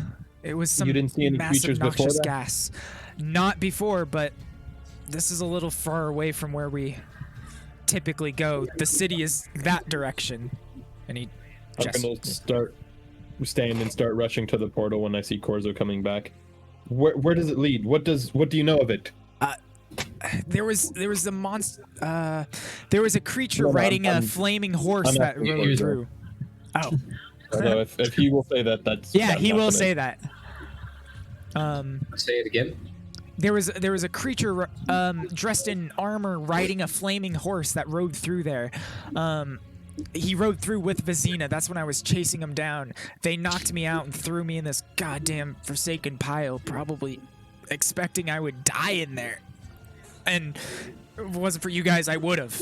it was some You didn't see any massive creatures before noxious that? gas. Not before, but this is a little far away from where we typically go. The city is that direction. And he I'm gonna stand and start rushing to the portal when I see Corzo coming back. Where does it lead? What do you know of it? There was the monster. There was a creature No, riding a I'm- flaming horse I'm that asking rode you. through. Oh, Although if he will say that, that's yeah, that's he will happening. say that. Say it again. There was a creature dressed in armor riding a flaming horse that rode through there. He rode through with Vicina. That's when I was chasing him down. They knocked me out and threw me in this goddamn forsaken pile, probably expecting I would die in there. And if it wasn't for you guys, I would have.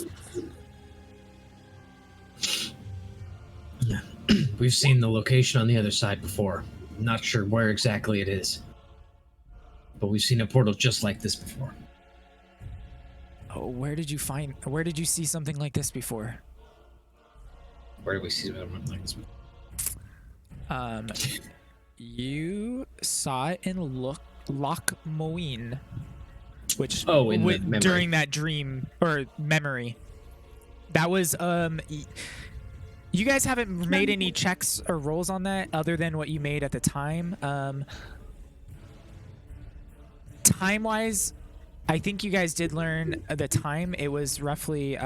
We've seen the location on the other side before. I'm not sure where exactly it is, but we've seen a portal just like this before. Oh, where did you see something like this before? Where did we see something like this before? You saw it in Loch Moine, which in the memory. during that dream or memory. That was you guys haven't made any checks or rolls on that other than what you made at the time. Time-wise, I think you guys did learn the time. It was roughly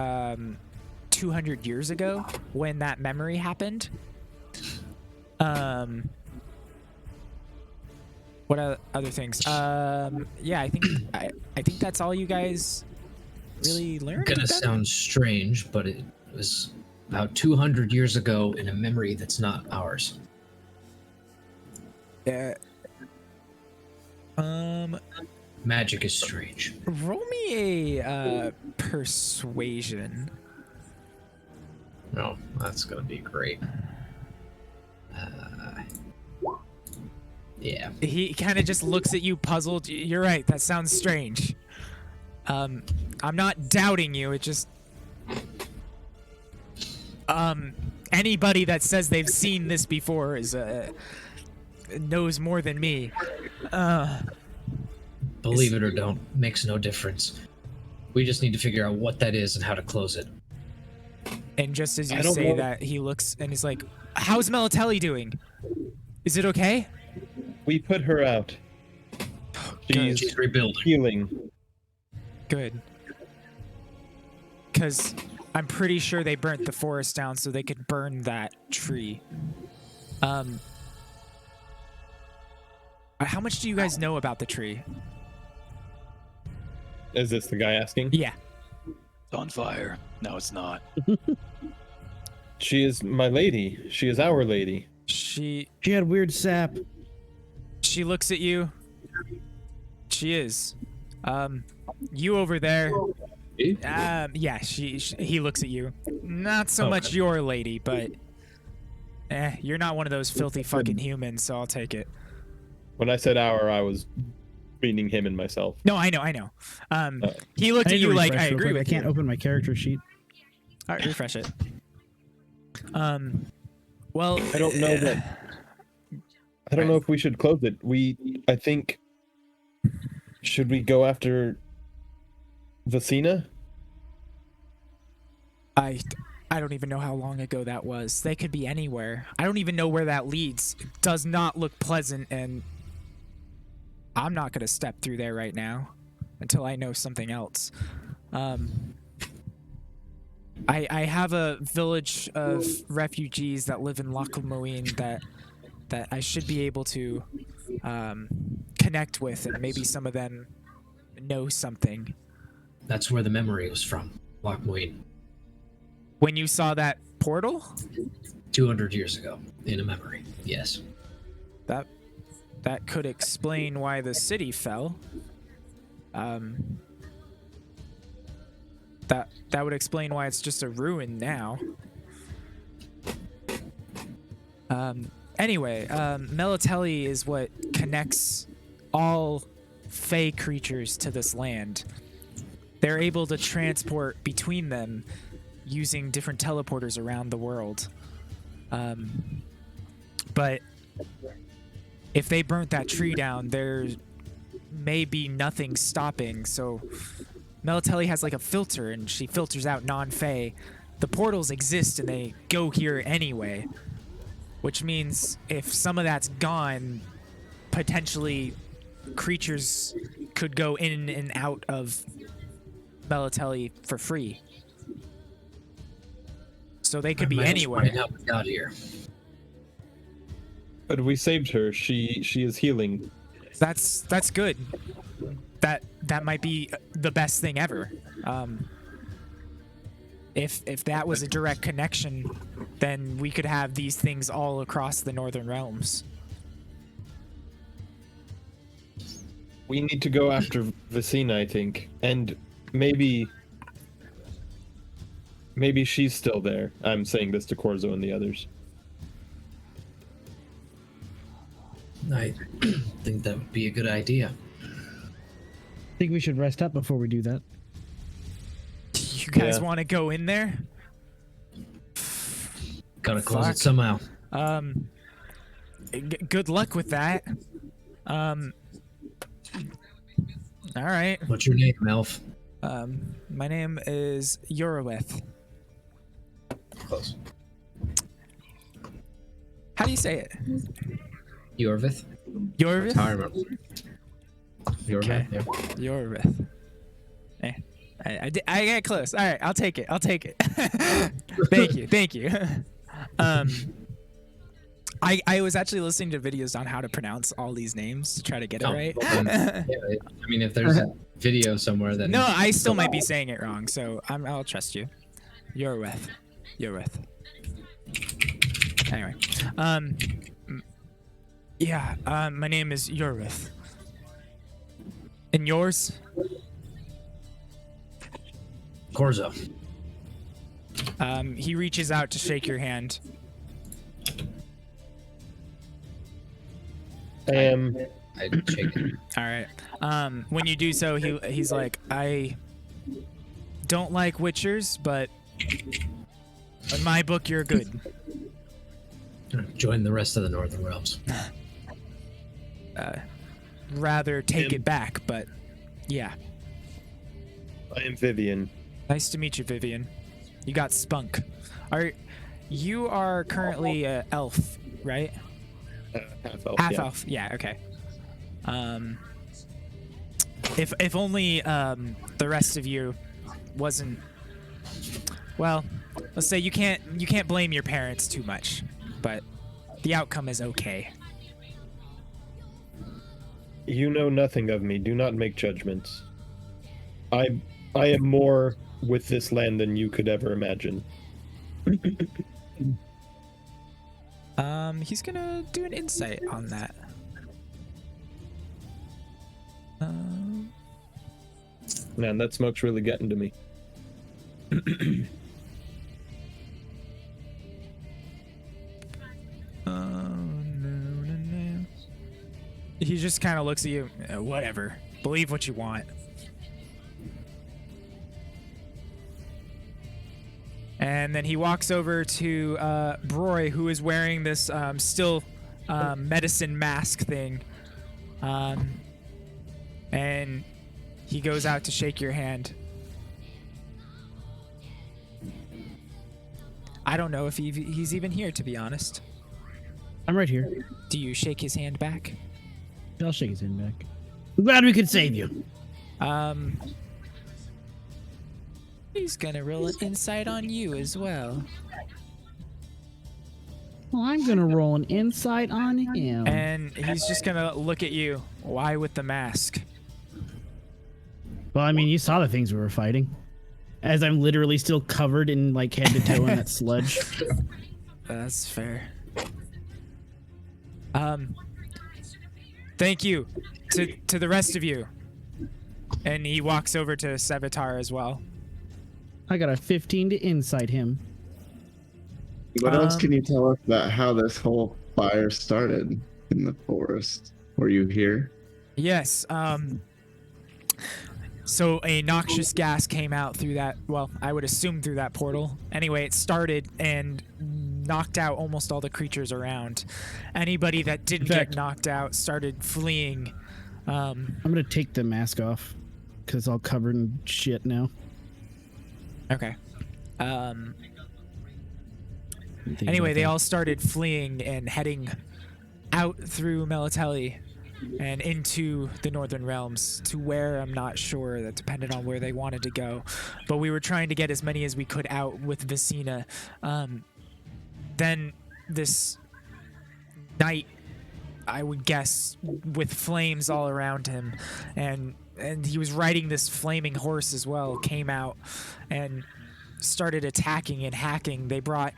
200 years ago when that memory happened. What other things? Yeah, I think that's all you guys really learned. Gonna sound strange, but it was about 200 years ago in a memory that's not ours. Magic is strange. Roll me a persuasion. No, that's gonna be great. Yeah. He kind of just looks at you puzzled. You're right. That sounds strange. I'm not doubting you. It just anybody that says they've seen this before is knows more than me. Believe it or don't, makes no difference. We just need to figure out what that is and how to close it. And just as you I don't say know. that, he looks and he's like, "How's Melatelli doing? Is it okay?" We put her out. She's rebuilding. Healing. Good. Because I'm pretty sure they burnt the forest down so they could burn that tree. How much do you guys know about the tree? Is this the guy asking? Yeah. It's on fire. No, it's not. She is my lady. She is our lady. She had weird sap. looks at you. She is. You over there. Yeah, he looks at you. Not so much your lady, but you're not one of those filthy fucking humans, so I'll take it. When I said our, I was meaning him and myself. No, I know. He looked I at need to you like, refresh I real agree quick. with I can't you. open my character sheet. All right, refresh it. Well, I don't know that. I don't know if we should close it. I think. Should we go after Vicina? I don't even know how long ago that was. They could be anywhere. I don't even know where that leads. It does not look pleasant, and I'm not gonna step through there right now until I know something else. I have a village of refugees that live in Lachlmoin that I should be able to connect with, and maybe some of them know something. That's where the memory was from, Lockwood. When you saw that portal? 200 years ago, in a memory, yes. That could explain why the city fell. That would explain why it's just a ruin now. Anyway, Melatelli is what connects all Fey creatures to this land. They're able to transport between them using different teleporters around the world. But if they burnt that tree down, there may be nothing stopping. So Melatelli has like a filter, and she filters out non-Fey. The portals exist, and they go here anyway. Which means if some of that's gone, potentially creatures could go in and out of Melatelli for free. So they could be anywhere. How we got here. But we saved her. She is healing. That's good. That might be the best thing ever. If that was a direct connection, then we could have these things all across the Northern Realms. We need to go after Vicina, I think, and maybe she's still there. I'm saying this to Corzo and the others. I think that would be a good idea. I think we should rest up before we do that. You guys want to go in there? Gotta close it somehow. Good luck with that. All right. What's your name, Elf? My name is Yorowith. Close. How do you say it? Yorvith? Yorvith? That's how I remember. Yorvith, Okay. yeah. Yorvith. I got close. All right, I'll take it. Thank you. I was actually listening to videos on how to pronounce all these names to try to get it right. Well then, yeah, I mean, if there's a video somewhere that... No, I still might be saying it wrong, so I'll trust you. Yorwith. Anyway, my name is Yorwith. And yours? Corzo. He reaches out to shake your hand. I shake it. All right. When you do so, he's like, I don't like Witchers, but in my book, you're good. Join the rest of the Northern Realms. Rather take it back, but yeah. I am Vivian. Nice to meet you, Vivian. You got spunk. You are currently an elf, right? Half elf. Half yeah. elf. Yeah. Okay. If only the rest of you wasn't. Well, let's say you can't blame your parents too much, but the outcome is okay. You know nothing of me. Do not make judgments. I am more with this land than you could ever imagine. He's gonna do an insight on that. Man, that smoke's really getting to me. No. He just kind of looks at you. Whatever. Believe what you want. And then he walks over to Broy, who is wearing this still medicine mask thing. And he goes out to shake your hand. I don't know if he's even here, to be honest. I'm right here. Do you shake his hand back? I'll shake his hand back. I'm glad we could save you. He's gonna roll an insight on you as well. Well, I'm gonna roll an insight on him. And he's just gonna look at you. Why with the mask? Well, I mean, you saw the things we were fighting. As I'm literally still covered in like head to toe in that sludge. That's fair. Thank you to the rest of you. And he walks over to Sevatar as well. I got a 15 to insight him. What else can you tell us about how this whole fire started in the forest? Were you here? Yes. So a noxious gas came out through that, well, I would assume through that portal. Anyway, it started and knocked out almost all the creatures around. Anybody that didn't get knocked out started fleeing. I'm going to take the mask off because it's all covered in shit now. Okay. Anyway, they all started fleeing and heading out through Melatelli and into the Northern Realms to where I'm not sure. That depended on where they wanted to go. But we were trying to get as many as we could out with Vicina. Then this knight, I would guess, with flames all around him, and he was riding this flaming horse as well, came out and started attacking and hacking. They brought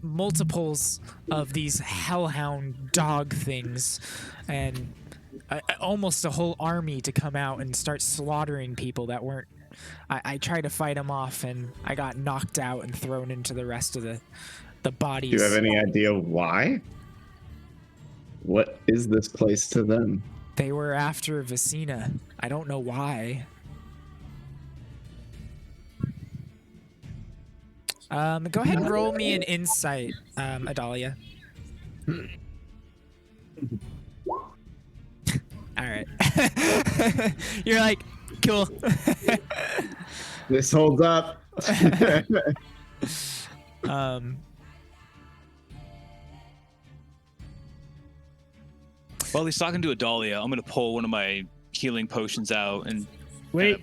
multiples of these hellhound dog things and almost a whole army to come out and start slaughtering people that weren't. I tried to fight them off and I got knocked out and thrown into the rest of the bodies. Do you have any idea why? What is this place to them? They were after Vicina. I don't know why. Go ahead and roll me an insight, Adalia. All right. You're like, cool. This holds up. While he's talking to Adalia, I'm gonna pull one of my healing potions out and wait,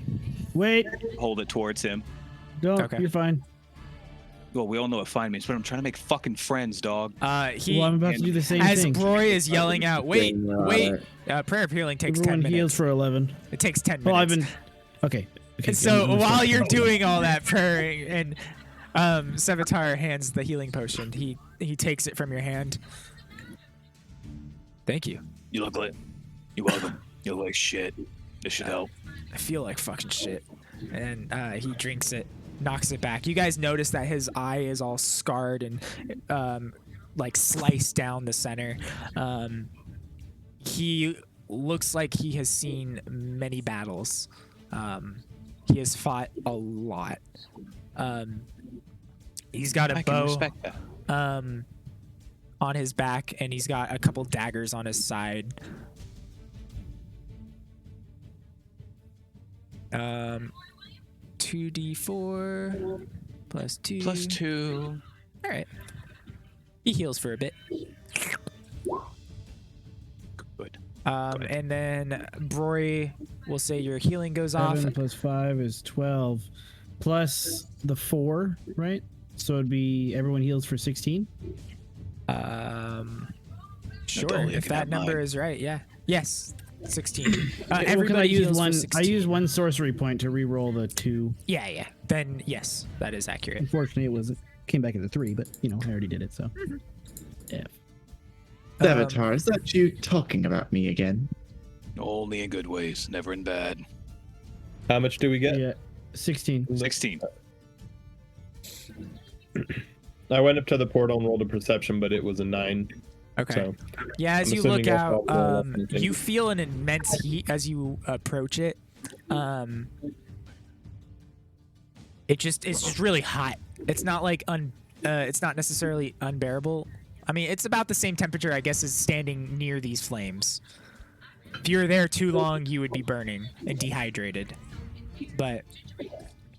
hold it towards him. Don't. Okay. You're fine. Well, we all know what fine means, but I'm trying to make fucking friends, dog. Well, I'm about to do the same as thing. Broy is yelling out, wait. Prayer of healing takes Everyone 10 minutes. heals for 11. It takes 10 minutes. Well, I've been. Okay. And so while you're doing all that praying, and Sevatar hands the healing potion, he takes it from your hand. Thank you. You look like. You're welcome. You look like shit. This should help. I feel like fucking shit. And he drinks it, knocks it back. You guys notice that his eye is all scarred and like sliced down the center. He looks like he has seen many battles. He has fought a lot. He's got a I can bow respect that. on his back, and he's got a couple daggers on his side. 2d4 plus 2. Plus 2. All right. He heals for a bit. Good. And then Broy will say your healing goes off. 7 plus 5 is 12. Plus the 4, right? So it'd be everyone heals for 16? Sure, Adalia if can that have number mine. is right, yeah. Yes, 16. Everybody heals for I 16. used one sorcery point to re-roll the 2. Yeah. Then yes, that is accurate. Unfortunately, it came back at a 3, but you know, I already did it, so. Yeah. Avatar, is that you talking about me again? Only in good ways, never in bad. How much do we get? Yeah. 16. 16. I went up to the portal and rolled a perception, but it was a 9. Okay. So yeah, as I'm you look assuming out, I'll roll up and you feel an immense heat as you approach it. it's just really hot. It's not like it's not necessarily unbearable. I mean, it's about the same temperature, I guess, as standing near these flames. If you were there too long, you would be burning and dehydrated. But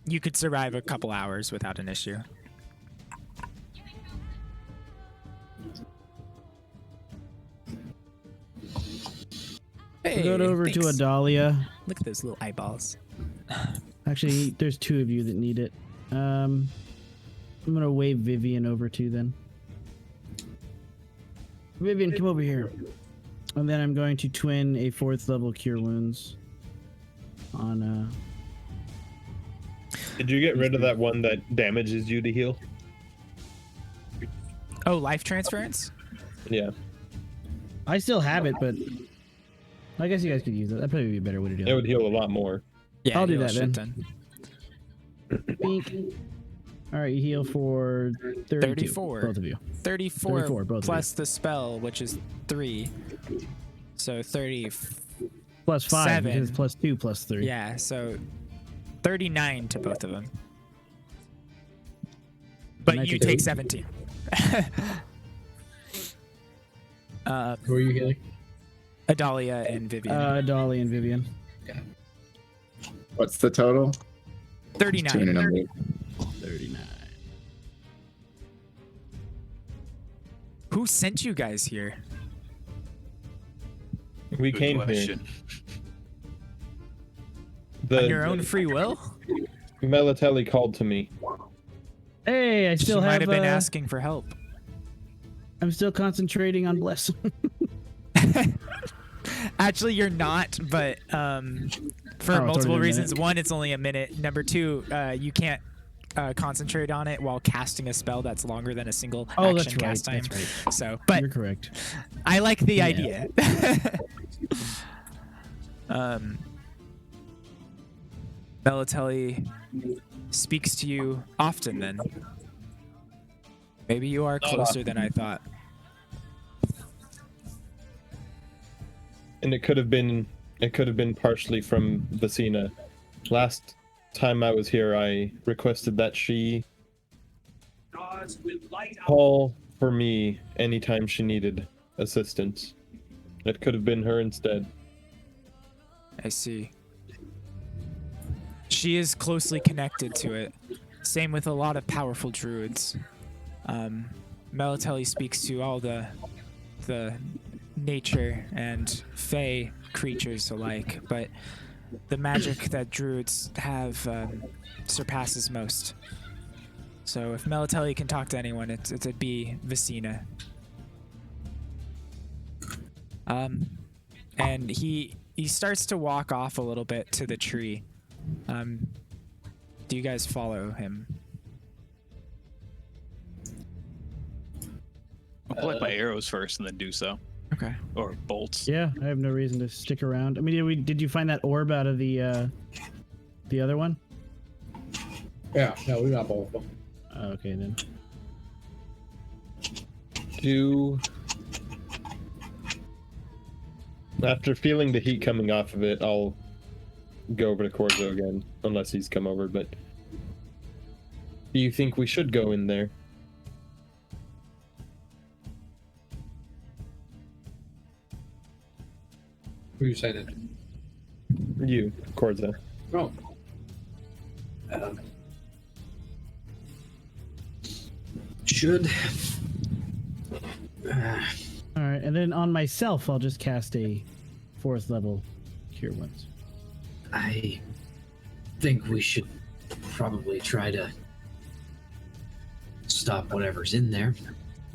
you could survive a couple hours without an issue. Hey, Go over to thanks. Adalia. Look at those little eyeballs. Actually, there's 2 of you that need it. I'm gonna wave Vivian over to then. Vivian, come over here. And then I'm going to twin a 4th level Cure Wounds on. Did you get rid of that one that damages you to heal? Oh, life transference? Yeah. I still have it, but I guess you guys could use it. That'd probably be a better way to do It it. would heal a lot more. Yeah, I'll do heal that shit then. Bink. All right, you heal for 32. 34. Both of you. 34 both of plus the spell, which is 3. So 30. Plus 5 7. because it's plus 2 plus 3. Yeah, so 39 to both of them. But And I you take take 8. 17. Who are you healing? Adalia and Vivian. Dolly and Vivian. What's the total? 39. 208. 39. Who sent you guys here? We Good came question. here. On your own free will? Melatelli called to me. Hey, I She still might have been uh, asking for help. I'm still concentrating on bless. Actually, you're not, but for it's already multiple been a reasons. minute. One, it's only a minute. Number 2, you can't concentrate on it while casting a spell that's longer than a single Oh, action that's right. cast time. That's right. So, but You're correct. I like the Yeah. idea. Melatelli speaks to you often then. Maybe you are Not closer often. than I thought. And it could have been partially from Vecina. Last time I was here, I requested that she call for me anytime she needed assistance. It could have been her instead. I see. She is closely connected to it. Same with a lot of powerful druids. Melatelli speaks to all the nature and fey creatures alike, but the magic that druids have surpasses most. So if Melatelli can talk to anyone, it'd be Vecina. And he starts to walk off a little bit to the tree. Do you guys follow him? I'll collect my arrows first and then do so. Okay. Or bolts. Yeah, I have no reason to stick around. I mean, did you find that orb out of the other one? Yeah, no, we got both of them. Okay then. After feeling the heat coming off of it, I'll go over to Corzo again, unless he's come over, but do you think we should go in there? Who are you saying it? You, Corzo. Oh. Should. All right, and then on myself, I'll just cast a 4th level Cure Wounds. I think we should probably try to stop whatever's in there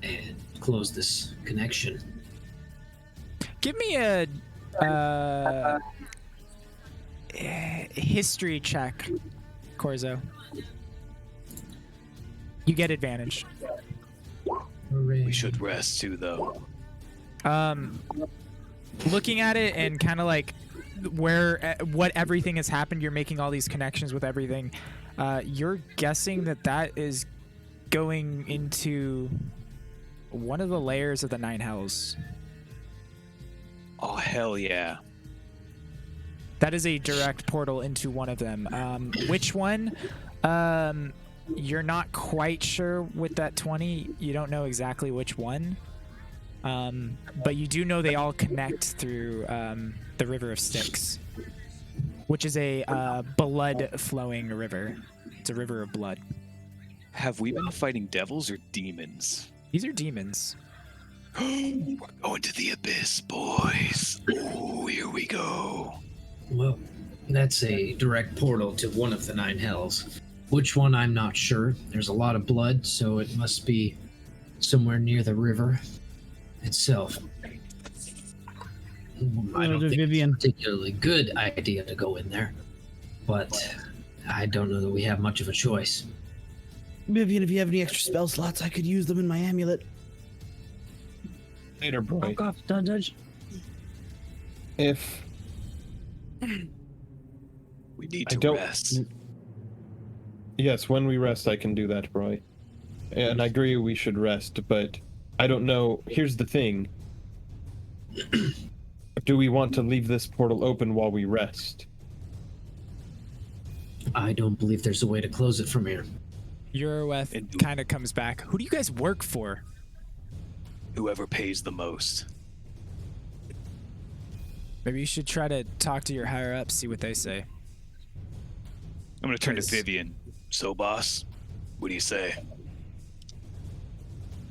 and close this connection. Give me a history check, Corzo. You get advantage. We should rest too, though. Looking at it and kind of like what everything has happened, you're making all these connections with everything. You're guessing that is going into one of the layers of the 9 hells. Oh, hell yeah. That is a direct portal into one of them. Which one? You're not quite sure with that 20. You don't know exactly which one. But you do know they all connect through the River of Styx, which is a blood-flowing river. It's a river of blood. Have we been fighting devils or demons? These are demons. We're going to the abyss, boys. Oh, here we go. Well, that's a direct portal to one of the 9 hells. Which one, I'm not sure. There's a lot of blood, so it must be somewhere near the river itself. I don't think it's a particularly good idea to go in there, but I don't know that we have much of a choice. Vivian, if you have any extra spell slots, I could use them in my amulet. Later, boy. Fuck off, Dodge. If We need I to don't. rest. Yes, when we rest, I can do that, Broy. And I agree we should rest, but I don't know. Here's the thing. Do we want to leave this portal open while we rest? I don't believe there's a way to close it from here. Uroweth kind of comes back. Who do you guys work for? Whoever pays the most. Maybe you should try to talk to your higher ups, see what they say. I'm going to turn to Yes. Vivian. So, boss, what do you say?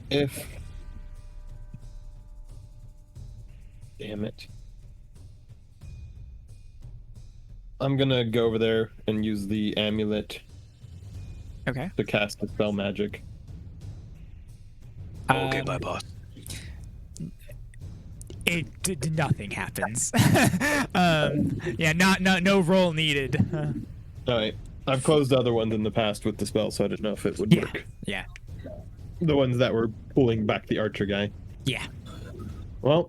If... Damn it. I'm gonna go over there and use the amulet Okay. to cast the spell magic. Okay, bye, boss. Nothing happens. Yeah, no roll needed. Alright. I've closed other ones in the past with the spell, so I didn't know if it would Yeah. work. Yeah. The ones that were pulling back the archer guy. Yeah. Well,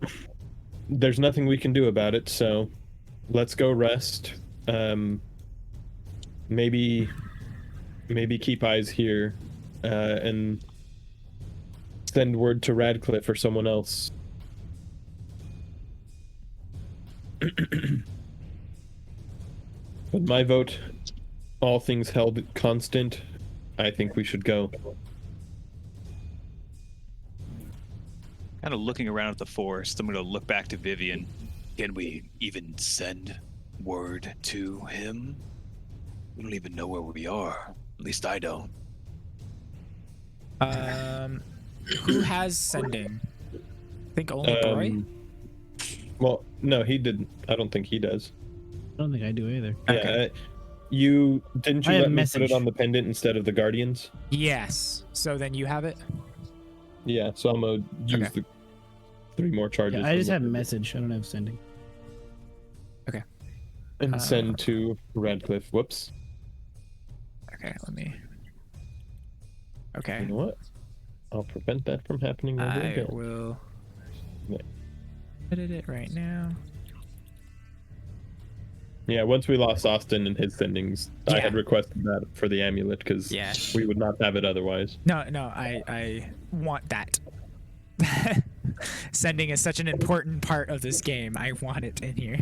there's nothing we can do about it, so let's go rest. Maybe keep eyes here, and send word to Radcliffe or someone else. But my vote, all things held constant, I think we should go. Kind of looking around at the forest, I'm going to look back to Vivian. Can we even send word to him? We don't even know where we are. At least I don't. Who has sending? I think only Roy. Well, no, he didn't. I don't think he does. I don't think I do either. Yeah, you didn't you I have let me put message. it on the pendant instead of the guardians? Yes. So then you have it. Yeah, so I'm gonna use Okay. the 3 more charges. Yeah, I just from have the- message. I don't have sending. and send to Radcliffe. Whoops. Okay. Let me. Okay. You know what? I'll prevent that from happening ever I again. will Yeah. edit it right now. Yeah, once we lost Austin and his sendings, I Yeah. had requested that for the amulet because Yeah. we would not have it otherwise. No, I want that. Sending is such an important part of this game. I want it in here.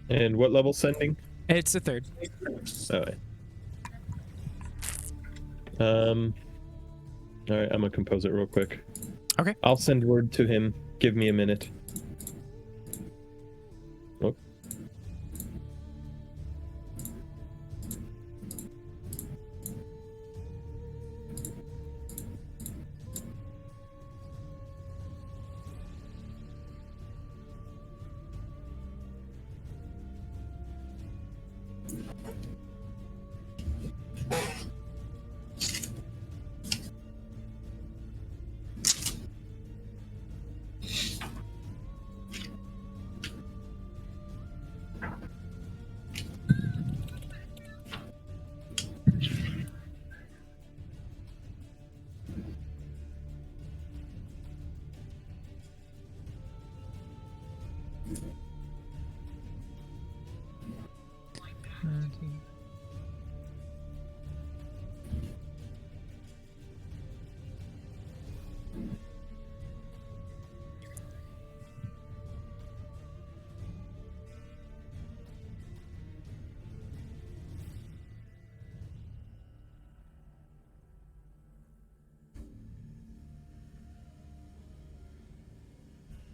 And what level sending? It's a 3rd. Alright. Alright, I'm gonna compose it real quick. Okay. I'll send word to him. Give me a minute. Oh.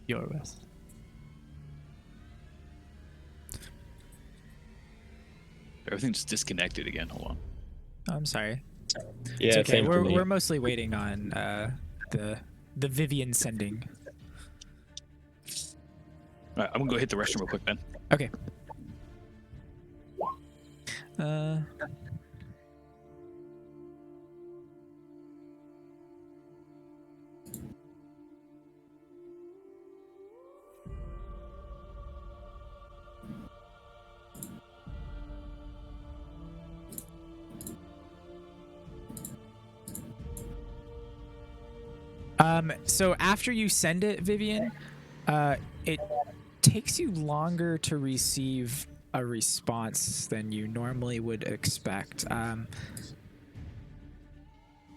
Your best. Everything's disconnected again. Hold on. Oh, I'm sorry. Yeah, It's okay. same for me. We're mostly waiting on the Vivian sending. All right, I'm gonna go hit the restroom real quick, Ben. Okay. Uh. So after you send it, Vivian, it takes you longer to receive a response than you normally would expect.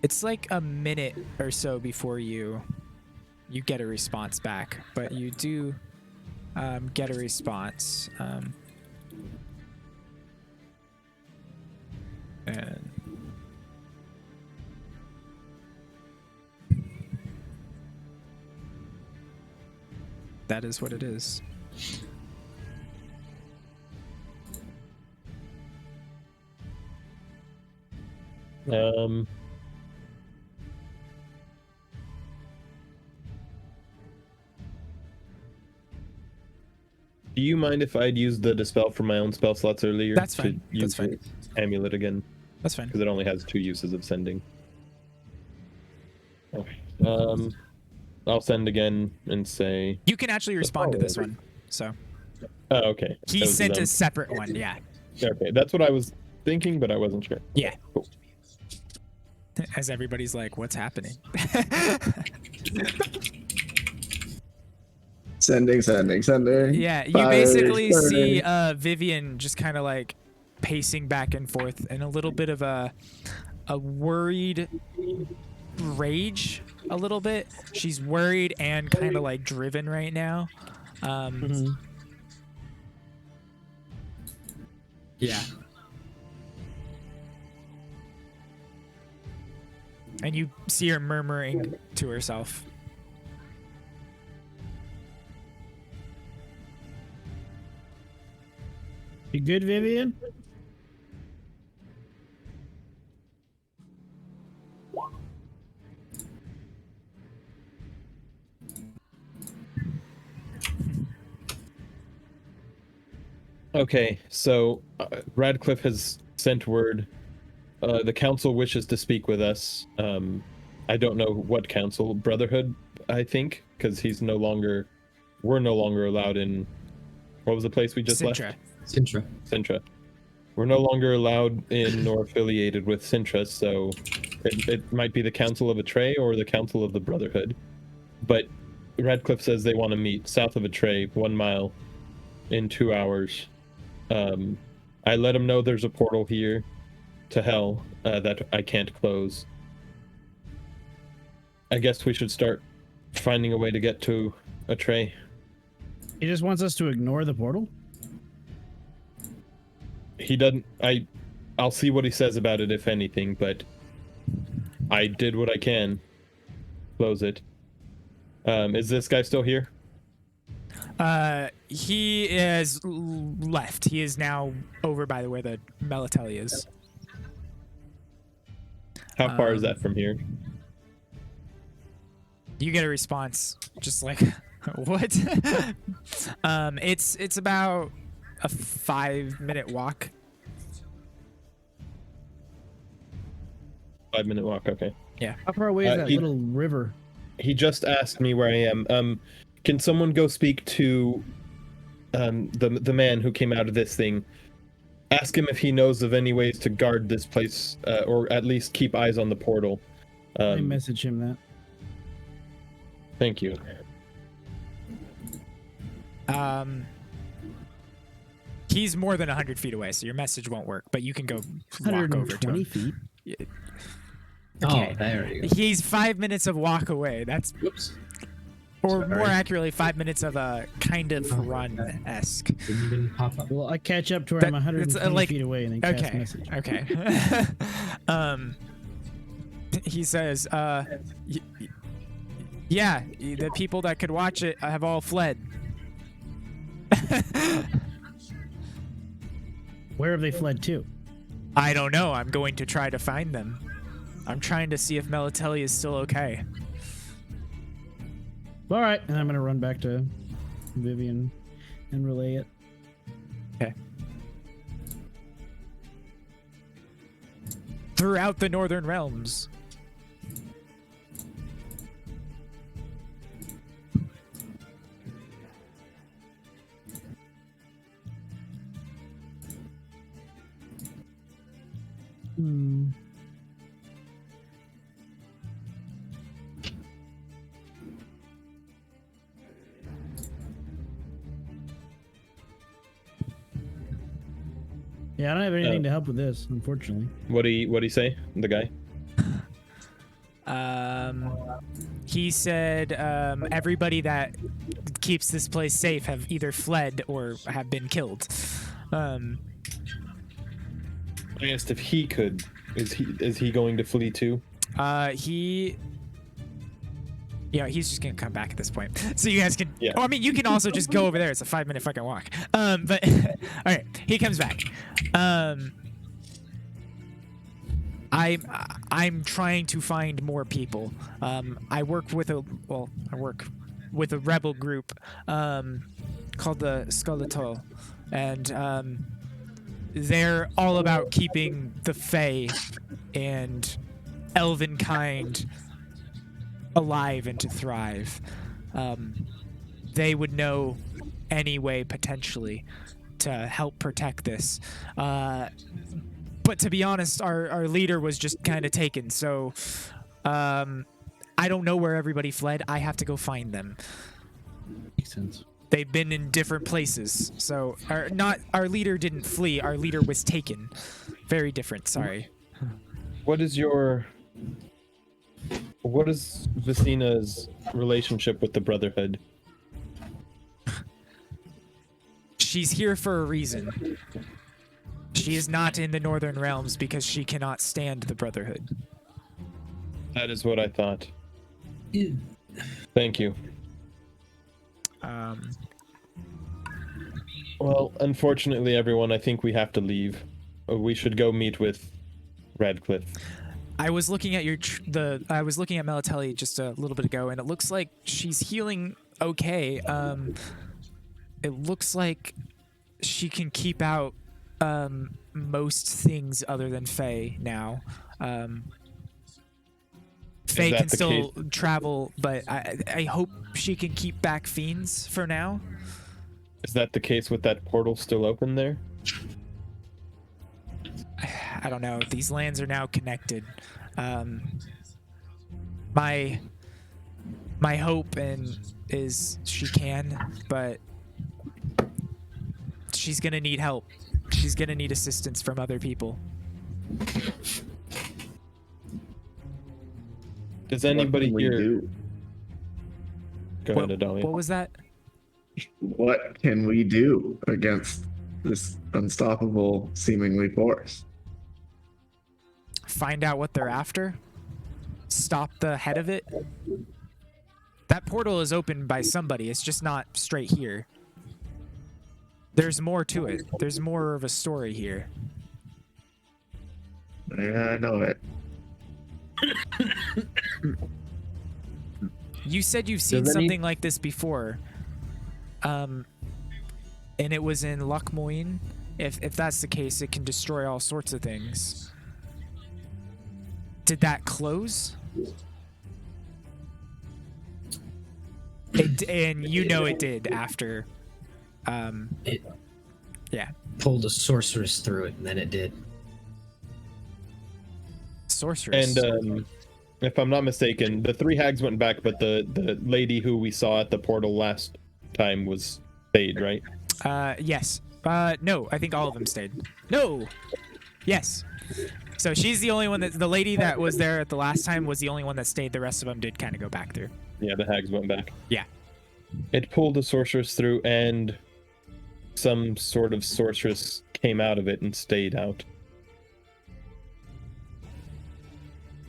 It's like a minute or so before you get a response back, but you do get a response. And that is what it is. Do you mind if I'd used the dispel from my own spell slots earlier? That's fine. To use That's fine. the amulet again? That's fine. Because it only has 2 uses of sending. Okay. I'll send again and say. You can actually respond to this one. So Oh, okay. he That was sent them. a separate one. Yeah. Okay, that's what I was thinking, but I wasn't sure. Yeah. Cool. As everybody's like, what's happening? Sending. Yeah, you Fire basically starter. see Vivian just kind of like pacing back and forth and a little bit of a worried rage a little bit. She's worried and kind of like driven right now. Yeah. And you see her murmuring to herself. You good, Vivian? Okay, so Radcliffe has sent word. The council wishes to speak with us. I don't know what council. Brotherhood, I think, because we're no longer allowed in. What was the place we just left? Sintra. We're no longer allowed in nor affiliated with Sintra, so it might be the Council of Atray or the Council of the Brotherhood. But Radcliffe says they want to meet south of Atray, 1 mile, in 2 hours. I let him know there's a portal here to hell that I can't close. I guess we should start finding a way to get to Atray. He just wants us to ignore the portal? He doesn't. I'll see what he says about it, if anything, but I did what I can. Close it. Is this guy still here? He is left. He is now over by where the Melatelli is. How far is that from here? You get a response just like, what? It's about a 5-minute walk. 5-minute walk, okay. Yeah. How far away is that little river? He just asked me where I am. Can someone go speak to the man who came out of this thing? Ask him if he knows of any ways to guard this place, or at least keep eyes on the portal. I message him that. Thank you. He's more than 100 feet away, so your message won't work, but you can go walk over to him. 120 feet? Yeah. Okay. Oh, there you go. He's 5 minutes of walk away. That's... Whoops. Or Sorry. more accurately, 5 minutes of a kind of run-esque. Didn't even pop up. Well, I catch up to where I'm 120 like, feet away and then cast okay, message. Okay. He says, Yeah, the people that could watch it have all fled. Where have they fled to? I don't know. I'm going to try to find them. I'm trying to see if Melatelli is still okay. All right, and I'm gonna run back to Vivian and relay it. Okay. Throughout the Northern Realms. Hmm. Yeah, I don't have anything to help with this, unfortunately. What do he say? The guy? He said everybody that keeps this place safe have either fled or have been killed. I asked if he could. Is he going to flee too? He's just gonna come back at this point. So you guys can. Yeah. Oh, I mean, you can also just go over there. It's a 5-minute fucking walk. But all right, he comes back. I'm trying to find more people. I work with a rebel group called the Skeletal, and they're all about keeping the Fey and elven kind alive and to thrive. They would know any way potentially to help protect this. But to be honest, our leader was just kind of taken. So I don't know where everybody fled. I have to go find them. Makes sense. They've been in different places. So our leader didn't flee. Our leader was taken. Very different. Sorry. What is Vicina's relationship with the Brotherhood? She's here for a reason. She is not in the Northern Realms because she cannot stand the Brotherhood. That is what I thought. Thank you. Well, unfortunately, everyone, I think we have to leave. We should go meet with Radcliffe. I was looking at I was looking at Melatelli just a little bit ago, and it looks like she's healing okay. It looks like she can keep out most things other than Fae now. Fae can still travel, but I hope she can keep back fiends for now. Is that the case with that portal still open there? I don't know. These lands are now connected. My hope is she can, but she's gonna need help. She's gonna need assistance from other people. Does anybody here? Go ahead, Adalia. What was that? What can we do against this unstoppable, seemingly force? Find out what they're after. Stop the head of it. That portal is opened by somebody. It's just not straight here. There's more to it. There's more of a story here. Yeah, I know it. You said you've seen something like this before. And it was in Lochmoin. If that's the case, it can destroy all sorts of things. Did that close? And you know it did after. It yeah. pulled a sorceress through it, and then it did. Sorceress. And if I'm not mistaken, the 3 hags went back, but the lady who we saw at the portal last time was stayed, right? Yes. No, I think all of them stayed. No. Yes. So she's the only one the lady that was there at the last time was the only one that stayed. The rest of them did kind of go back through. Yeah, the hags went back. Yeah. It pulled the sorceress through, and some sort of sorceress came out of it and stayed out.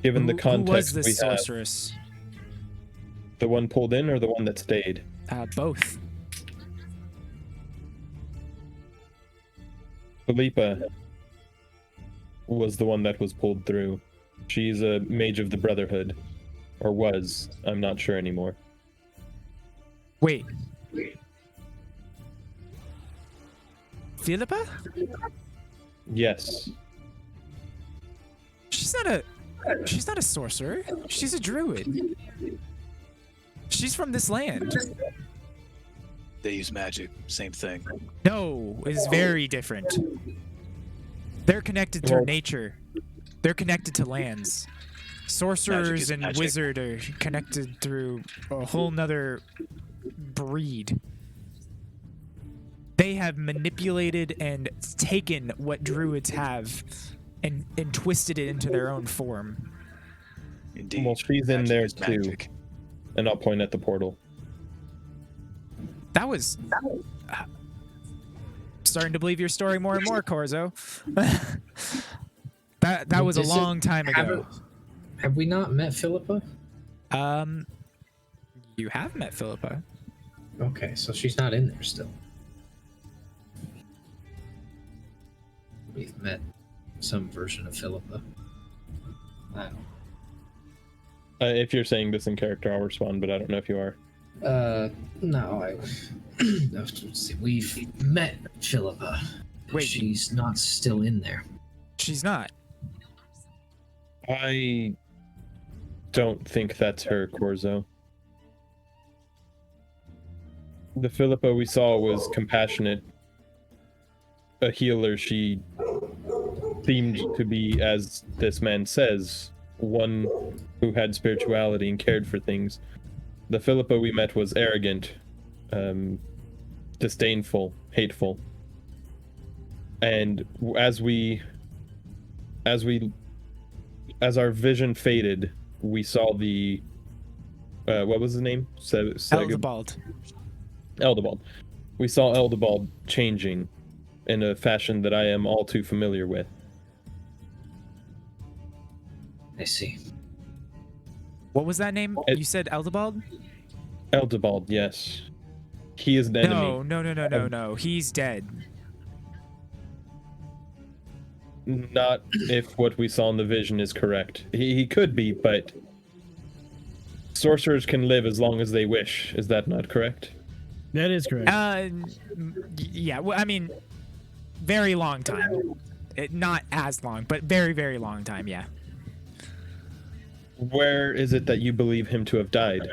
Given the context who was this we have, sorceress? The one pulled in or the one that stayed? Both. Philippa was the one that was pulled through. She's a mage of the Brotherhood. Or was. I'm not sure anymore. Wait. Philippa? Yes. She's not a sorcerer. She's a druid. She's from this land. They use magic. Same thing. No, it's very different. They're connected through nature. They're connected to lands. Sorcerers and wizard are connected through a whole nother breed. They have manipulated and taken what druids have and twisted it into their own form. Indeed. Well, she's in there is too. magic. And I'll point at the portal. That was starting to believe your story more and more, Corzo. that was a long time ago. Have we not met Philippa? You have met Philippa. Okay, so she's not in there still. We've met some version of Philippa. Wow. If you're saying this in character, I'll respond, but I don't know if you are. No, let's see. We've met Philippa. Wait. She's not still in there. She's not. I don't think that's her, Corzo. The Philippa we saw was compassionate. A healer. She seemed to be, as this man says, one who had spirituality and cared for things. The Philippa we met was arrogant, disdainful, hateful. And as our vision faded, we saw the what was his name? Eldebald. Eldebald. We saw Eldebald changing in a fashion that I am all too familiar with. I see. What was that name? You said Eldebald? Eldebald, yes. He is an enemy. No. He's dead. Not if what we saw in the vision is correct. He could be, but sorcerers can live as long as they wish. Is that not correct? That is correct. Yeah. Well, I mean, very long time. Not as long, but very, very long time. Yeah. Where is it that you believe him to have died?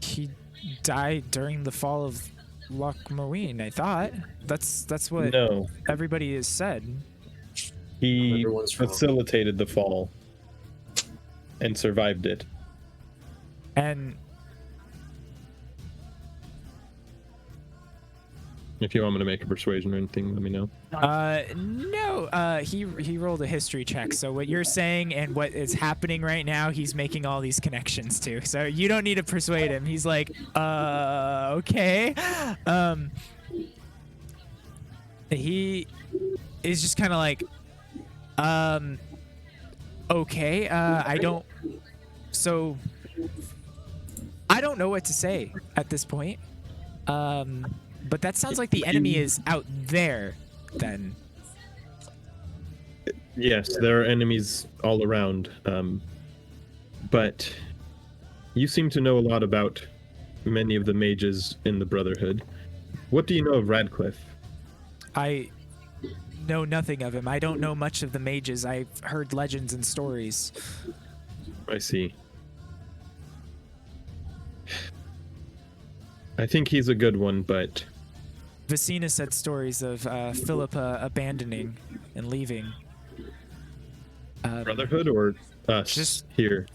He died during the fall of Loch Moeen, I thought. That's what everybody has said. He Everyone's wrong. facilitated the fall and survived it. And If you want me to make a persuasion or anything, let me know. no, he rolled a history check. So what you're saying and what is happening right now, he's making all these connections to. So you don't need to persuade him. He's like, okay. He is just kind of like, okay. I don't know what to say at this point. But that sounds like the enemy is out there, then. Yes, there are enemies all around. But you seem to know a lot about many of the mages in the Brotherhood. What do you know of Radcliffe? I know nothing of him. I don't know much of the mages. I've heard legends and stories. I see. I think he's a good one, but... Vicina said stories of Philippa abandoning and leaving. Brotherhood or us just here?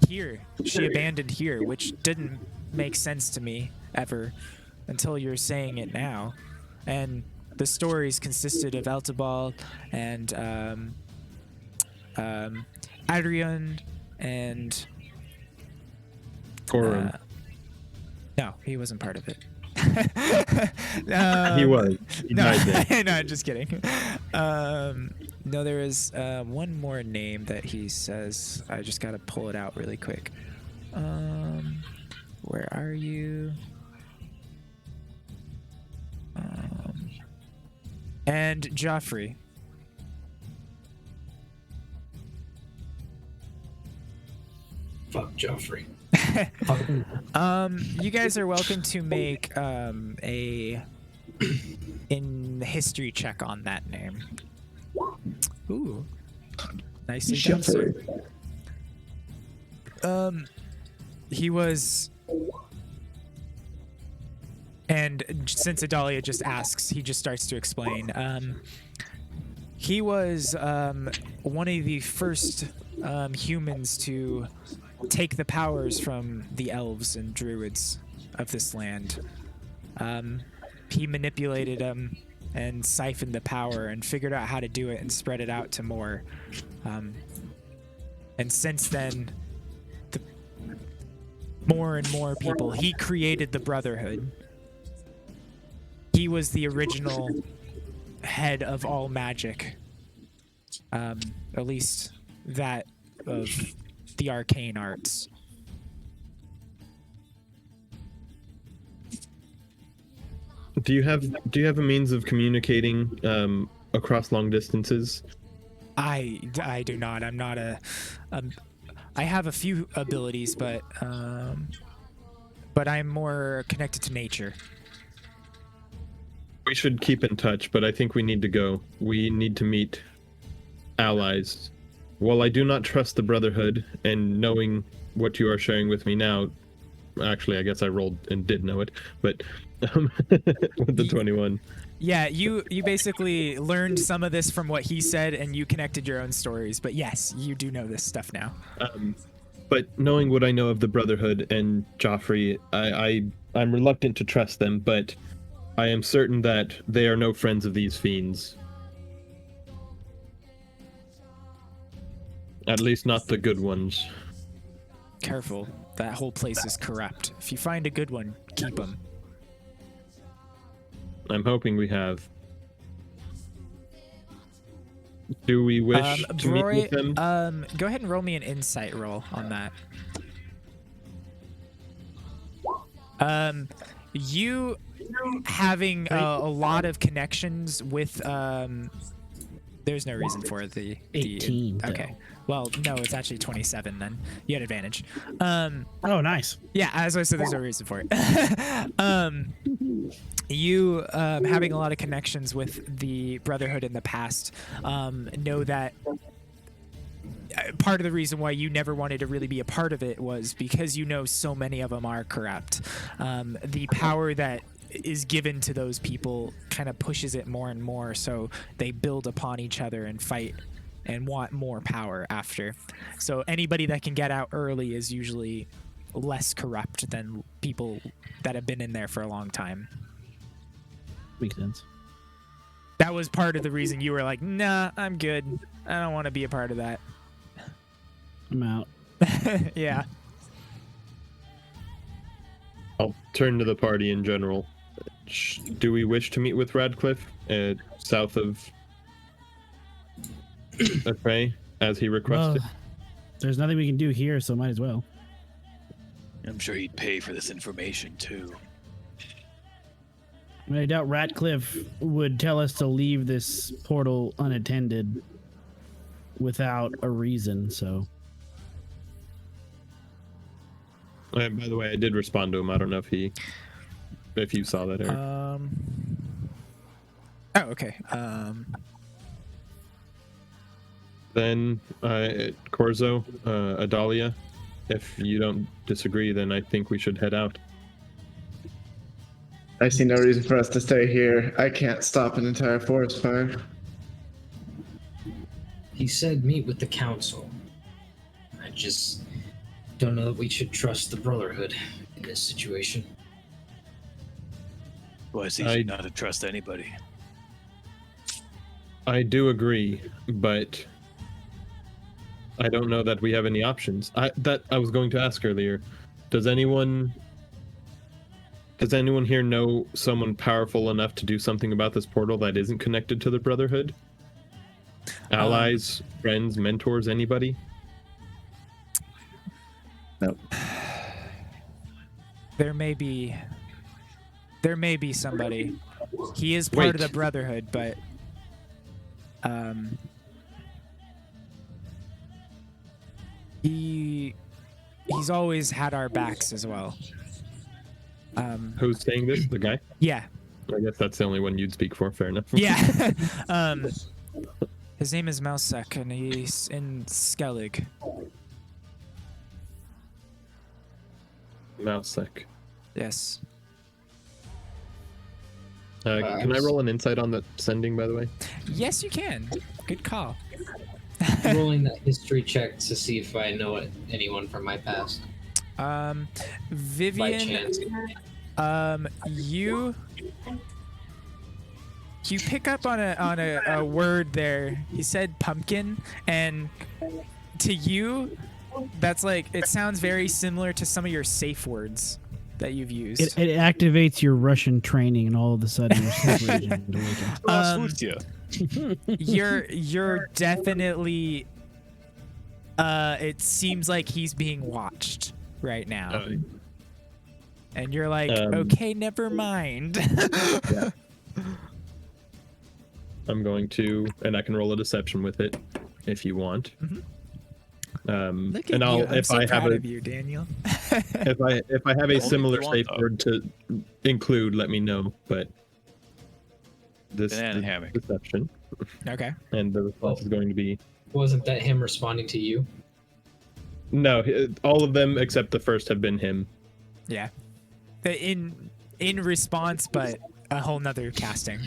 Here. She abandoned here, which didn't make sense to me ever until you're saying it now. And the stories consisted of Eltebald and Adrian and... Corum. No, he wasn't part of it. He was. He No, died there. no, just kidding. No, there is one more name that he says. I just gotta pull it out really quick. Where are you? And Joffrey. Fuck Joffrey. You guys are welcome to make a in history check on that name. Ooh, nicely done, sir. He was, and since Adalia just asks, he just starts to explain. He was one of the first humans to take the powers from the elves and druids of this land. He manipulated them and siphoned the power and figured out how to do it and spread it out to more. And since then, more and more people. He created the Brotherhood. He was the original head of all magic. At least that of the arcane arts. Do you have a means of communicating across long distances? I do not. I'm not a. I have a few abilities, but I'm more connected to nature. We should keep in touch, but I think we need to go. We need to meet allies. While I do not trust the Brotherhood, and knowing what you are sharing with me now, actually, I guess I rolled and did know it, but with the 21. Yeah, you basically learned some of this from what he said, and you connected your own stories. But yes, you do know this stuff now. But knowing what I know of the Brotherhood and Joffrey, I'm reluctant to trust them, but I am certain that they are no friends of these fiends. At least not the good ones. Careful. That whole place is corrupt. If you find a good one, keep him. I'm hoping we have. Do we wish to meet with them? Go ahead and roll me an insight roll on that. You having a lot of connections with there's no reason for the 18. Okay. Well, no, it's actually 27 then. You had advantage. Oh, nice. Yeah, as I said, there's no reason for it. You having a lot of connections with the Brotherhood in the past know that part of the reason why you never wanted to really be a part of it was because you know so many of them are corrupt. The power that is given to those people kind of pushes it more and more, so they build upon each other and fight and want more power after. So anybody that can get out early is usually less corrupt than people that have been in there for a long time. Makes sense. That was part of the reason you were like, nah, I'm good. I don't want to be a part of that. I'm out. Yeah. I'll turn to the party in general. Do we wish to meet with Radcliffe south of Prey, as he requested? Well, there's nothing we can do here, so might as well. I'm sure he'd pay for this information too. I mean, I doubt Ratcliffe would tell us to leave this portal unattended without a reason, so. By the way, I did respond to him. I don't know if you saw that, Eric. Oh, okay. Then, Corzo, Adalia, if you don't disagree, then I think we should head out. I see no reason for us to stay here. I can't stop an entire forest fire. He said meet with the council. I just don't know that we should trust the Brotherhood in this situation. Well, it's easy not to trust anybody. I do agree, but I don't know that we have any options. I was going to ask earlier. Does anyone Does anyone here know someone powerful enough to do something about this portal that isn't connected to the Brotherhood? Allies, friends, mentors, anybody? Nope. There may be somebody. He is part of the Brotherhood, but he's always had our backs as well. Who's saying this? The guy? Yeah. I guess that's the only one you'd speak for. Fair enough. Yeah. His name is Melsek, and he's in Skellig. Mousesec. Yes. Can I roll an insight on the sending, by the way? Yes, you can. Good call. Rolling that history check to see if I know anyone from my past. By Vivian, chance. you pick up on a word there. He said pumpkin, and to you, that's like, it sounds very similar to some of your safe words that you've used. It activates your Russian training, and all of a sudden you're separated into You're definitely. It seems like he's being watched right now, and you're like, okay, never mind. Yeah. I'm going to, and I can roll a deception with it if you want. Mm-hmm. Look at and I'll you. I'm if so I proud have of you, Daniel. if I have a similar safe word to include, let me know. But this is deception. Okay. And the response is going to be. Wasn't that him responding to you? No, all of them except the first have been him. Yeah. In response, but a whole nother casting.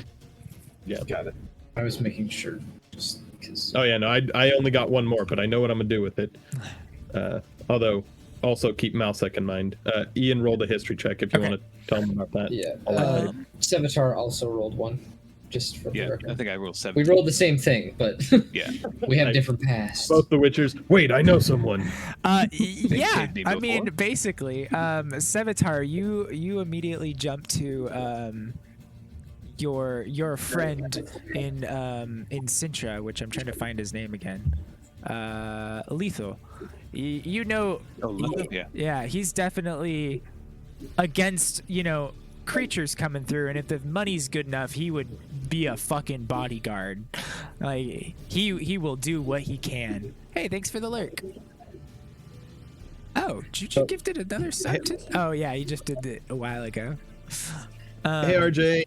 Yeah. Got it. I was making sure. Just because. Oh yeah, no, I only got one more, but I know what I'm gonna do with it. Although, also keep Mousesec in mind. Ian rolled a history check if you want to tell him about that. Yeah. Sevatar also rolled one, just for the record. I think I rolled 7. We rolled the same thing, but yeah, we have different pasts. Both the Witchers. Wait, I know someone. Yeah, I mean, basically, Sevatar, you immediately jump to your friend in Sintra, which I'm trying to find his name again. Letho. You know, yeah, he's definitely against, creatures coming through, and if the money's good enough, he would be a fucking bodyguard. Like, he will do what he can. Hey, thanks for the lurk. Oh, Juju gifted another sub to... Oh yeah, he just did it a while ago. Hey RJ.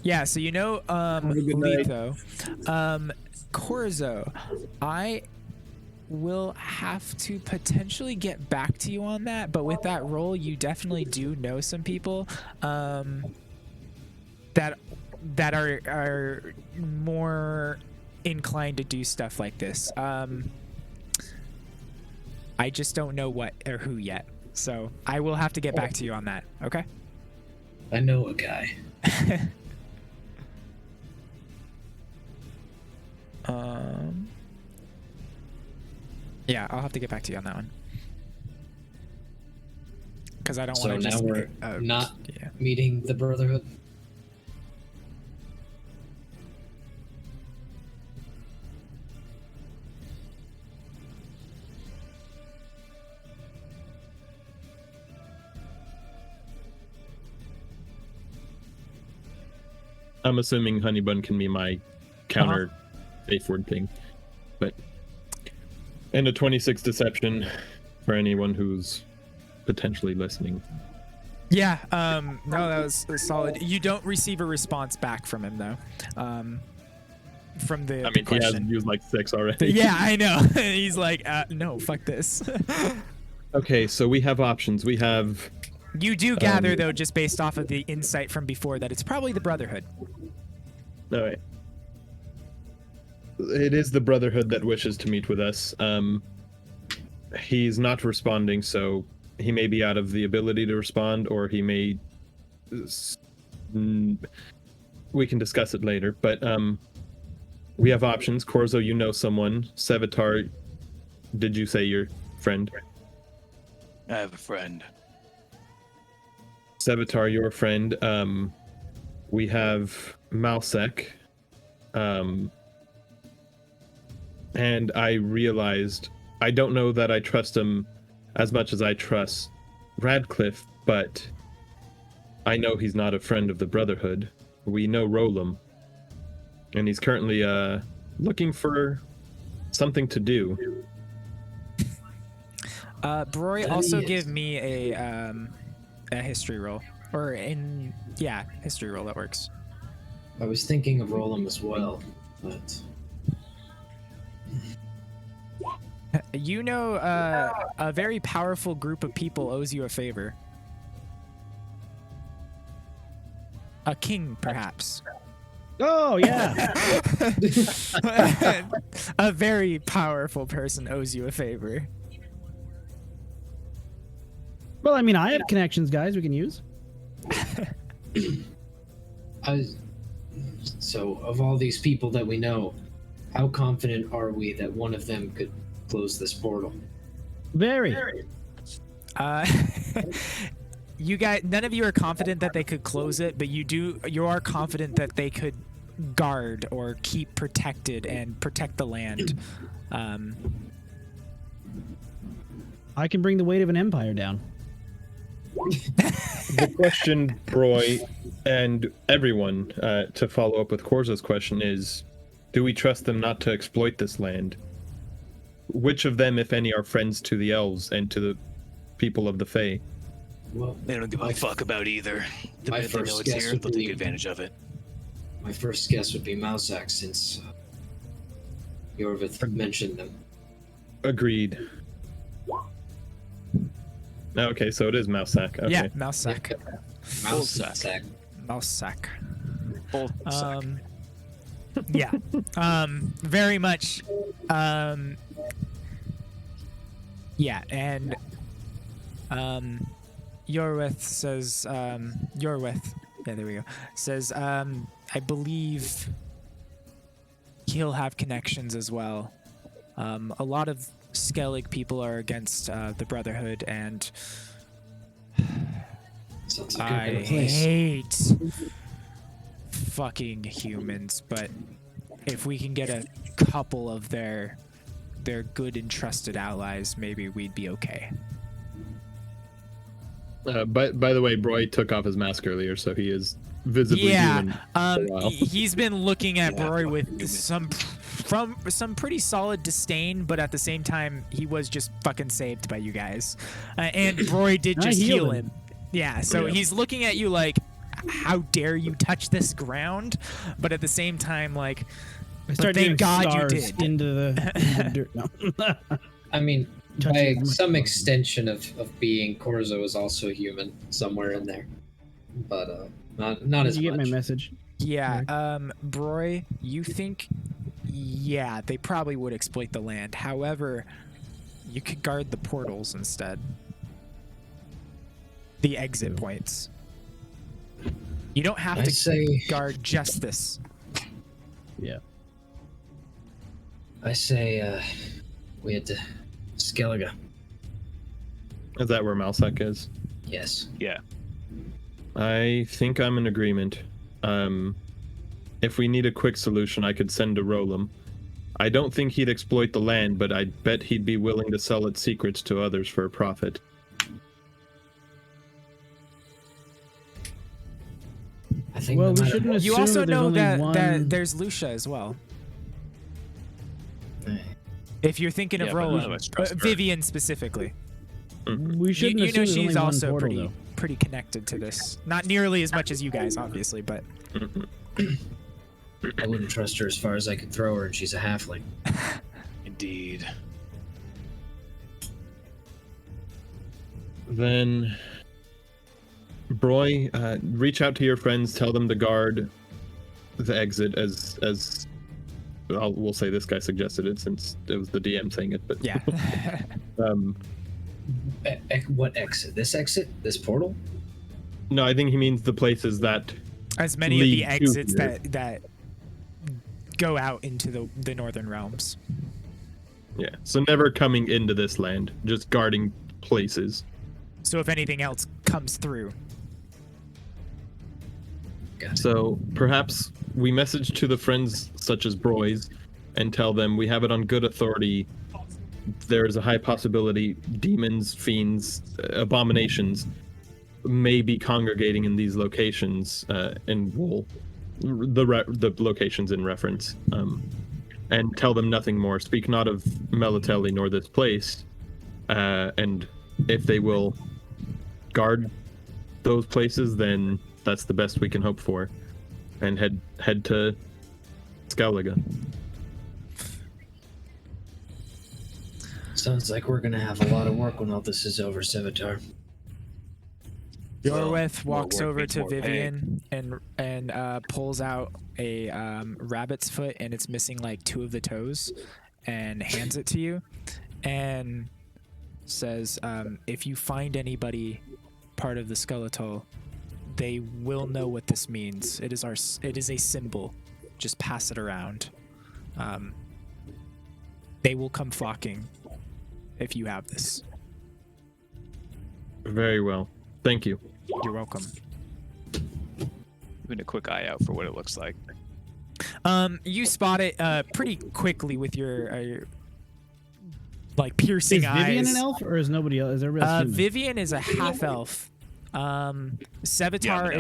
Yeah, so Letho. Corzo, I will have to potentially get back to you on that, but with that role, you definitely do know some people that are more inclined to do stuff like this. I just don't know what or who yet, so I will have to get back to you on that. Okay? I know a guy. Yeah, I'll have to get back to you on that one. Because I don't So want to now just... we're not meeting the Brotherhood? I'm assuming Honeybun can be my counter safe word thing. But and a 26 deception for anyone who's potentially listening. Yeah, no, that was solid. You don't receive a response back from him though. From the he has question. used like 6 already. Yeah, I know. He's like, no, fuck this. Okay, so we have options. We have... You do gather, though, just based off of the insight from before, that it's probably the Brotherhood. No, wait. It is the Brotherhood that wishes to meet with us. He's not responding, so he may be out of the ability to respond, or he may... We can discuss it later, but we have options. Corzo, you know someone. Sevatar, did you say your friend? I have a friend. Sevatar, your friend. We have Malsek. And I realized I don't know that I trust him as much as I trust Radcliffe, but I know he's not a friend of the Brotherhood. We know Rolam, and he's currently looking for something to do. Broy, also give me a history roll, history roll. That works. I was thinking of Rolam as well, but You know, a very powerful group of people owes you a favor. A king, perhaps. Oh yeah. A very powerful person owes you a favor. Well, I mean, I have connections, guys. We can use. So, of all these people that we know, how confident are we that one of them could close this portal? Very. You guys, none of you are confident that they could close it, but you are confident that they could guard or keep protected and protect the land. I can bring the weight of an empire down. The question, Broy, and everyone, to follow up with Korza's question is, do we trust them not to exploit this land? Which of them, if any, are friends to the elves and to the people of the Fae? Well, They don't give a fuck about either. The minute they know it's here, they'll take advantage of it. My first guess would be Mausak, since Yorvith mentioned them. Agreed. Okay, so it is Mousak. Okay. Yeah, Mousak. Mausak. Mousak. Both suck. Yeah. Very much. Yeah, and Yorwith says, Yorwith, yeah, there we go, says, I believe he'll have connections as well. A lot of Skellig people are against the Brotherhood, and Sounds like I a good place. hate fucking humans, but if we can get a couple of their good and trusted allies, maybe we'd be okay. By the way, Broy took off his mask earlier, so he is visibly human. for a while. He's been looking at Yeah, Broy with human. some pretty solid disdain, but at the same time, he was just fucking saved by you guys, and Broy did I just healed heal him. him. Yeah, so Yeah. he's looking at you like, how dare you touch this ground? But at the same time, like, I started thank doing God you stars did. into the dirt. No. I mean, Touching by my some body. extension of being, Korzo is also human somewhere in there, but not Did as you get much. my message? yeah, Broy, you think, yeah, they probably would exploit the land. However, you could guard the portals instead. The exit points. You don't have I to say, guard just this. Yeah. we had to Skellige. Is that where Malsek is? Yes. Yeah. I think I'm in agreement. If we need a quick solution, I could send to Rolam. I don't think he'd exploit the land, but I bet he'd be willing to sell its secrets to others for a profit. I think Well, no we matter shouldn't what- assume You also that there's know only that one. there's Lucia as well. If you're thinking of Yeah, but none of Roland, us trust her. Vivian specifically. We shouldn't You know assume there's she's only also one portal, pretty connected to this. Not nearly as much as you guys, obviously, but I wouldn't trust her as far as I could throw her, and she's a halfling. Indeed. Then, Broy, reach out to your friends, tell them to guard the exit as we'll say this guy suggested it since it was the DM saying it, but yeah. What exit? This exit? This portal? no, I think he means the places that As many of the lead to exits here. that go out into the northern realms. Yeah, so never coming into this land, just guarding places. So if anything else comes through. Got it. So perhaps we message to the friends such as Broy's and tell them we have it on good authority. There's a high possibility demons, fiends, abominations may be congregating in these locations, and we'll the locations in reference, and tell them nothing more. Speak not of Melatelli nor this place, and if they will guard those places, then that's the best we can hope for, and head to Skellige. Sounds like we're gonna have a lot of work when all this is over, Sevatar. Yorwith more walks work over means to more pay. Vivian and pulls out a rabbit's foot, and it's missing like 2 of the toes, and hands it to you, and says, if you find anybody part of the skeletal, they will know what this means. It is a symbol. Just pass it around. They will come flocking if you have this. Very well. Thank you. You're welcome. Keeping a quick eye out for what it looks like. You spot it pretty quickly with your like piercing Is eyes. Vivian an elf or is nobody else? Is everybody else human? Vivian is a half elf. Sevatar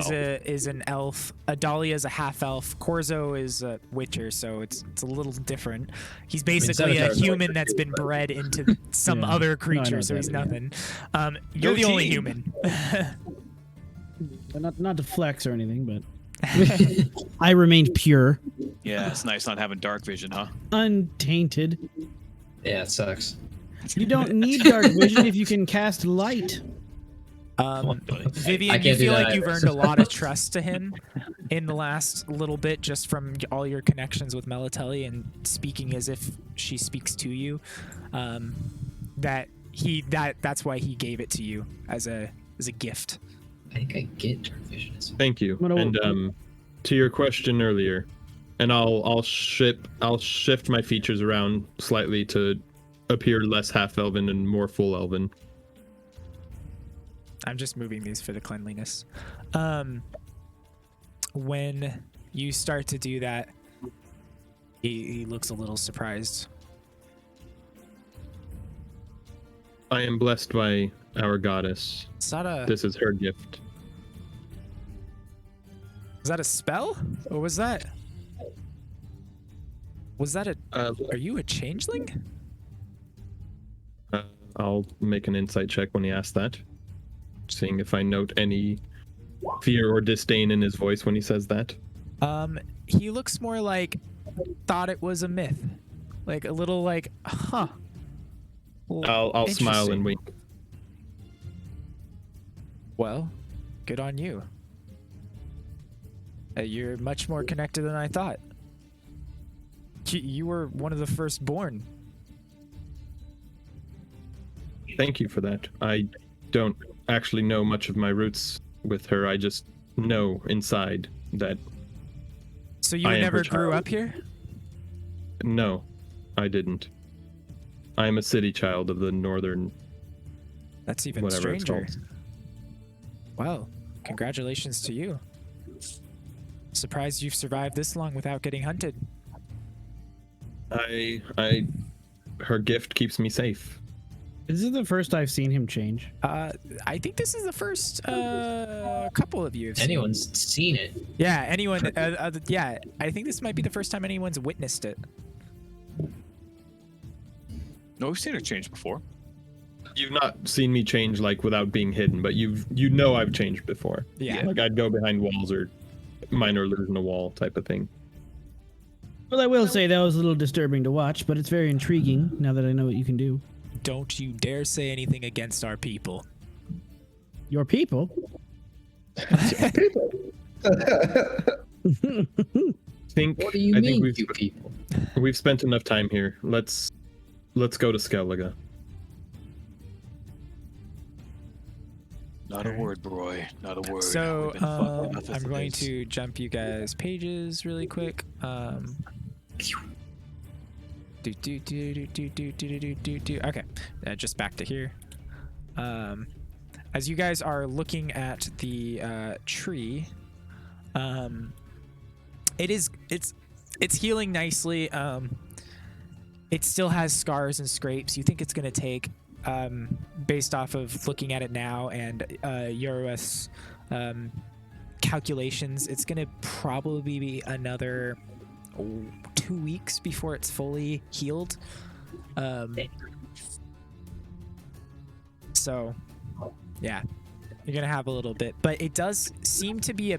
is an elf. Adalia is a half elf. Corzo is a witcher, so it's a little different. He's basically a Sevatar's human witcher that's too, been but- bred into some Yeah. other No, I creature, know so he's that, yeah. nothing. You're Go the only team. human. Not to flex or anything, but I remained pure, Yeah, it's nice not having dark vision, huh? untainted. Yeah, it sucks. You don't need dark vision if you can cast light. Vivian, I you can't do feel that like you've either. earned a lot of trust to him in the last little bit, just from all your connections with Melatelli and speaking as if she speaks to you. That's why he gave it to you as a gift. I think I get dark vision. Thank you. What do- And to your question earlier, and I'll shift my features around slightly to appear less half elven and more full elven. I'm just moving these for the cleanliness. When you start to do that, he looks a little surprised. I am blessed by our goddess. Is that a This is her gift. spell, or was that a? Are you a changeling? I'll make an insight check when he asks that, seeing if I note any fear or disdain in his voice when he says that. He looks more like thought it was a myth, like a little like, huh. Well, I'll smile interesting. and wink. Well, good on you. You're much more connected than I thought. You were one of the firstborn. Thank you for that. I don't actually know much of my roots with her. I just know inside that So you I am her never grew child. up here? no, I didn't. I am a city child of the northern That's even whatever it's stranger. called. Well, congratulations to you. Surprised you've survived this long without getting hunted. Her gift keeps me safe. This is the first I've seen him change. I think this is the first couple of you have seen. Anyone's seen it. Yeah, anyone. Yeah, I think this might be the first time anyone's witnessed it. No, we've seen her change before. You've not seen me change like without being hidden, but you know I've changed before. Yeah. Like I'd go behind walls or minor losing a wall type of thing. Well, I will say that was a little disturbing to watch, but it's very intriguing now that I know what you can do. Don't you dare say anything against our people. Your people? People. What do you I mean, think you people? we've spent enough time here. Let's go to Skellige. Not a word, Broy. Not a word. So We've been fucked enough as I'm it going is. to jump you guys pages really quick. Okay, just back to here. As you guys are looking at the tree, It's healing nicely. It still has scars and scrapes. You think it's going to take, based off of looking at it now and Euros calculations, it's going to probably be another 2 weeks before it's fully healed. So, yeah, you're gonna have a little bit, but it does seem to be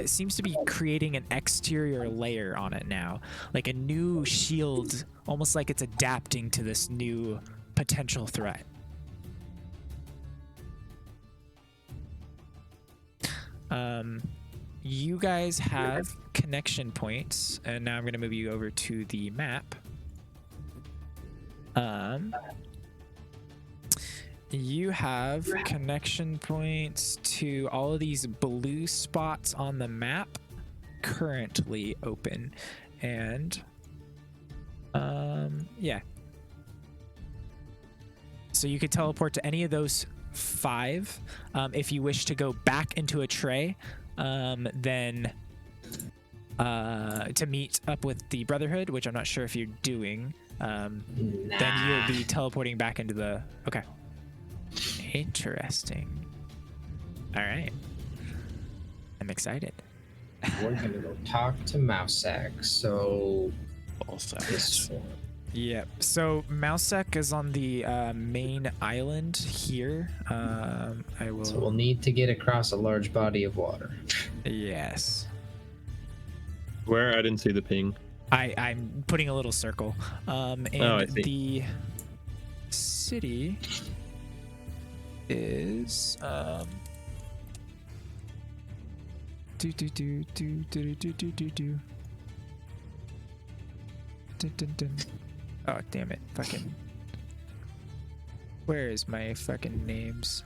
seems to be creating an exterior layer on it now, like a new shield, almost like it's adapting to this new potential threat. You guys have connection points, and now I'm going to move you over to the map. You have connection points to all of these blue spots on the map currently open, and yeah. So you could teleport to any of those 5. If you wish to go back into a tray, then to meet up with the Brotherhood, which I'm not sure if you're doing, then you'll be teleporting back into the... Okay. Interesting. All right. I'm excited. We're gonna go talk to Mousak. So... Also. Yep. So Mousak is on the main island here. I will. So we'll need to get across a large body of water. Yes. Where? I didn't see the ping. I'm putting a little circle. And I see. the city is do. Dun, dun, dun. Oh, damn it. Fucking. Where is my fucking names?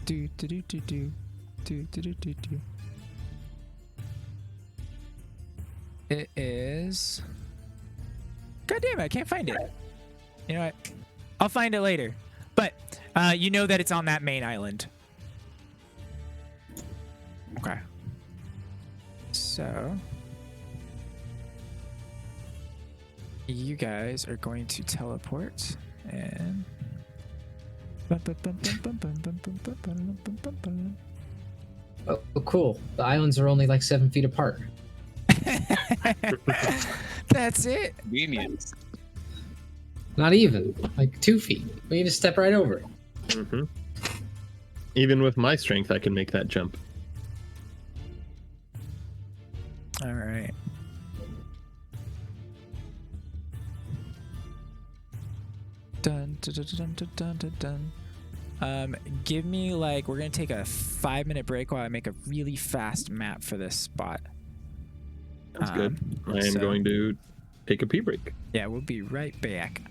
Do. It is. God damn it, I can't find it. You know what? I'll find it later. But you know that it's on that main island. Okay. So you guys are going to teleport and Oh, cool. The islands are only like 7 feet apart. That's it. Convenience. Not even. Like 2 feet. We need to step right over it. Mm-hmm. Even with my strength, I can make that jump. All right. Dun, dun, dun, dun, dun, dun, dun, dun. Give me like, we're gonna take a 5-minute break while I make a really fast map for this spot. That's good. I am going to take a pee break. Yeah, we'll be right back.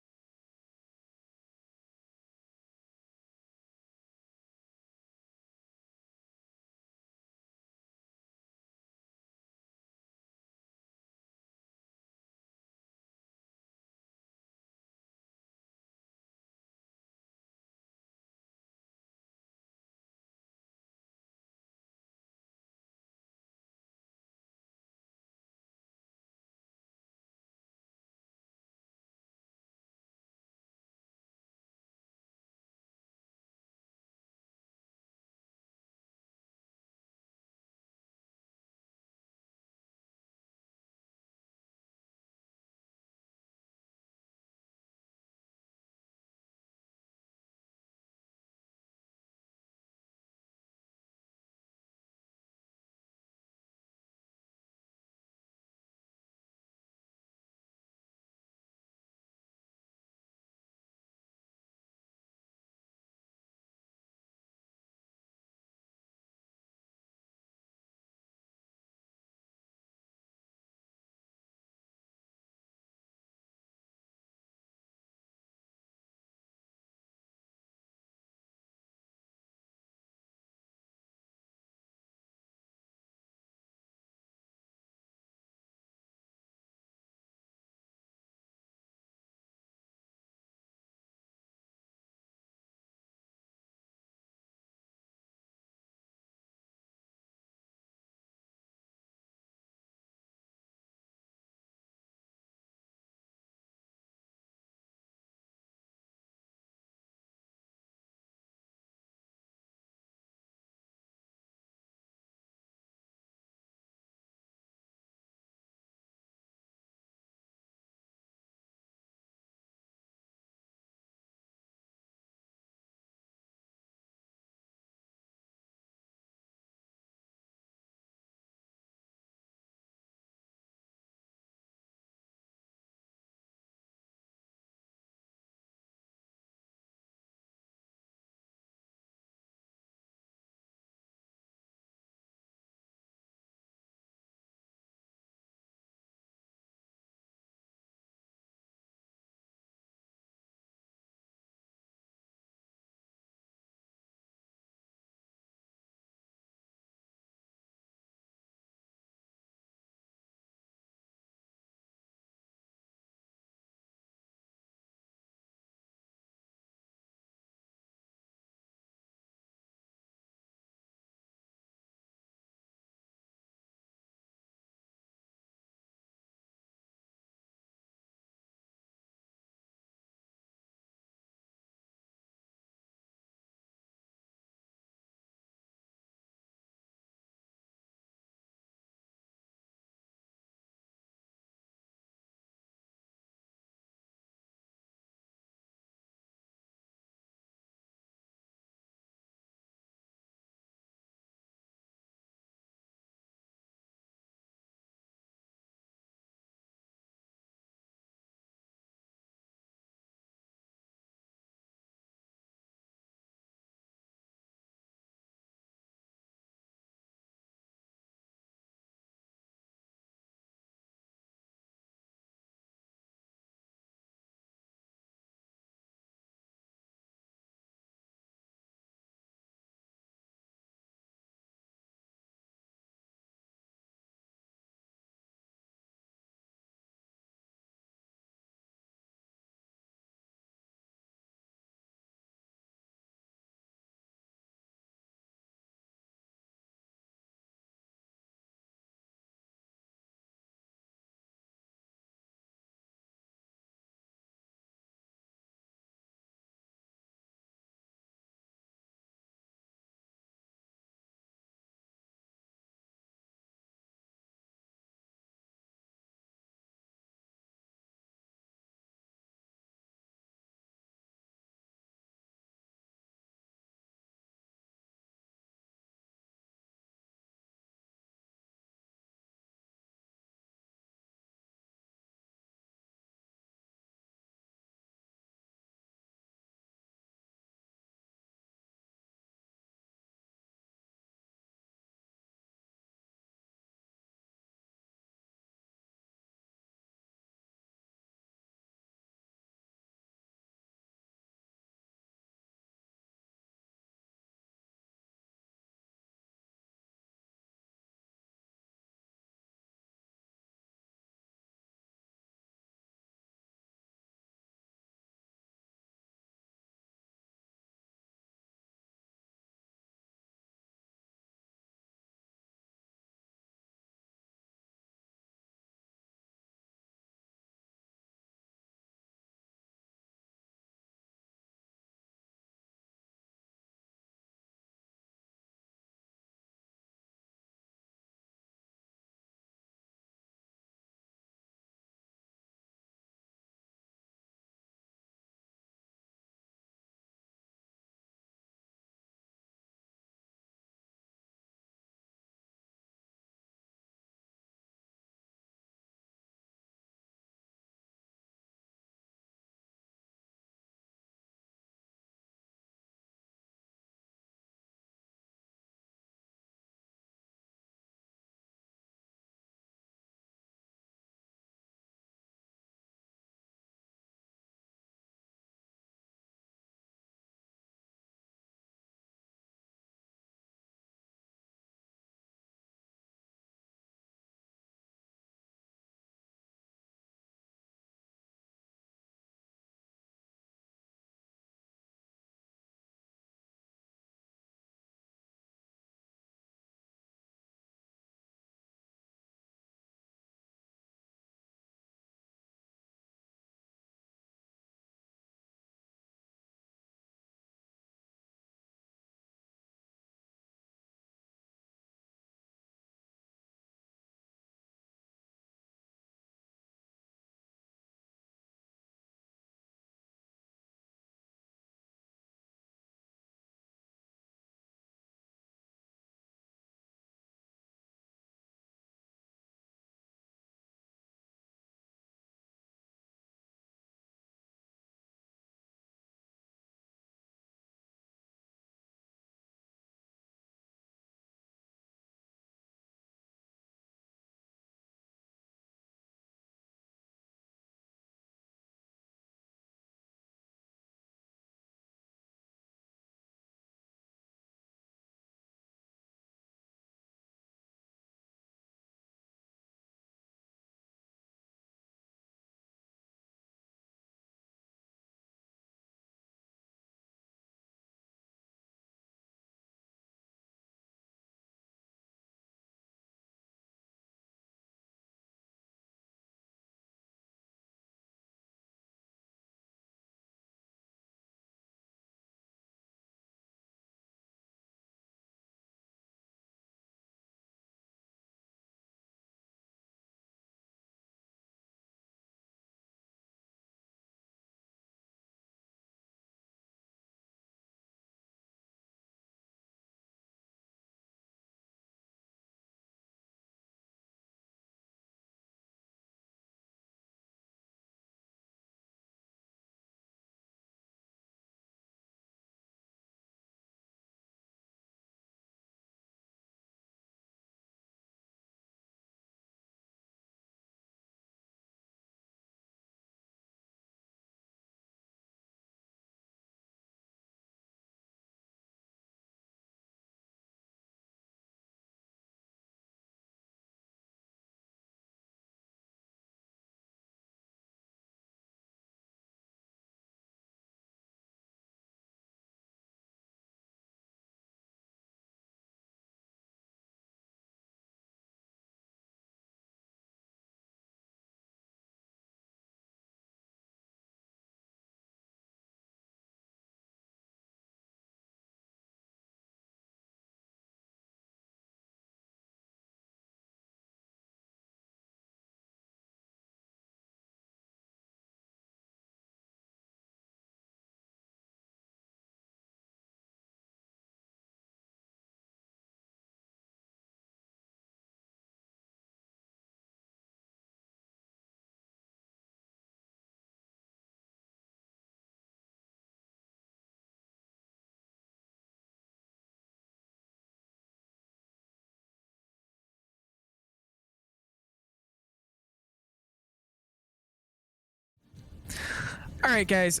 All right, guys.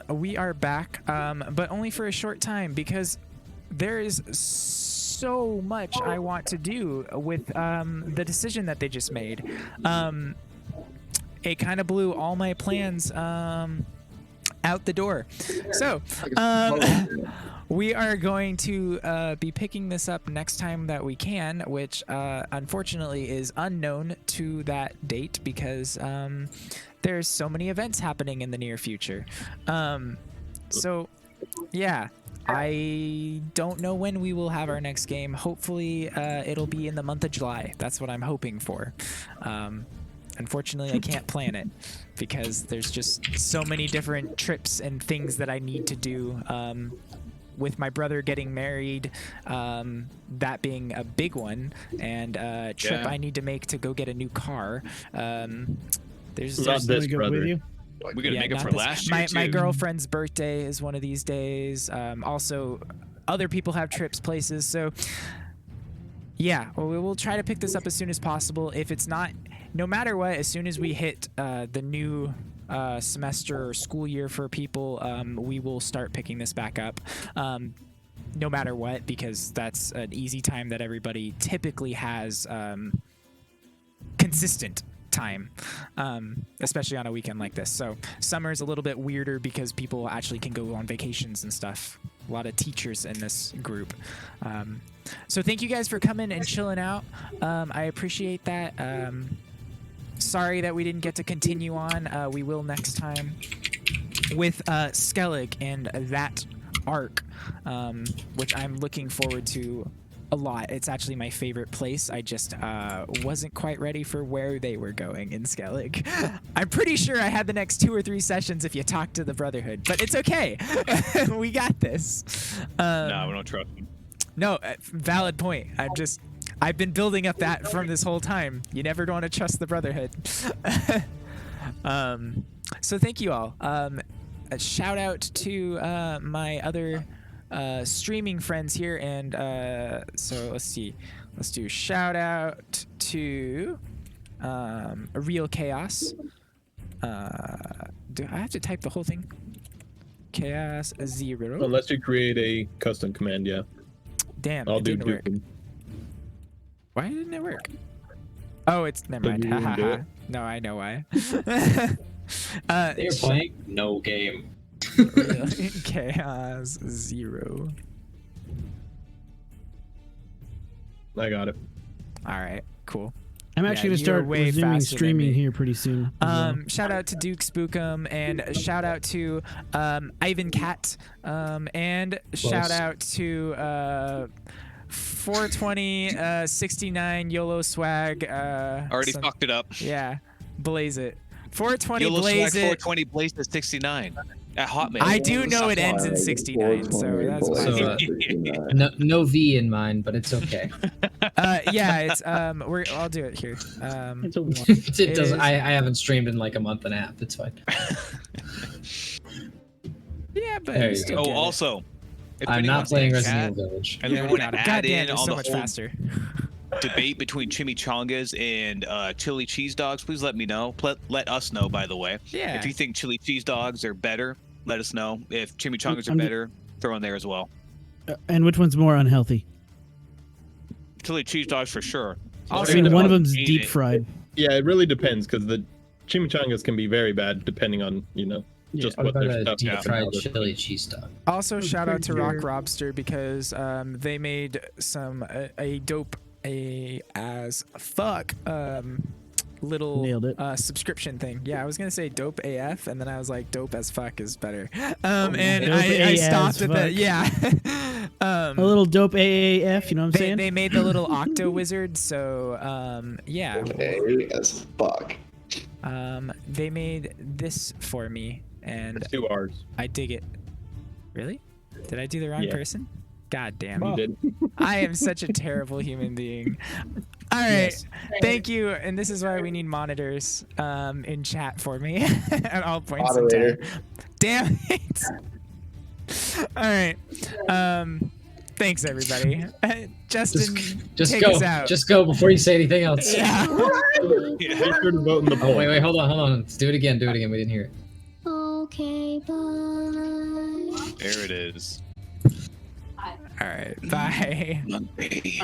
We are back, but only for a short time because there is so much I want to do with the decision that they just made. It kind of blew all my plans out the door. So we are going to be picking this up next time that we can, which unfortunately is unknown to that date because there's so many events happening in the near future. So yeah, I don't know when we will have our next game. Hopefully it'll be in the month of July. That's what I'm hoping for. Unfortunately, I can't plan it because there's just so many different trips and things that I need to do. With my brother getting married, that being a big one, and a trip I need to make to go get a new car. There's Not this Go brother. with you? We gotta make it not for this- last year my too. girlfriend's birthday is one of these days. Also, other people have trips, places. So, yeah, well, we'll try to pick this up as soon as possible. If it's not, no matter what, as soon as we hit the new semester or school year for people, we will start picking this back up. No matter what, because that's an easy time that everybody typically has consistent time, especially on a weekend like this. So summer's a little bit weirder because people actually can go on vacations and stuff. A lot of teachers in this group. So thank you guys for coming and chilling out. I appreciate that. Sorry that we didn't get to continue on. We will next time with Skellig and that arc, which I'm looking forward to a lot. It's actually my favorite place. I just wasn't quite ready for where they were going in Skellig. I'm pretty sure I had the next 2 or 3 sessions if you talk to the Brotherhood, but it's okay. We got this. No, we don't trust him. No, valid point. I've been building up that from this whole time. You never want to trust the Brotherhood. So thank you all. A shout out to my other streaming friends here, and so let's see. Let's do shout out to Real Chaos. Do I have to type the whole thing? Chaos 0. Unless you create a custom command, yeah. Damn, I'll it do didn't work. Duke. Why didn't it work? Oh, it's never mind. You didn't do it? No, I know why. They're playing no game. Chaos 0. I got it. All right, cool. I'm actually you gonna were start way resuming faster than streaming me. here pretty soon. as well. Shout out to Duke Spookum, and shout out to Ivan Cat, and shout out to 420 69 YOLO Swag. Already fucked it up. Yeah, blaze it. 420 Yellow blaze Swag it. 420 blaze to 69 at Hotmail. I do know it ends in 69, so that's So, fine. no V in mine, but it's okay. Yeah, it's I'll do it here. It's a one. It doesn't. is- I haven't streamed in like a month and a half. It's fine. Yeah, but There you you still Oh, get it. also, if I'm anyone not playing wants to Resident chat, Evil Village. and Yeah, we want to God add damn, in it's on so the much whole faster. debate between chimichangas and chili cheese dogs, please let me know. Let us know, by the way. Yeah. If you think chili cheese dogs are better, let us know. If chimichangas are I'm- better, throw in there as well. And which one's more unhealthy? Chili cheese dogs for sure. Also, I mean, one of them's Eat deep it. fried. Yeah, it really depends because the chimichangas can be very bad depending on just What what about their a stuff deep is. fried chili cheese dog? Also, shout out to pretty Rock weird. Robster because they made some a dope as fuck little Nailed it. subscription thing. Yeah, I was gonna say dope AF, and then I was like, dope as fuck is better. And Dope I as stopped at the fuck. yeah. A little dope AAF, you know what I'm saying? They made the little octo wizard, so yeah. Okay, as fuck. They made this for me, and It's 2 R's. I dig it. Really? Did I do the wrong Yeah. person? God damn. You did. I am such a terrible human being. All right. Thank you. And this is why we need monitors in chat for me at all points in Moderator. time. Damn it. All right. Thanks, everybody. Justin, Just take go. us out. Just go before you say anything else. yeah. Make sure to vote in the Oh poll. wait, hold on. Let's do it again. We didn't hear it. Oh, Okay, bye. There it is. All right, bye. Monday.